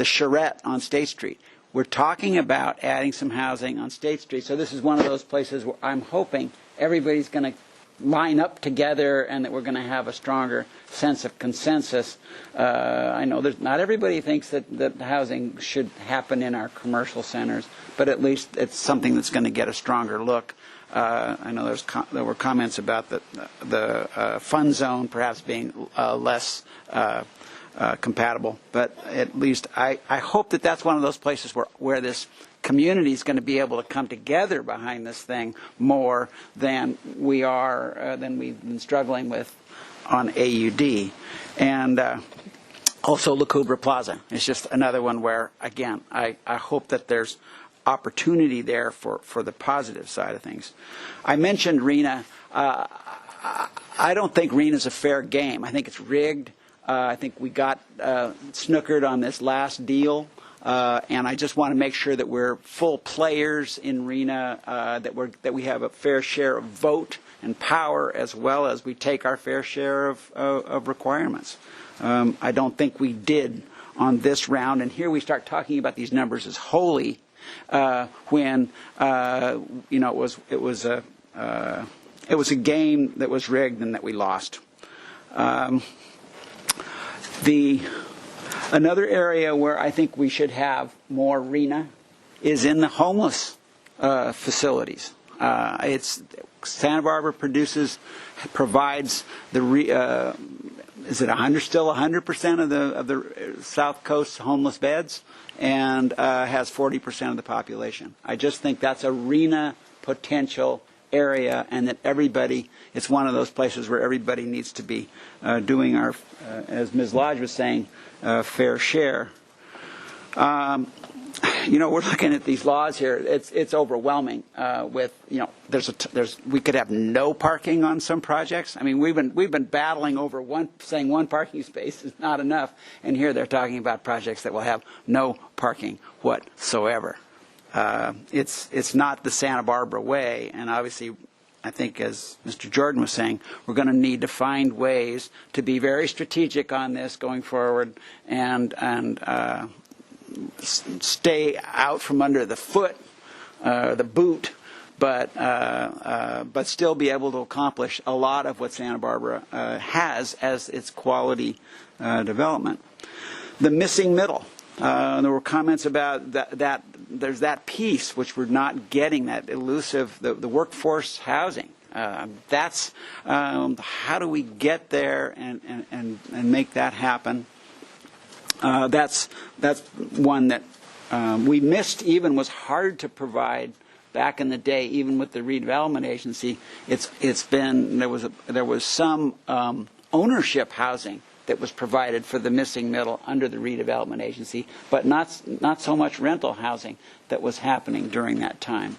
charrette on State Street. We're talking about adding some housing on State Street. So this is one of those places where I'm hoping everybody's going to line up together and that we're going to have a stronger sense of consensus. I know not everybody thinks that housing should happen in our commercial centers, but at least it's something that's going to get a stronger look. I know there were comments about the fund zone perhaps being less compatible, but at least I hope that that's one of those places where this community is going to be able to come together behind this thing more than we've been struggling with on AUD. And also La Cubra Plaza is just another one where, again, I hope that there's opportunity there for the positive side of things. I mentioned RENA. I don't think RENA is a fair game. I think it's rigged. I think we got snookered on this last deal. And I just want to make sure that we're full players in RENA, that we have a fair share of vote and power, as well as we take our fair share of requirements. I don't think we did on this round, and here we start talking about these numbers as holy, when it was a game that was rigged and that we lost. Another area where I think we should have more RENA is in the homeless facilities. Santa Barbara provides the is it 100% of the South Coast homeless beds, and has 40% of the population. I just think that's a RENA potential area, and that it's one of those places where everybody needs to be doing our, as Ms. Lodge was saying, fair share. We're looking at these laws here. It's overwhelming. We could have no parking on some projects. I mean, we've been battling over saying one parking space is not enough, and here they're talking about projects that will have no parking whatsoever. It's not the Santa Barbara way, and obviously, I think, as Mr. Jordan was saying, we're going to need to find ways to be very strategic on this going forward, and stay out from under the boot, but still be able to accomplish a lot of what Santa Barbara has as its quality development. The missing middle. There were comments about that there's that piece which we're not getting, that elusive, the workforce housing. That's how do we get there and make that happen? That's one that we missed, even was hard to provide back in the day, even with the redevelopment agency. There was some ownership housing that was provided for the missing middle under the redevelopment agency, but not so much rental housing that was happening during that time.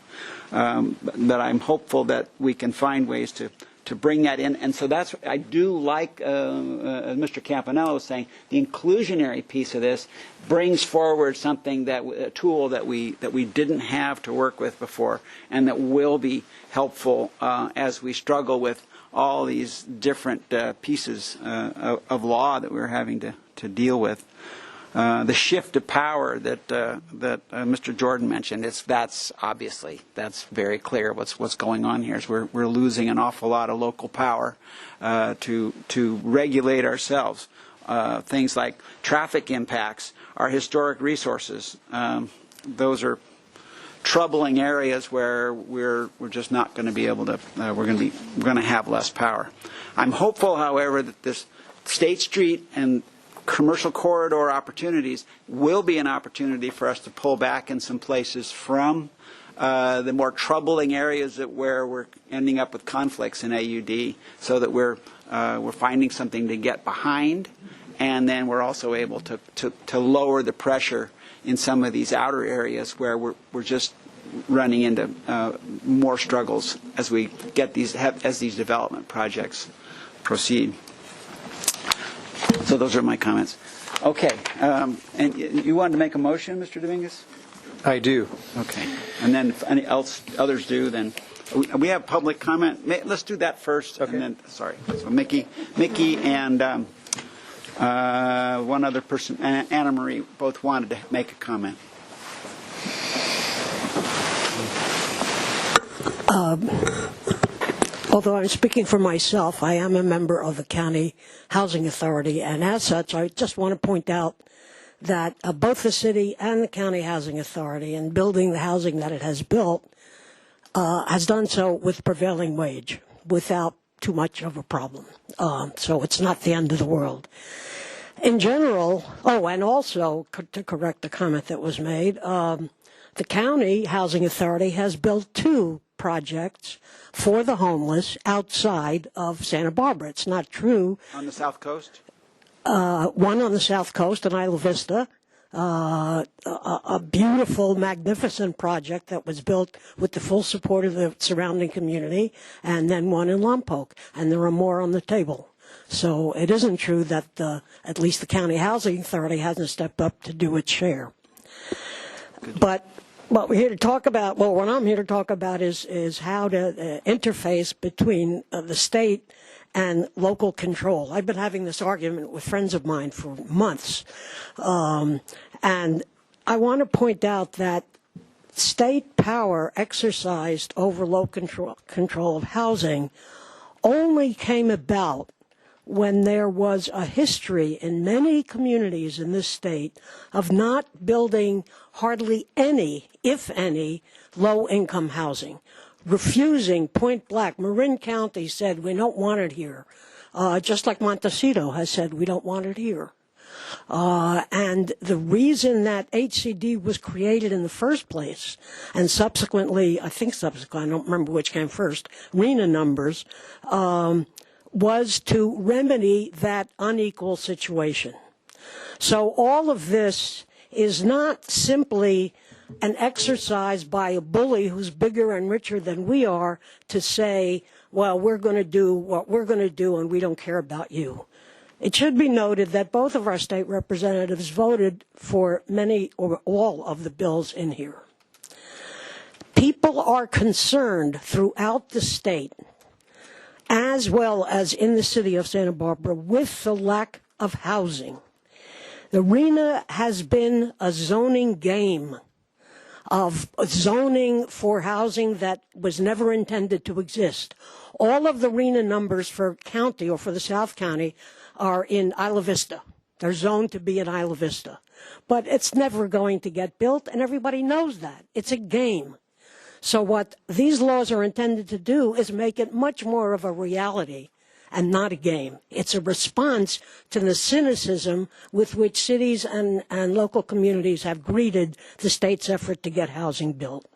But I'm hopeful that we can find ways to bring that in, and so I do like, as Mr. Campanello was saying, the inclusionary piece of this brings forward a tool that we didn't have to work with before, and that will be helpful as we struggle with all these different pieces of law that we're having to deal with. The shift of power that Mr. Jordan mentioned, that's very clear. What's going on here is we're losing an awful lot of local power to regulate ourselves. Things like traffic impacts, our historic resources. Those are troubling areas where we're just not going to be able to. We're going to have less power. I'm hopeful, however, that this State Street and commercial corridor opportunities will be an opportunity for us to pull back in some places from the more troubling areas where we're ending up with conflicts in AUD, so that we're finding something to get behind, and then we're also able to lower the pressure in some of these outer areas where we're just running into more struggles as we get as these development projects proceed. So those are my comments. Okay, and you wanted to make a motion, Mr. Dominguez? I do. Okay, and then if others do, then we have public comment. Let's do that first. Okay. And then, sorry. So Mickey, and one other person, Anna Marie, both wanted to make a comment. Although I'm speaking for myself, I am a member of the County Housing Authority, and as such, I just want to point out that both the city and the County Housing Authority, in building the housing that it has built, has done so with prevailing wage, without too much of a problem. So it's not the end of the world. In general, and also to correct the comment that was made, the County Housing Authority has built 2 projects for the homeless outside of Santa Barbara. It's not true. On the South Coast? One on the South Coast in Isla Vista, a beautiful, magnificent project that was built with the full support of the surrounding community, and then one in Lompoc, and there are more on the table. So it isn't true that at least the County Housing Authority hasn't stepped up to do its share. But what we're here to talk about, well, what I'm here to talk about is how to interface between the state and local control. I've been having this argument with friends of mine for months. And I want to point out that state power exercised over local control of housing only came about when there was a history in many communities in this state of not building hardly any, if any, low-income housing. Refusing point blank. Marin County said, we don't want it here. Just like Montecito has said, we don't want it here. And the reason that HCD was created in the first place, and subsequently, I don't remember which came first, RHNA numbers, was to remedy that unequal situation. So all of this is not simply an exercise by a bully who's bigger and richer than we are to say, well, we're going to do what we're going to do and we don't care about you. It should be noted that both of our state representatives voted for many or all of the bills in here. People are concerned throughout the state, as well as in the city of Santa Barbara, with the lack of housing. The RHNA has been a zoning game of zoning for housing that was never intended to exist. All of the RHNA numbers for county or for the South County are in Isla Vista. They're zoned to be in Isla Vista. But it's never going to get built, and everybody knows that. It's a game. So what these laws are intended to do is make it much more of a reality and not a game. It's a response to the cynicism with which cities and local communities have greeted the state's effort to get housing built.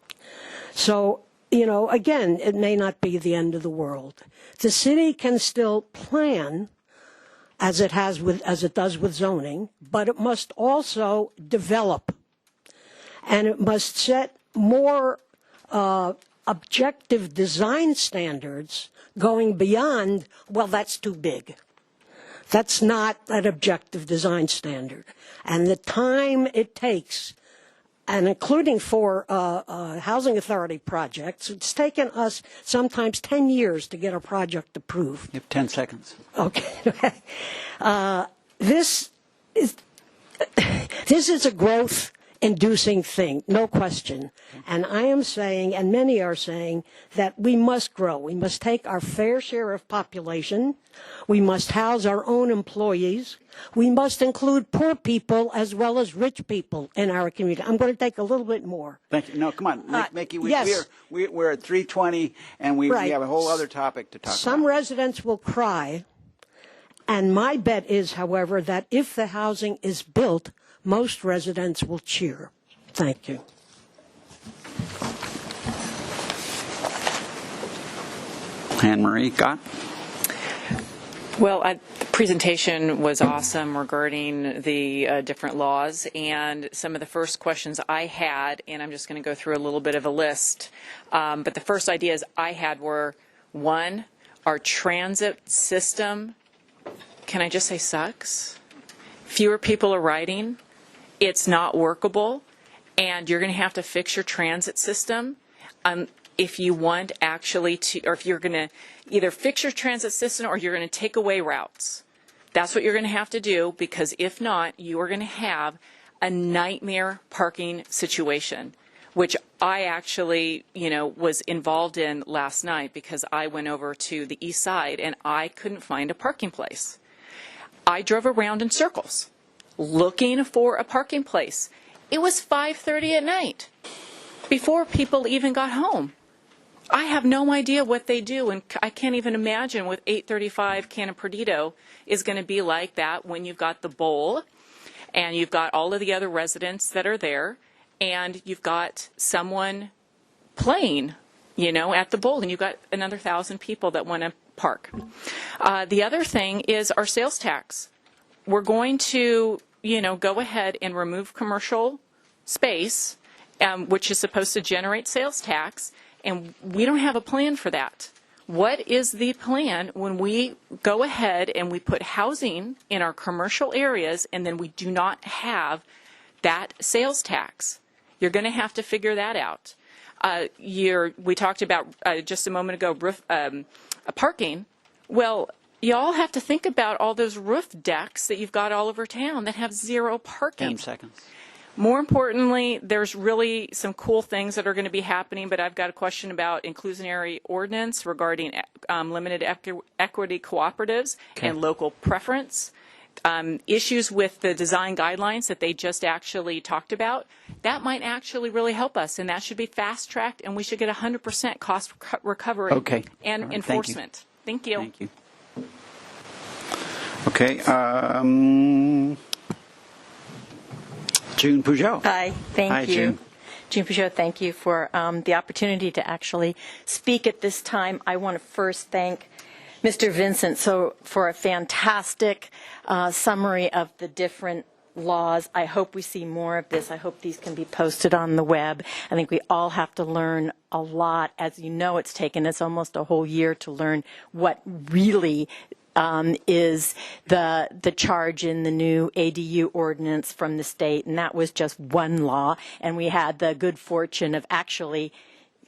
So, again, it may not be the end of the world. The city can still plan as it does with zoning, but it must also develop, and it must set more objective design standards going beyond, well, that's too big. That's not an objective design standard. And the time it takes, and including for housing authority projects, it's taken us sometimes 10 years to get a project approved. You have 10 seconds. Okay. This is a growth-inducing thing, no question. And I am saying, and many are saying, that we must grow. We must take our fair share of population. We must house our own employees. We must include poor people as well as rich people in our community. I'm going to take a little bit more. Thank you. No, come on, Mickey. Yes. We're at 3:20, and we have a whole other topic to talk about. Some residents will cry, and my bet is, however, that if the housing is built, most residents will cheer. Thank you. Anne-Marie Gott. Well, the presentation was awesome regarding the different laws, and some of the first questions I had, and I'm just going to go through a little bit of a list, but the first ideas I had were, one, our transit system, can I just say sucks? Fewer people are riding, it's not workable, and you're going to have to fix your transit system. If you want actually to, or if you're going to either fix your transit system or you're going to take away routes. That's what you're going to have to do, because if not, you are going to have a nightmare parking situation, which I actually, was involved in last night because I went over to the east side and I couldn't find a parking place. I drove around in circles looking for a parking place. It was 5:30 at night before people even got home. I have no idea what they do, and I can't even imagine what 835 Cannon Perdido is going to be like that when you've got the bowl, and you've got all of the other residents that are there, and you've got someone playing, at the bowl, and you've got another 1,000 people that want to park. The other thing is our sales tax. We're going to go ahead and remove commercial space, which is supposed to generate sales tax, and we don't have a plan for that. What is the plan when we go ahead and we put housing in our commercial areas and then we do not have that sales tax? You're going to have to figure that out. We talked about just a moment ago parking. Well, you all have to think about all those roof decks that you've got all over town that have zero parking. 10 seconds. More importantly, there's really some cool things that are going to be happening, but I've got a question about inclusionary ordinance regarding limited equity cooperatives and local preference. Issues with the design guidelines that they just actually talked about, that might actually really help us, and that should be fast-tracked, and we should get 100% cost recovery and right. enforcement. Thank you. Thank you. Okay. June Peugeot. Hi, thank you. June. June Peugeot, thank you for the opportunity to actually speak at this time. I want to first thank Mr. Vincent for a fantastic summary of the different laws. I hope we see more of this. I hope these can be posted on the web. I think we all have to learn a lot. As you know, it's taken us almost a whole year to learn what really is the charge in the new ADU ordinance from the state, and that was just one law. And we had the good fortune of actually,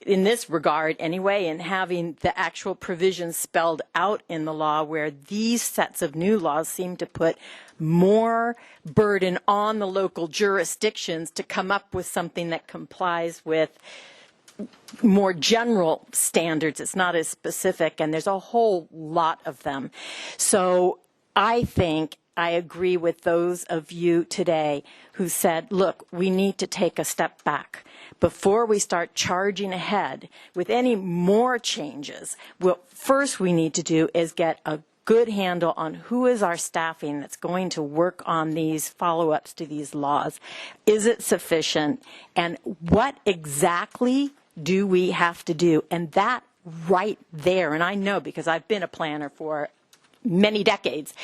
in this regard anyway, in having the actual provisions spelled out in the law, where these sets of new laws seem to put more burden on the local jurisdictions to come up with something that complies with more general standards. It's not as specific, and there's a whole lot of them. So I think I agree with those of you today who said, look, we need to take a step back. Before we start charging ahead with any more changes, what first we need to do is get a good handle on who is our staffing that's going to work on these follow-ups to these laws. Is it sufficient? And what exactly do we have to do? And that right there, and I know because I've been a planner for many decades,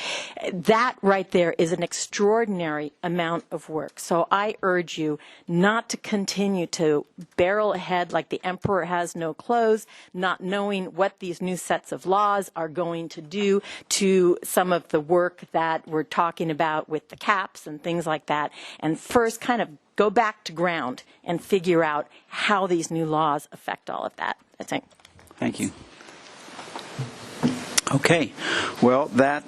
that right there is an extraordinary amount of work. So I urge you not to continue to barrel ahead like the emperor has no clothes, not knowing what these new sets of laws are going to do to some of the work that we're talking about with the caps and things like that. And first kind of go back to ground and figure out how these new laws affect all of that, I think. Thank you. Okay. Well, that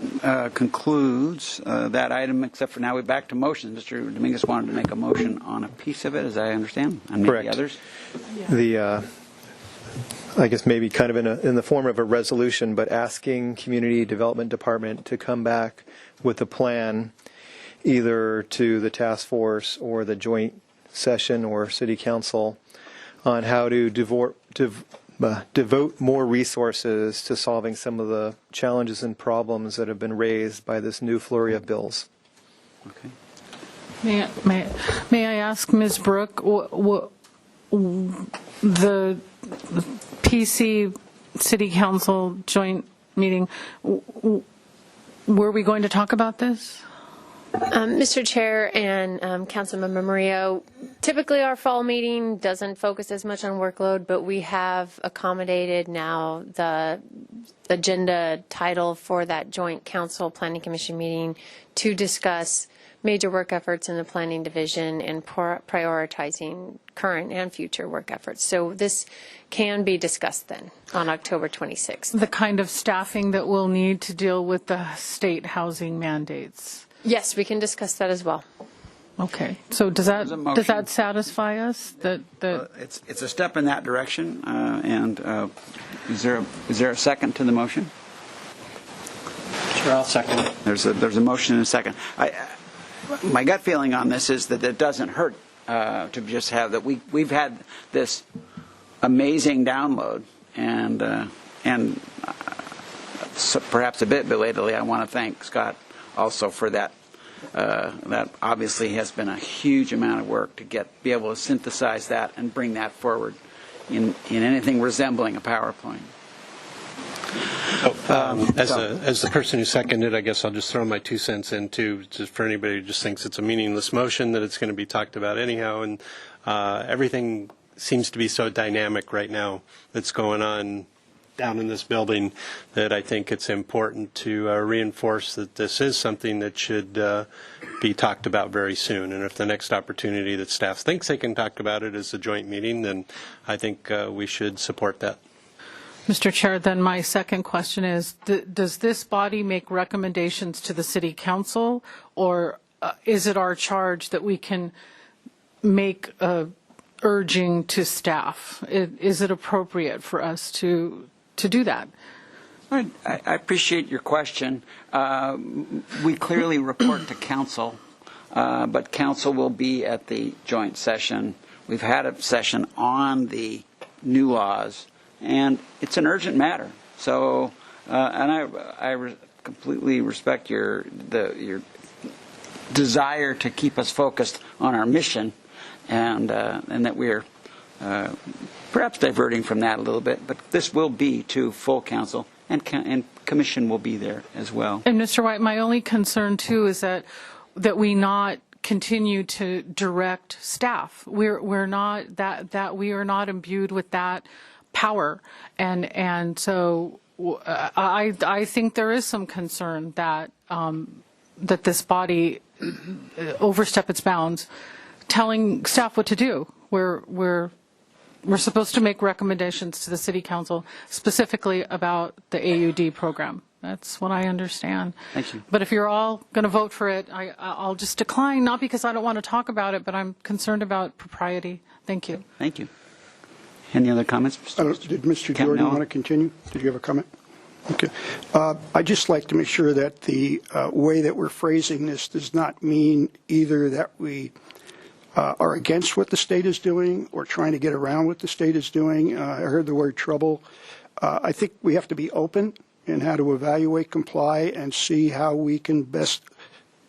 concludes that item, except for now we're back to motions. Mr. Dominguez wanted to make a motion on a piece of it, as I understand, and maybe Correct. others. The I guess maybe kind of in the form of a resolution, but asking Community Development Department to come back with a plan either to the task force or the joint session or city council on how to devote more resources to solving some of the challenges and problems that have been raised by this new flurry of bills. Okay. May I ask Ms. Brooke, the PC City Council joint meeting, were we going to talk about this? Mr. Chair and Councilmember Murillo, typically our fall meeting doesn't focus as much on workload, but we have accommodated now the agenda title for that joint council planning commission meeting to discuss major work efforts in the planning division and prioritizing current and future work efforts. So this can be discussed then on October 26th. The kind of staffing that we'll need to deal with the state housing mandates. Yes, we can discuss that as well. Okay. So does that satisfy us? It's a step in that direction. And is there a second to the motion? Sure, I'll second it. There's a motion and a second. My gut feeling on this is that it doesn't hurt to just have that. We've had this amazing download, and so perhaps a bit belatedly, I want to thank Scott also for that. That obviously has been a huge amount of work to be able to synthesize that and bring that forward in anything resembling a PowerPoint. As the person who seconded, I guess I'll just throw my 2 cents in too, just for anybody who just thinks it's a meaningless motion, that it's going to be talked about anyhow. And everything seems to be so dynamic right now that's going on down in this building that I think it's important to reinforce that this is something that should be talked about very soon. And if the next opportunity that staff thinks they can talk about it is a joint meeting, then I think we should support that. Mr. Chair, then my second question is, does this body make recommendations to the City Council, or is it our charge that we can make a urging to staff? Is it appropriate for us to do that? I appreciate your question. We clearly report to council, but council will be at the joint session. We've had a session on the new laws, and it's an urgent matter. So, and I completely respect your desire to keep us focused on our mission, and that we're perhaps diverting from that a little bit. But this will be to full council, and commission will be there as well. And Mr. White, my only concern too is that we not continue to direct staff. We're not that we are not imbued with that power, and so I think there is some concern that that this body overstep its bounds, telling staff what to do. We're supposed to make recommendations to the City Council specifically about the AUD program. That's what I understand. Thank you. But if you're all going to vote for it, I'll just decline, not because I don't want to talk about it, but I'm concerned about propriety. Thank you. Thank you. Any other comments? Did Mr. Jordan want to continue? Did you have a comment? Okay. I'd just like to make sure that the way that we're phrasing this does not mean either that we are against what the state is doing or trying to get around what the state is doing. I heard the word trouble. I think we have to be open in how to evaluate, comply, and see how we can best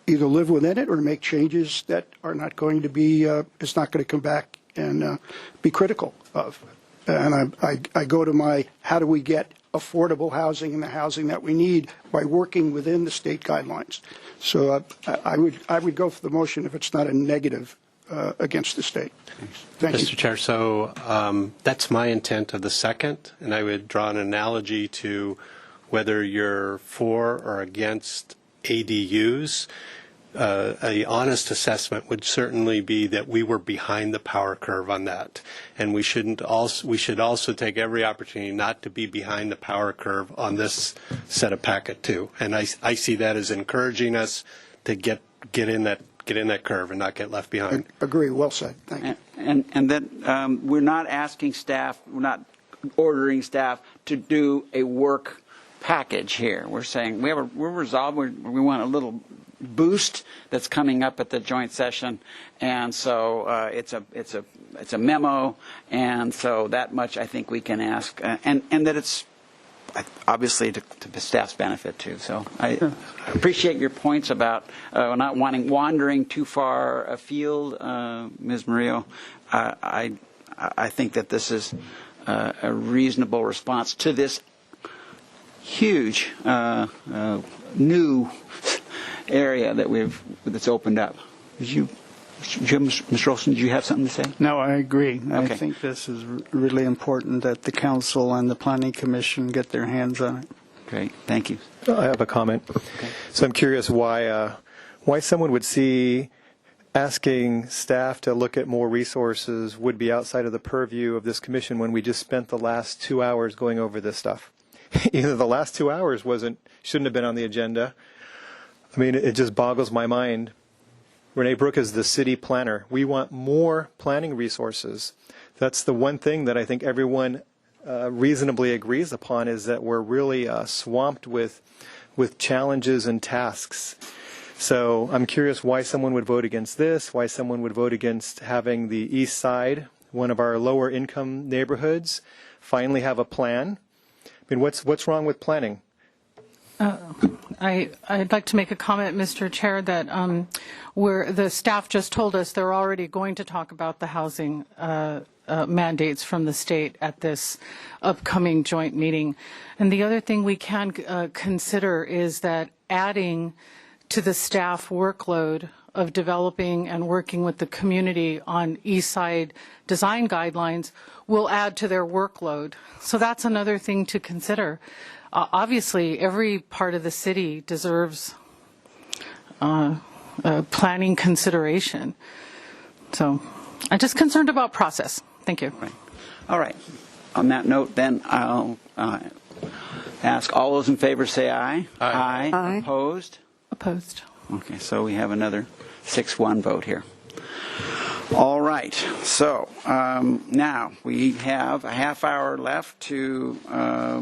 either live within it or make changes that are not going to be, it's not going to come back and be critical of. And I go to my, how do we get affordable housing and the housing that we need by working within the state guidelines. So I would go for the motion if it's not a negative against the state. Thank you. Mr. Chair, so that's my intent of the second, and I would draw an analogy to whether you're for or against ADUs. An honest assessment would certainly be that we were behind the power curve on that, and we should also take every opportunity not to be behind the power curve on this set of packet too. And I see that as encouraging us to get in that curve and not get left behind. Agree. Well said. Thank you. And that we're not asking staff, we're not ordering staff to do a work package here. We're saying we're resolved. We want a little boost that's coming up at the joint session, and so it's a memo, and so that much I think we can ask, and that it's obviously to the staff's benefit too. So I appreciate your points about not wandering too far afield, Ms. Murillo. I think that this is a reasonable response to this huge new area that's opened up. Mr. Olson, did you have something to say? No, I agree. Okay. I think this is really important that the council and the planning commission get their hands on it. Great, thank you. I have a comment. Okay. So I'm curious why someone would see asking staff to look at more resources would be outside of the purview of this commission when we just spent the last 2 hours going over this stuff. Either the last 2 hours shouldn't have been on the agenda. I mean, it just boggles my mind. Renee Brooke is the city planner. We want more planning resources. That's the one thing that I think everyone reasonably agrees upon, is that we're really swamped with challenges and tasks. So I'm curious why someone would vote against this, why someone would vote against having the East Side, one of our lower income neighborhoods, finally have a plan. I mean, what's wrong with planning? I'd like to make a comment, Mr. Chair, that where the staff just told us they're already going to talk about the housing mandates from the state at this upcoming joint meeting. And the other thing we can consider is that adding to the staff workload of developing and working with the community on East Side design guidelines will add to their workload. So that's another thing to consider. Obviously, every part of the city deserves planning consideration. So I'm just concerned about process. Thank you. Right. All right. On that note, then, I'll ask all those in favor say aye. Aye. Aye. Opposed? Opposed. Okay, so we have another 6-1 vote here. All right, so now we have a half hour left to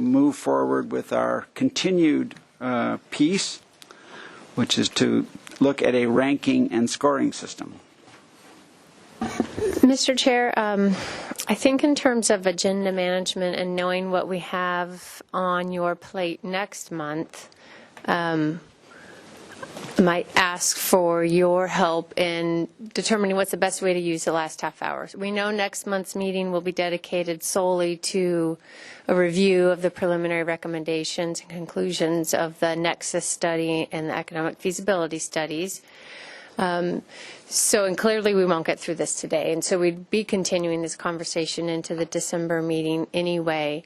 move forward with our continued piece, which is to look at a ranking and scoring system. Mr. Chair, I think in terms of agenda management and knowing what we have on your plate next month, I might ask for your help in determining what's the best way to use the last half hour. We know next month's meeting will be dedicated solely to a review of the preliminary recommendations and conclusions of the Nexus study and the economic feasibility studies. And clearly we won't get through this today. And so we'd be continuing this conversation into the December meeting anyway.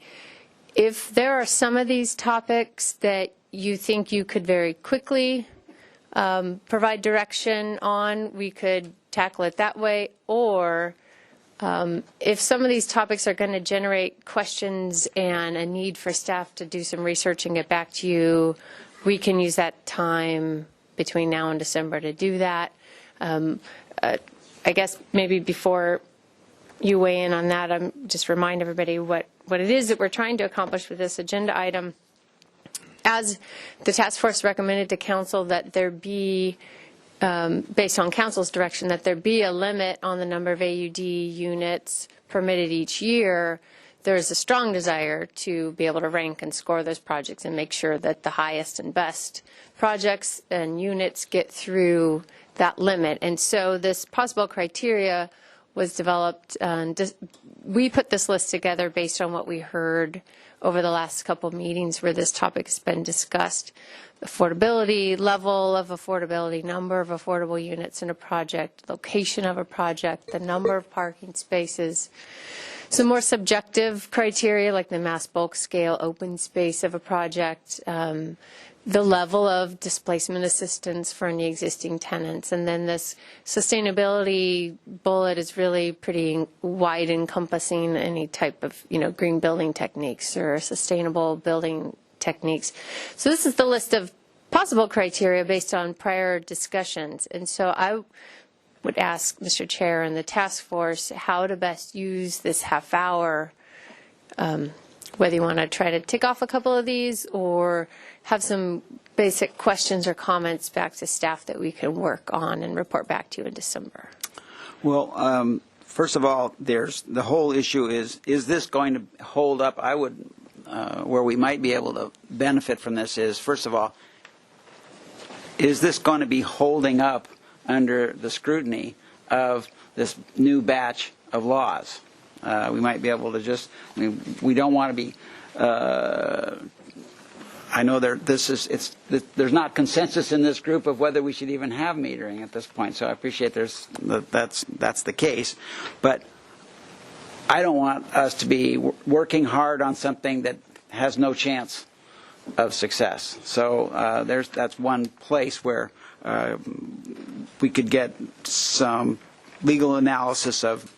If there are some of these topics that you think you could very quickly provide direction on, we could tackle it that way. Or if some of these topics are going to generate questions and a need for staff to do some research and get back to you, we can use that time between now and December to do that. I guess maybe before you weigh in on that, I'm just remind everybody what it is that we're trying to accomplish with this agenda item. As the task force recommended to council that there be, based on council's direction, that there be a limit on the number of AUD units permitted each year, there is a strong desire to be able to rank and score those projects and make sure that the highest and best projects and units get through that limit. And so this possible criteria was developed. We put this list together based on what we heard over the last couple of meetings where this topic has been discussed. Affordability, level of affordability, number of affordable units in a project, location of a project, the number of parking spaces. Some more subjective criteria like the mass bulk scale open space of a project, the level of displacement assistance for any existing tenants. And then this sustainability bullet is really pretty wide encompassing any type of, green building techniques or sustainable building techniques. So this is the list of possible criteria based on prior discussions. And so I would ask Mr. Chair and the task force how to best use this half hour, whether you want to try to tick off a couple of these or have some basic questions or comments back to staff that we can work on and report back to you in December. Well, first of all, there's the whole issue is this going to hold up? I would, where we might be able to benefit from this is, first of all, is this going to be holding up under the scrutiny of this new batch of laws? We might be able to we don't want to be, I know there's not consensus in this group of whether we should even have metering at this point, so I appreciate that's the case. But I don't want us to be working hard on something that has no chance of success. So that's one place where we could get some legal analysis of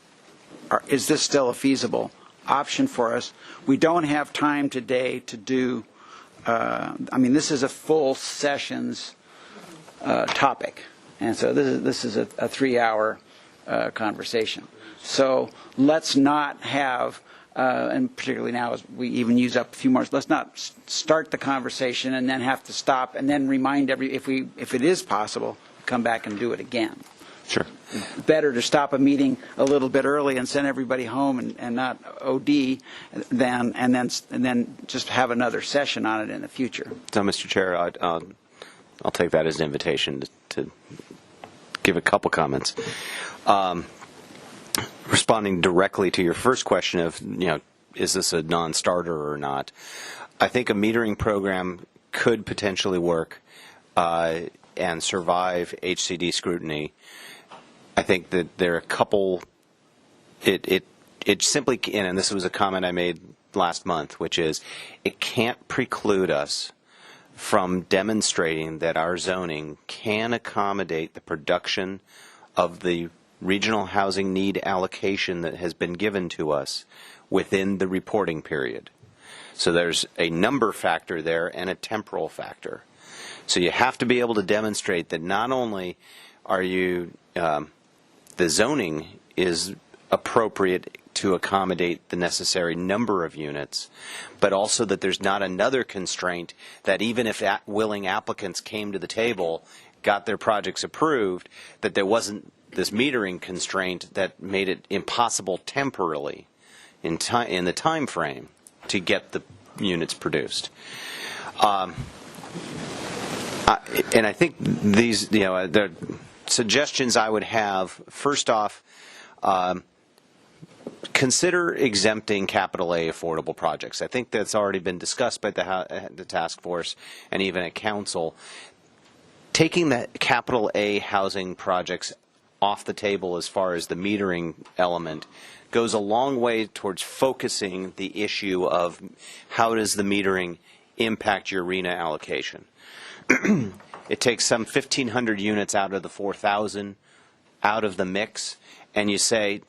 is this still a feasible option for us. We don't have time today to do, this is a full sessions topic, and so this is a 3-hour conversation. So let's not have, and particularly now as we even use up a few more, let's not start the conversation and then have to stop and then remind if it is possible, come back and do it again. Sure. Better to stop a meeting a little bit early and send everybody home and not OD and then just have another session on it in the future. So, Mr. Chair, I'll take that as an invitation to give a couple comments. responding directly to your first question of, is this a non-starter or not? I think a metering program could potentially work and survive HCD scrutiny. I think that there are a couple. It simply, and this was a comment I made last month, which is it can't preclude us from demonstrating that our zoning can accommodate the production of the regional housing need allocation that has been given to us within the reporting period. So there's a number factor there and a temporal factor. So you have to be able to demonstrate that not only are you, the zoning is appropriate to accommodate the necessary number of units, but also that there's not another constraint that even if willing applicants came to the table, got their projects approved, that there wasn't this metering constraint that made it impossible temporarily in the time frame to get the units produced. And I think these, the suggestions I would have, first off, consider exempting capital A affordable projects. I think that's already been discussed by the task force and even at council. Taking the capital A housing projects off the table as far as the metering element goes a long way towards focusing the issue of how does the metering impact your RHNA allocation. It takes some 1,500 units out of the 4,000 out of the mix, and you say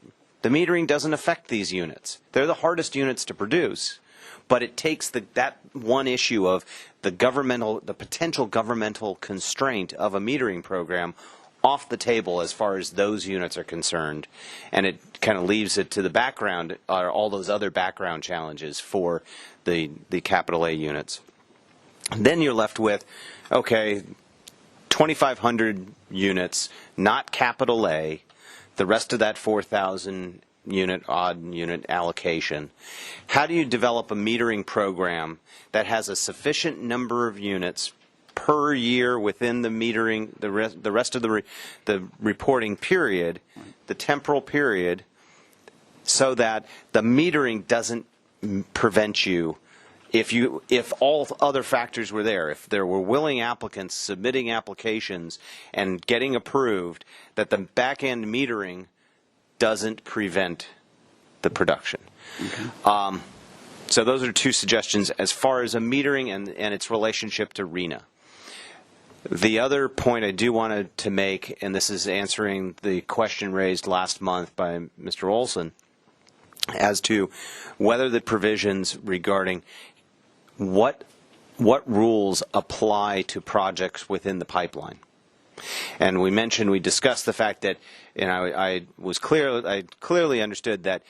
the metering doesn't affect these units. They're the hardest units to produce, but it takes that one issue of the potential governmental constraint of a metering program off the table as far as those units are concerned, and it kind of leaves it to the background, or all those other background challenges for the capital A units. Then you're left with, okay, 2,500 units, not capital A, the rest of that 4,000 odd unit allocation. How do you develop a metering program that has a sufficient number of units per year within the metering, the rest of the reporting period, the temporal period, so that the metering doesn't prevent you, if all other factors were there, if there were willing applicants submitting applications and getting approved, that the back-end metering doesn't prevent the production. Okay. So those are two suggestions as far as a metering and its relationship to RHNA. The other point I do want to make, and this is answering the question raised last month by Mr. Olson, as to whether the provisions regarding what rules apply to projects within the pipeline. And we discussed the fact that, and I clearly understood that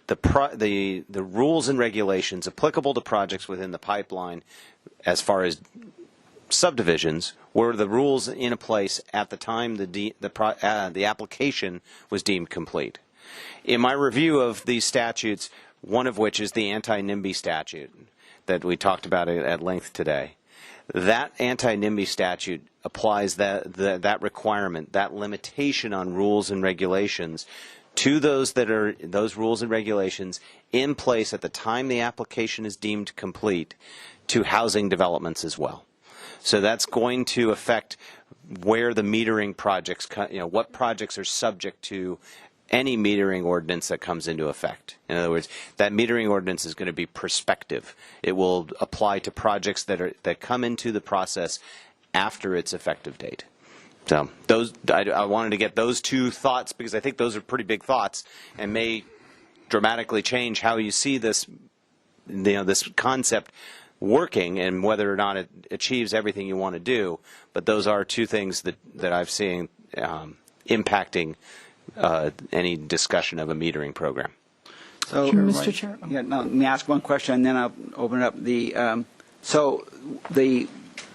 the rules and regulations applicable to projects within the pipeline, as far as subdivisions, were the rules in place at the time the application was deemed complete. In my review of these statutes, one of which is the anti-NIMBY statute that we talked about at length today, that anti-NIMBY statute applies that requirement, that limitation on rules and regulations to those rules and regulations in place at the time the application is deemed complete to housing developments as well. So that's going to affect where the metering projects, what projects are subject to any metering ordinance that comes into effect. In other words, that metering ordinance is going to be prospective. It will apply to projects that come into the process after its effective date. So I wanted to get those two thoughts because I think those are pretty big thoughts and may dramatically change how you see this, this concept working and whether or not it achieves everything you want to do. But those are two things that I've seen impacting any discussion of a metering program. So, sure, Mr. Chair. Yeah, now, let me ask one question, and then I'll open it up. So the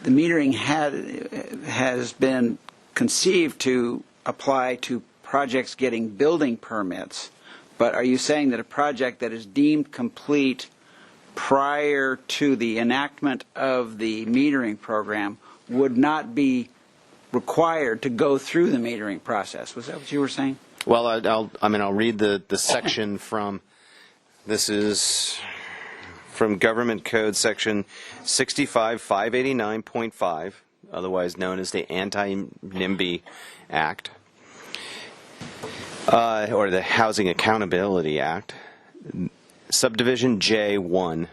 metering has been conceived to apply to projects getting building permits, but are you saying that a project that is deemed complete prior to the enactment of the metering program would not be required to go through the metering process? Was that what you were saying? Well, I'll read the section from, this is from Government Code Section 65589.5, otherwise known as the Anti-NIMBY Act, or the Housing Accountability Act. Subdivision J1,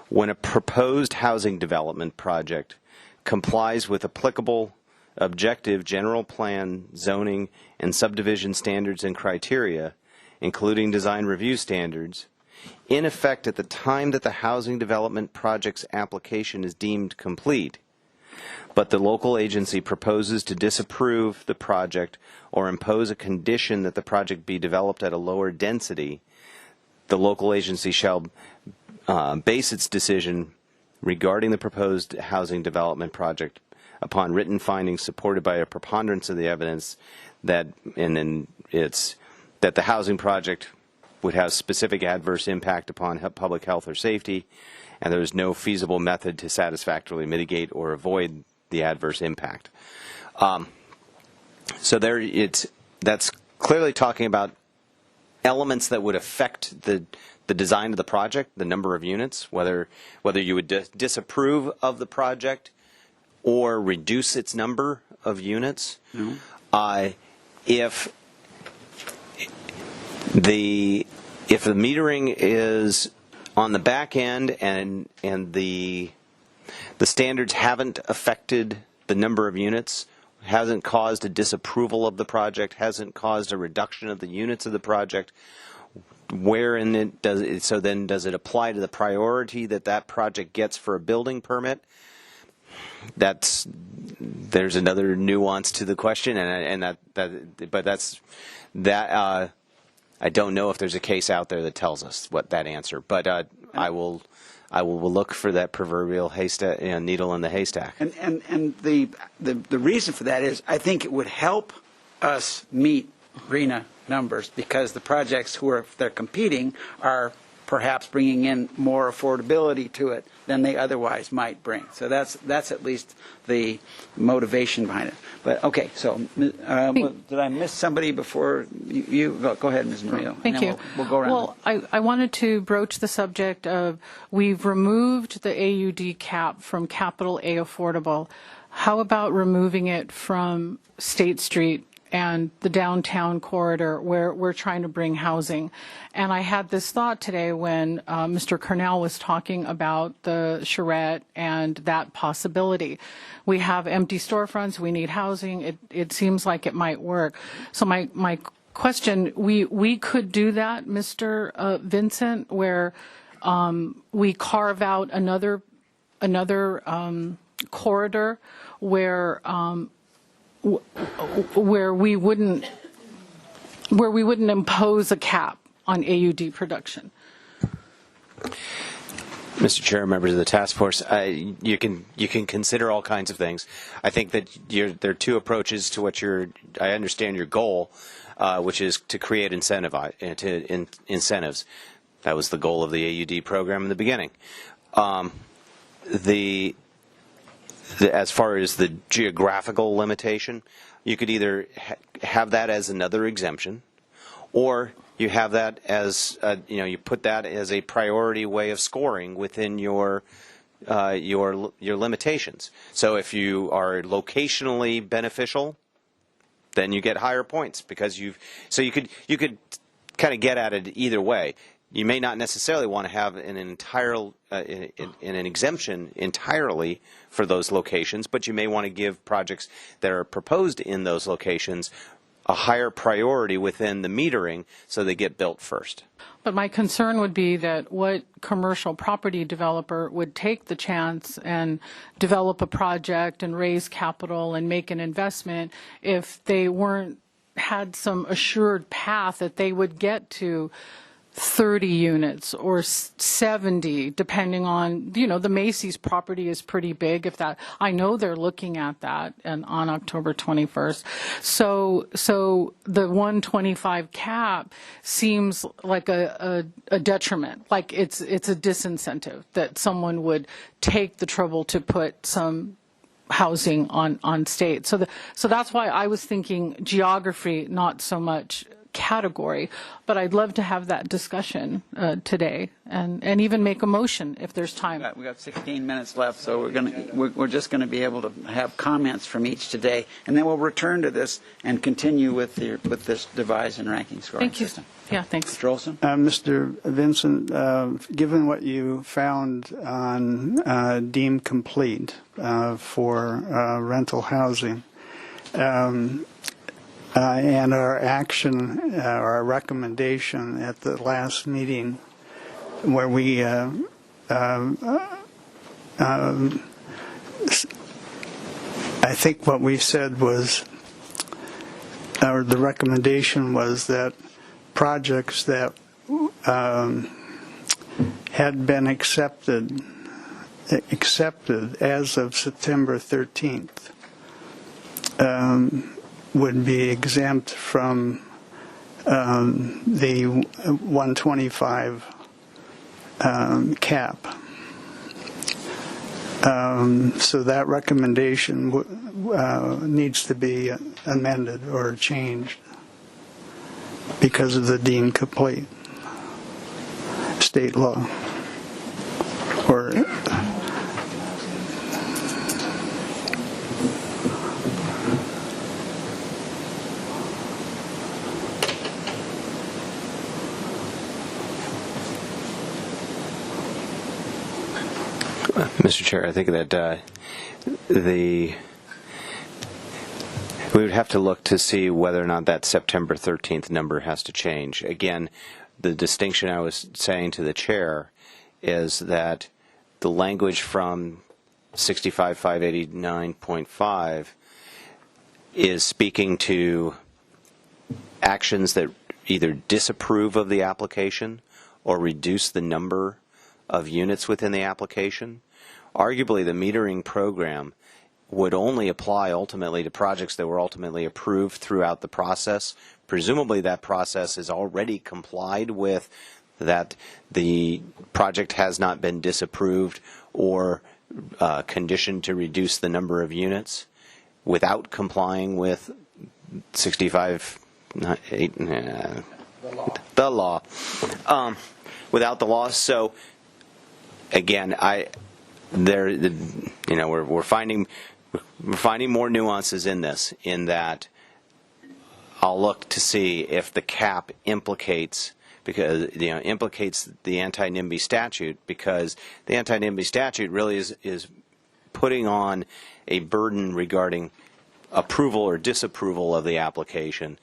when a proposed housing development project complies with applicable objective general plan, zoning, and subdivision standards and criteria, including design review standards, in effect at the time that the housing development project's application is deemed complete, but the local agency proposes to disapprove the project or impose a condition that the project be developed at a lower density, the local agency shall base its decision regarding the proposed housing development project upon written findings supported by a preponderance of the evidence that, and then it's that the housing project would have specific adverse impact upon public health or safety, and there is no feasible method to satisfactorily mitigate or avoid the adverse impact. So that's clearly talking about elements that would affect the design of the project, the number of units, whether you would disapprove of the project or reduce its number of units. Mm-hmm. If the metering is on the back end and the standards haven't affected the number of units, hasn't caused a disapproval of the project, hasn't caused a reduction of the units of the project, wherein it does it, so then does it apply to the priority that project gets for a building permit? There's another nuance to the question, I don't know if there's a case out there that tells us what that answer. But I will look for that proverbial haystack, needle in the haystack. And the reason for that is I think it would help us meet RHNA numbers because the projects they're competing are perhaps bringing in more affordability to it than they otherwise might bring. So that's at least the motivation behind it. But okay, so did I miss somebody before you go ahead, Ms. Murillo? Thank you. We'll go around. Well, I wanted to broach the subject of we've removed the AUD cap from Capital A Affordable. How about removing it from State Street and the downtown corridor where we're trying to bring housing? And I had this thought today when Mr. Cornell was talking about the charrette and that possibility. We have empty storefronts, we need housing, it seems like it might work. So my question, we could do that, Mr. Vincent, where we carve out another corridor where we wouldn't impose a cap on AUD production. Mr. Chair, members of the task force, you can consider all kinds of things. I think that there are two approaches to what I understand your goal, which is to create incentives. That was the goal of the AUD program in the beginning. As far as the geographical limitation, you could either have that as another exemption, or you have that as you put that as a priority way of scoring within your limitations. So if you are locationally beneficial, then you get higher points because you could kind of get at it either way. You may not necessarily want to have an exemption entirely for those locations, but you may want to give projects that are proposed in those locations a higher priority within the metering so they get built first. But my concern would be that what commercial property developer would take the chance and develop a project and raise capital and make an investment if they had some assured path that they would get to 30 units or 70, depending on, the Macy's property is pretty big. I know they're looking at that and on October 21st. So the 125 cap seems like a detriment, like it's a disincentive that someone would take the trouble to put some housing on state. So that's why I was thinking geography, not so much category, but I'd love to have that discussion today and even make a motion if there's time. We got 16 minutes left, so we're just going to be able to have comments from each today, and then we'll return to this and continue with this devised and ranking scoring system. Yeah, thanks. Mr. Olson? Mr. Vincent, given what you found on deemed complete for rental housing, and our action, our recommendation at the last meeting where we I think what we said was, or the recommendation was that projects that had been accepted as of September 13th would be exempt from the 125 cap. So that recommendation needs to be amended or changed because of the deemed complete state law. Or Mr. Chair, I think that we would have to look to see whether or not that September 13th number has to change. Again, the distinction I was saying to the chair is that the language from 65-589.5 is speaking to actions that either disapprove of the application or reduce the number of units within the application. Arguably, the metering program would only apply ultimately to projects that were ultimately approved throughout the process. Presumably that process is already complied with, that the project has not been disapproved or conditioned to reduce the number of units without complying with 65-8, the law, without the law. So again, we're finding more nuances in this, in that I'll look to see if the cap implicates the anti-NIMBY statute, because the anti-NIMBY statute really is putting on a burden regarding approval or disapproval of the application.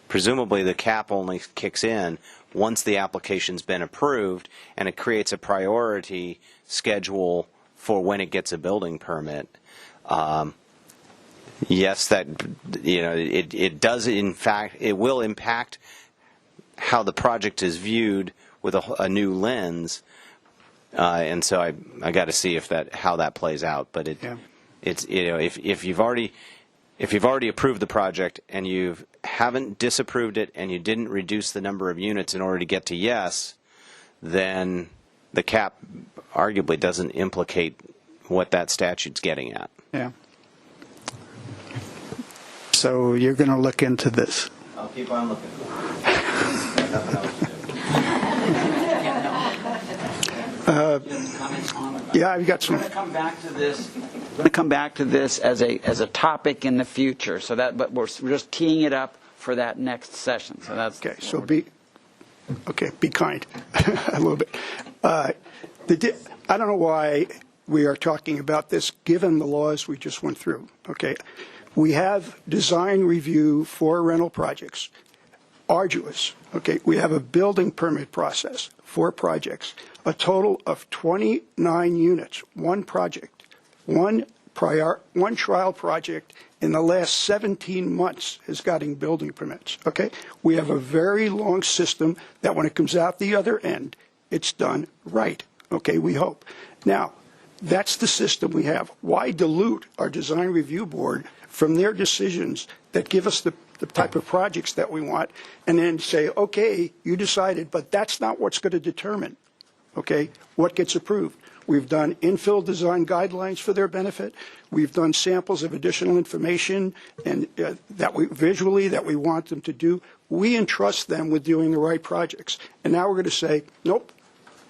Presumably the cap only kicks in once the application's been approved, and it creates a priority schedule for when it gets a building permit. Yes, that it does, in fact, it will impact how the project is viewed with a new lens, and so I got to see how that plays out. But it's if you've already approved the project and you haven't disapproved it and you didn't reduce the number of units in order to get to yes, then the cap arguably doesn't implicate what that statute's getting at. yeah. So you're going to look into this. I'll keep on looking. Yeah, I've got some. I'm going to come back to this. I'm going to come back to this as a topic in the future. But we're just teeing it up for that next session. So that's Okay. So be kind a little bit. I don't know why we are talking about this, given the laws we just went through. Okay, we have design review for rental projects, arduous. Okay, we have a building permit process for projects, a total of 29 units, one project, one trial project in the last 17 months has gotten building permits. Okay, we have a very long system that when it comes out the other end, it's done right. Okay, we hope. Now, that's the system we have. Why dilute our design review board from their decisions that give us the type of projects that we want, and then say, okay, you decided, but that's not what's going to determine, okay, what gets approved. We've done infill design guidelines for their benefit. We've done samples of additional information and that we want them to do. We entrust them with doing the right projects. And now we're going to say, nope,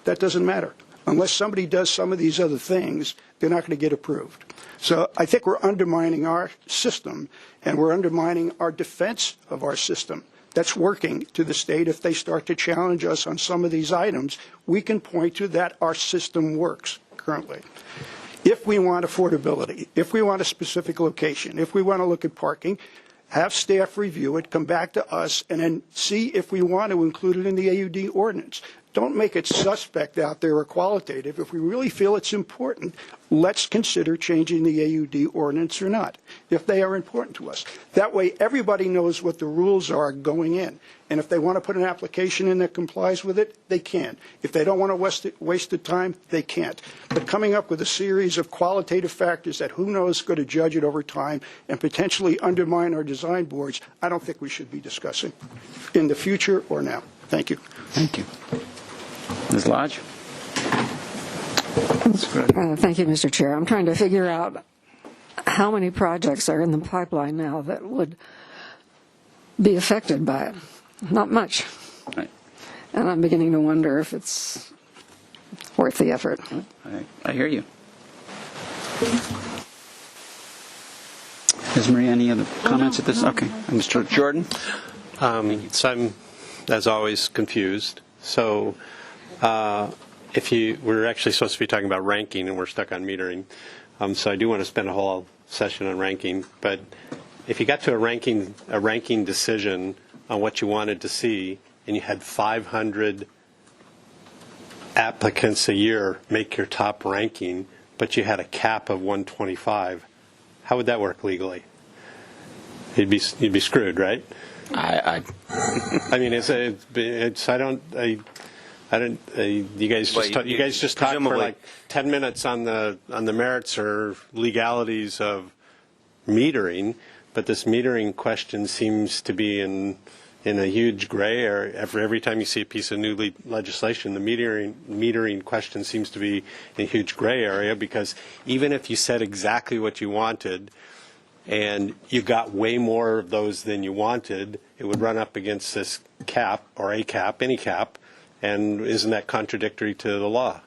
that doesn't matter. Unless somebody does some of these other things, they're not going to get approved. So I think we're undermining our system, and we're undermining our defense of our system. That's working to the state. If they start to challenge us on some of these items, we can point to that our system works currently. If we want affordability, if we want a specific location, if we want to look at parking, have staff review it, come back to us, and then see if we want to include it in the AUD ordinance. Don't make it suspect out there or qualitative. If we really feel it's important, let's consider changing the AUD ordinance or not, if they are important to us. That way, everybody knows what the rules are going in. And if they want to put an application in that complies with it, they can. If they don't want to waste the time, they can't. But coming up with a series of qualitative factors that who knows is going to judge it over time and potentially undermine our design boards, I don't think we should be discussing in the future or now. Thank you. Thank you. Ms. Lodge? Thank you, Mr. Chair. I'm trying to figure out how many projects are in the pipeline now that would be affected by it. Not much. Right. And I'm beginning to wonder if it's worth the effort. I hear you. Ms. Marie, any other comments at this? Okay. Mr. Jordan? So I'm, as always, confused. So we're actually supposed to be talking about ranking, and we're stuck on metering. So I do want to spend a whole session on ranking. But if you got to a ranking decision on what you wanted to see, and you had 500 applicants a year make your top ranking, but you had a cap of 125, how would that work legally? You'd be screwed, right? I mean, you guys just talked for like 10 minutes on the merits or legalities of metering, but this metering question seems to be in a huge gray area. Every time you see a piece of new legislation, the metering question seems to be in a huge gray area, because even if you said exactly what you wanted and you got way more of those than you wanted, it would run up against this cap or a cap, any cap. And isn't that contradictory to the law?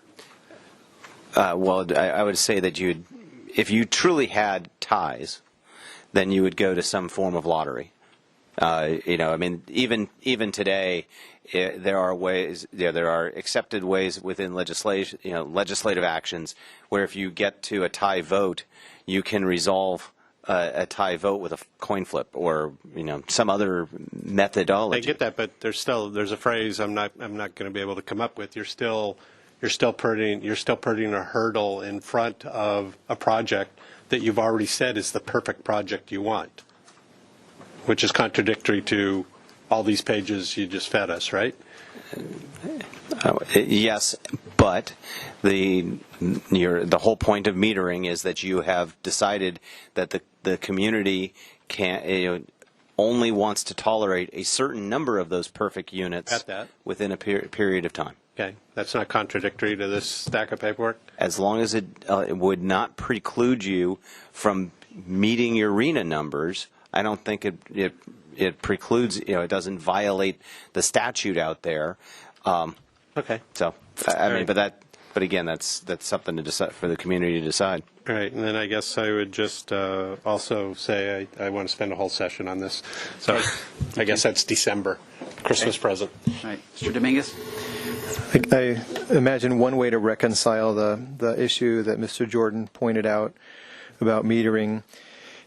Well, I would say that if you truly had ties, then you would go to some form of lottery. I mean, even today, there are ways. There are accepted ways within legislation, legislative actions, where if you get to a tie vote, you can resolve a tie vote with a coin flip or some other methodology. I get that, but there's a phrase I'm not going to be able to come up with. You're still putting a hurdle in front of a project that you've already said is the perfect project you want, which is contradictory to all these pages you just fed us, right? Yes, but the whole point of metering is that you have decided that the community only wants to tolerate a certain number of those perfect units within a period of time. Okay, that's not contradictory to this stack of paperwork? As long as it would not preclude you from meeting your RENA numbers, I don't think it precludes, it doesn't violate the statute out there. Okay. So, I mean, but again, that's something to decide for the community to decide. All right, and then I guess I would just also say I want to spend a whole session on this. So I guess that's December, Christmas present. All right, Mr. Dominguez. I imagine one way to reconcile the issue that Mr. Jordan pointed out about metering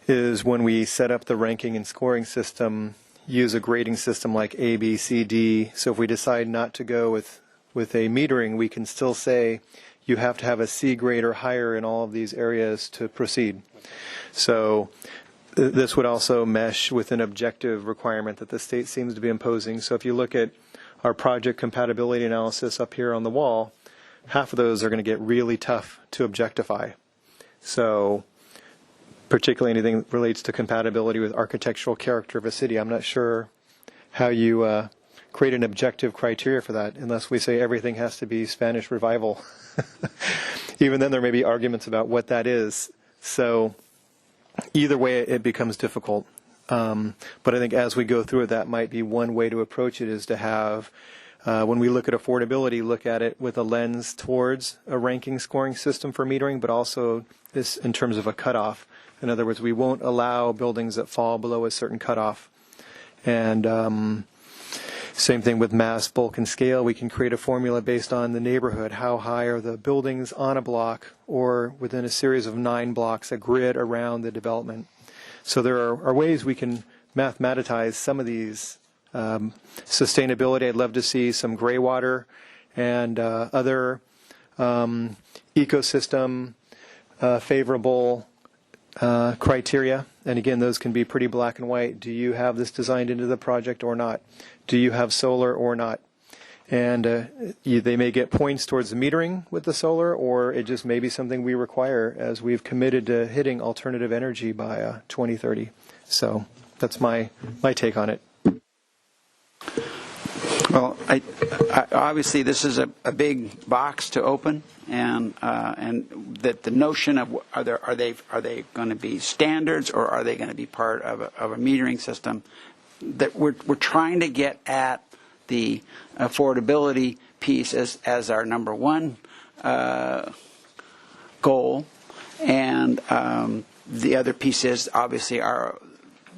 is when we set up the ranking and scoring system, use a grading system like A, B, C, D. So if we decide not to go with a metering, we can still say you have to have a C grade or higher in all of these areas to proceed. So this would also mesh with an objective requirement that the state seems to be imposing. So if you look at our project compatibility analysis up here on the wall, half of those are going to get really tough to objectify. So particularly anything that relates to compatibility with architectural character of a city, I'm not sure how you create an objective criteria for that unless we say everything has to be Spanish Revival. even then there may be arguments about what that is. So either way, it becomes difficult. But I think as we go through it, that might be one way to approach it, is to have, when we look at affordability, look at it with a lens towards a ranking scoring system for metering, but also this in terms of a cutoff. In other words, we won't allow buildings that fall below a certain cutoff. And same thing with mass, bulk, and scale. We can create a formula based on the neighborhood. How high are the buildings on a block or within a series of 9 blocks, a grid around the development. So there are ways we can mathematize some of these. Sustainability, I'd love to see some gray water and other ecosystem favorable criteria. And again, those can be pretty black and white. Do you have this designed into the project or not? Do you have solar or not? And they may get points towards the metering with the solar, or it just may be something we require as we've committed to hitting alternative energy by 2030. So that's my take on it. Well, obviously this is a big box to open, and that the notion of are they going to be standards, or are they going to be part of a metering system, that we're trying to get at the affordability piece as our number one goal, and the other piece is obviously our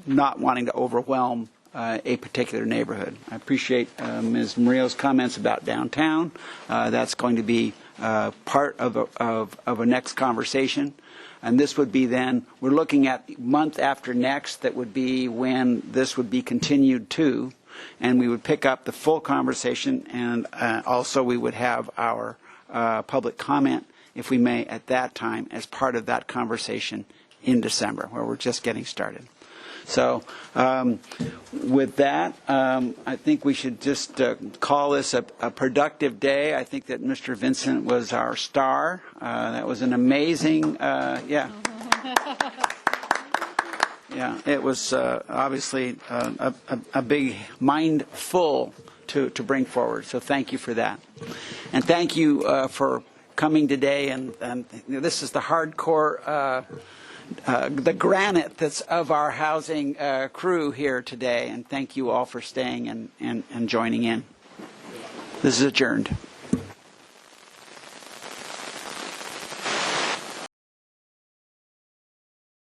not wanting to overwhelm a particular neighborhood. I appreciate Ms. Murillo's comments about downtown. That's going to be part of a next conversation. And this would be then, we're looking at month after next, that would be when this would be continued to, and we would pick up the full conversation, and also we would have our public comment, if we may, at that time as part of that conversation in December, where we're just getting started. So with that, I think we should just call this a productive day. I think that Mr. Vincent was our star. That was an amazing, yeah. Yeah, it was obviously a big mindful to bring forward. So thank you for that. And thank you for coming today. And this is the hardcore the granite that's of our housing crew here today, and thank you all for staying and joining in. This is adjourned.